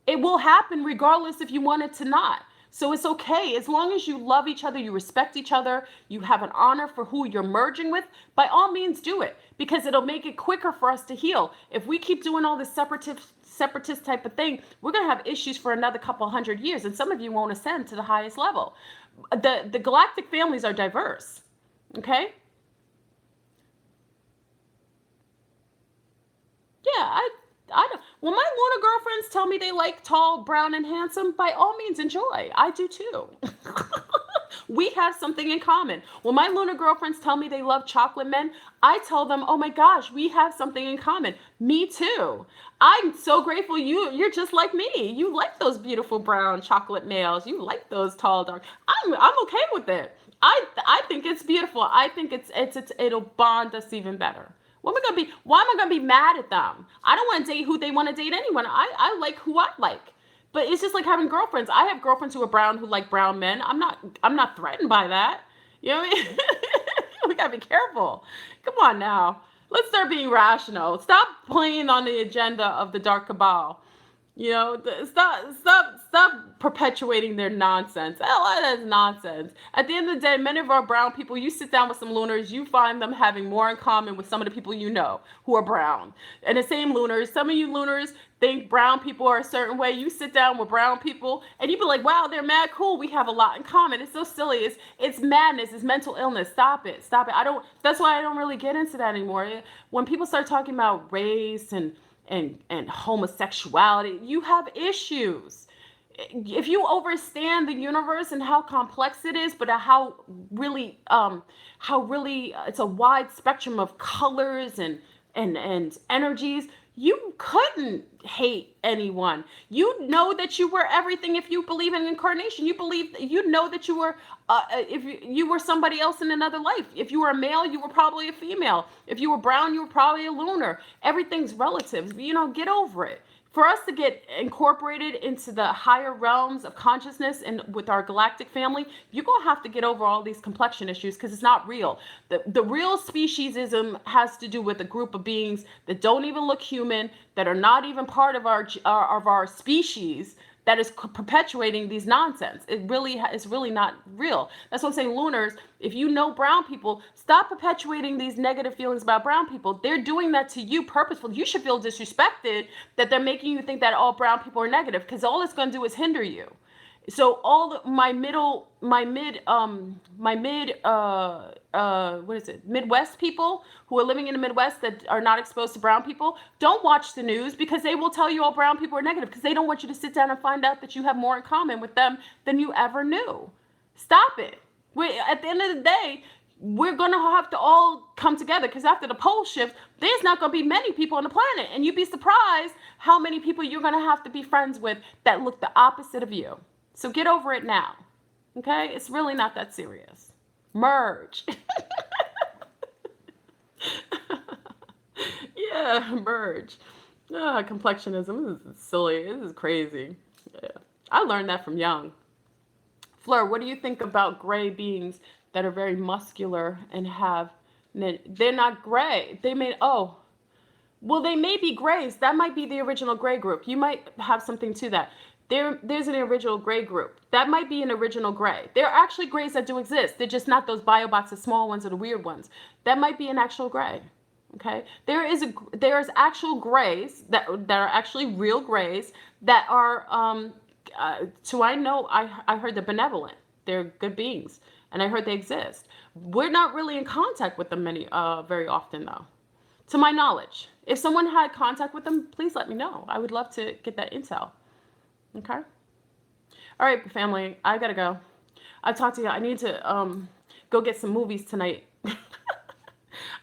It will happen regardless if you want it to not. So it's okay. As long as you love each other, you respect each other, you have an honor for who you're merging with, by all means do it, because it'll make it quicker for us to heal. If we keep doing all this separatist type of thing, we're going to have issues for another couple hundred years, and some of you won't ascend to the highest level. The galactic families are diverse, okay? Yeah, I don't. When my Luna girlfriends tell me they like tall, brown, and handsome, by all means enjoy. I do too. We have something in common. When my Luna girlfriends tell me they love chocolate men, I tell them, oh my gosh, we have something in common. Me too. I'm so grateful you're just like me. You like those beautiful brown chocolate males. You like those tall, dark. I'm okay with it. I think it's beautiful. I think it'll bond us even better. Why am I gonna be mad at them? I don't want to date who they want to date anyone. I like who I like. But it's just like having girlfriends. I have girlfriends who are brown who like brown men. I'm not threatened by that. You know what I mean? We gotta be careful. Come on now. Let's start being rational. Stop playing on the agenda of the Dark Cabal. You know, stop perpetuating their nonsense. That is nonsense. At the end of the day, many of our brown people, you sit down with some lunars, you find them having more in common with some of the people you know who are brown. And the same lunars, some of you lunars think brown people are a certain way. You sit down with brown people and you be like, wow, they're mad cool. We have a lot in common. It's so silly. It's madness. It's mental illness. Stop it. That's why I don't really get into that anymore. When people start talking about race and homosexuality, you have issues. If you understand the universe and how complex it is, but how really it's a wide spectrum of colors and energies, you couldn't hate anyone. You know that you were everything. If you believe in incarnation, you know that you were if you were somebody else in another life. If you were a male, you were probably a female. If you were brown, you were probably a lunar. Everything's relative. You know, get over it. For us to get incorporated into the higher realms of consciousness and with our galactic family, you're going to have to get over all these complexion issues, because it's not real. The real speciesism has to do with a group of beings that don't even look human, that are not even part of our species, that is perpetuating these nonsense. It's really not real. That's what I'm saying, lunars, if you know brown people, stop perpetuating these negative feelings about brown people. They're doing that to you purposefully. You should feel disrespected that they're making you think that all brown people are negative, because all it's going to do is hinder you. So Midwest people who are living in the Midwest that are not exposed to brown people, don't watch the news, because they will tell you all brown people are negative, because they don't want you to sit down and find out that you have more in common with them than you ever knew. Stop it. At the end of the day, we're going to have to all come together, because after the pole shift, there's not going to be many people on the planet, and you'd be surprised how many people you're going to have to be friends with that look the opposite of you. So get over it now, okay? It's really not that serious. Merge. Yeah, merge. Complexionism. This is silly. This is crazy. Yeah. I learned that from young. Fleur, what do you think about gray beings that are very muscular and have... They're not gray. They may be grays. That might be the original gray group. You might have something to that. There's an original gray group. That might be an original gray. There are actually grays that do exist. They're just not those biobots, the small ones or the weird ones. That might be an actual gray. Okay, there's actual grays that are actually real grays that are so I know I heard they're benevolent. They're good beings, and I heard they exist. We're not really in contact with them very often though, to my knowledge. If someone had contact with them, please let me know. I would love to get that intel. Okay. All right, family. I gotta go. I'll talk to you. I need to go get some movies tonight.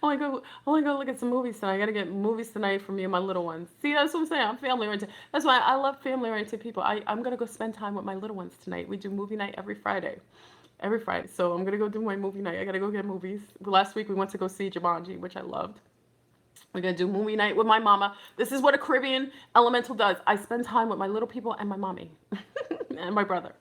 I want to go look at some movies tonight. I got to get movies tonight for me and my little ones. See, that's what I'm saying. I'm family oriented. That's why I love family oriented people. I'm going to go spend time with my little ones tonight. We do movie night every Friday. Every Friday. So I'm going to go do my movie night. I got to go get movies. Last week we went to go see Jumanji, which I loved. We're going to do movie night with my mama. This is what a Caribbean elemental does. I spend time with my little people and my mommy and my brother.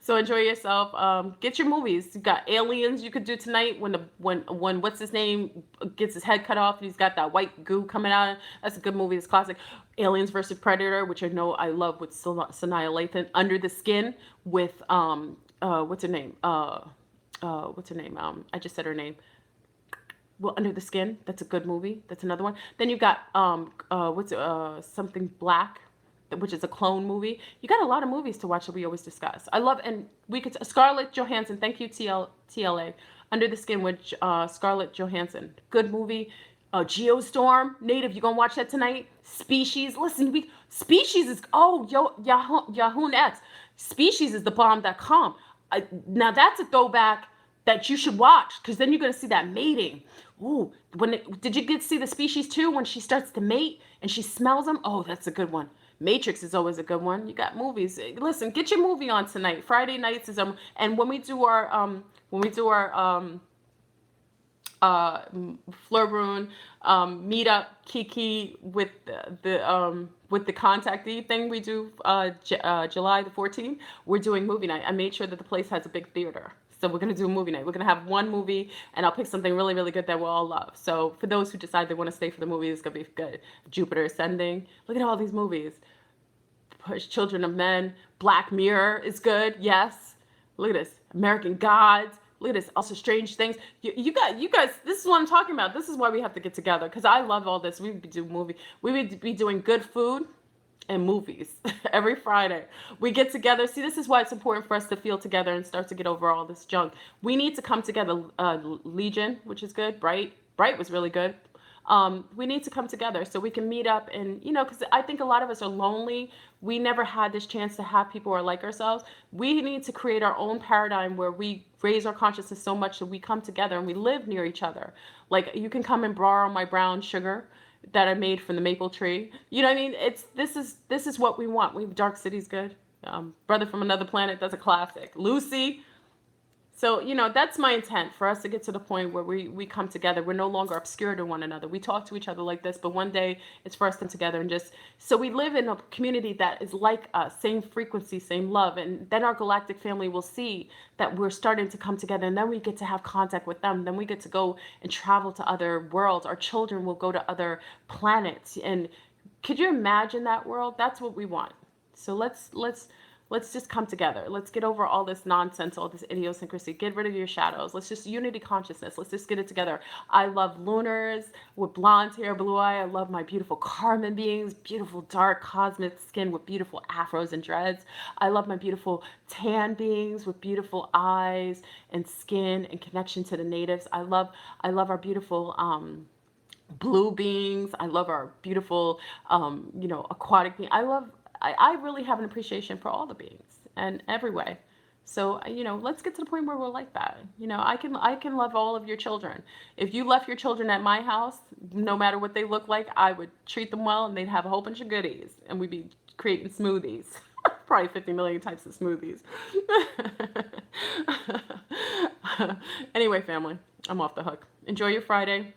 So enjoy yourself. Get your movies. You got Aliens you could do tonight when what's his name gets his head cut off and he's got that white goo coming out. That's a good movie. It's classic. Aliens versus Predator, which I know I love with Sanaa Lathan. Under the Skin with what's her name? What's her name? I just said her name. Well, Under the Skin. That's a good movie. That's another one. Then you got something Black, which is a clone movie. You got a lot of movies to watch that we always discuss. I love, and we could Scarlett Johansson. Thank you, TLA. Under the Skin with Scarlett Johansson. Good movie. Geostorm. Native. You gonna watch that tonight? Species. Listen, Species is Yahoo X. Species is the bomb.com. Now that's a throwback that you should watch, because then you're gonna see that mating. Ooh, did you get to see the Species 2 when she starts to mate and she smells them? Oh, that's a good one. Matrix is always a good one. You got movies. Listen, get your movie on tonight. Friday nights is and when we do our Flurbrun meetup Kiki with the contactee thing we do July the 14th, we're doing movie night. I made sure that the place has a big theater. So we're going to do a movie night. We're going to have one movie, and I'll pick something really, really good that we'll all love. So for those who decide they want to stay for the movie, it's going to be good. Jupiter Ascending. Look at all these movies. Children of Men. Black Mirror is good. Yes. Look at this. American Gods. Look at this. Also Strange Things. You guys, this is what I'm talking about. This is why we have to get together, because I love all this. We would do movie. We would be doing good food and movies every Friday. We get together. See, this is why it's important for us to feel together and start to get over all this junk. We need to come together. Legion, which is good. Bright was really good. We need to come together so we can meet up and, because I think a lot of us are lonely. We never had this chance to have people who are like ourselves. We need to create our own paradigm where we raise our consciousness so much that we come together and we live near each other. Like, you can come and borrow my brown sugar that I made from the maple tree. You know what I mean? This is what we want. Dark City's good. Brother from Another Planet, that's a classic. Lucy. So, that's my intent, for us to get to the point where we come together. We're no longer obscure to one another. We talk to each other like this, but one day it's for us to come together and so we live in a community that is like us, same frequency, same love. And then our galactic family will see that we're starting to come together, and then we get to have contact with them. Then we get to go and travel to other worlds. Our children will go to other planets. And could you imagine that world? That's what we want. So let's just come together. Let's get over all this nonsense, all this idiosyncrasy. Get rid of your shadows. Let's just unity consciousness. Let's just get it together. I love lunars with blonde hair, blue eye. I love my beautiful Carmen beings, beautiful dark cosmic skin with beautiful afros and dreads. I love my beautiful tan beings with beautiful eyes and skin and connection to the natives. I love our beautiful blue beings. I love our beautiful aquatic beings. I really have an appreciation for all the beings and every way. So, let's get to the point where we're like that. I can love all of your children. If you left your children at my house, no matter what they look like, I would treat them well, and they'd have a whole bunch of goodies, and we'd be creating smoothies. Probably 50 million types of smoothies. Anyway, family, I'm off the hook. Enjoy your Friday.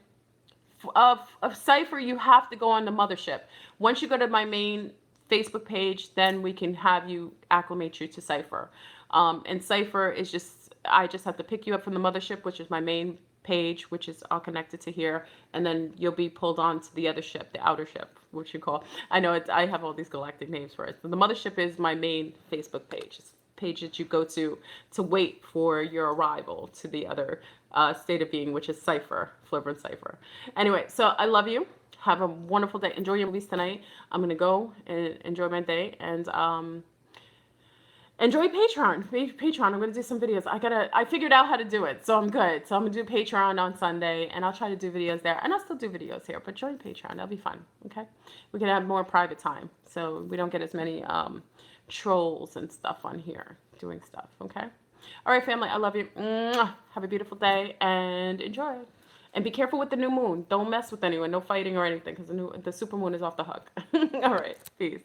Of Cypher, you have to go on the mothership. Once you go to my main Facebook page, then we can have you acclimate you to Cypher. And Cypher is I just have to pick you up from the mothership, which is my main page, which is all connected to here, and then you'll be pulled on to the other ship, the outer ship. what you call. I know it's. I have all these galactic names for it. So the mothership is my main Facebook page. It's a page that you go to wait for your arrival to the other state of being, which is Cipher, Fliver and Cipher. Anyway, so I love you. Have a wonderful day. Enjoy your movies tonight. I'm gonna go and enjoy my day and enjoy Patreon. Patreon. I'm gonna do some videos. I figured out how to do it, so I'm good. So I'm gonna do Patreon on Sunday, and I'll try to do videos there, and I'll still do videos here. But join Patreon. That'll be fun. Okay, we can have more private time, so we don't get as many trolls and stuff on here doing stuff. Okay. All right, family. I love you. Mwah. Have a beautiful day and enjoy. And be careful with the new moon. Don't mess with anyone. No fighting or anything, because the super moon is off the hook. All right. Peace.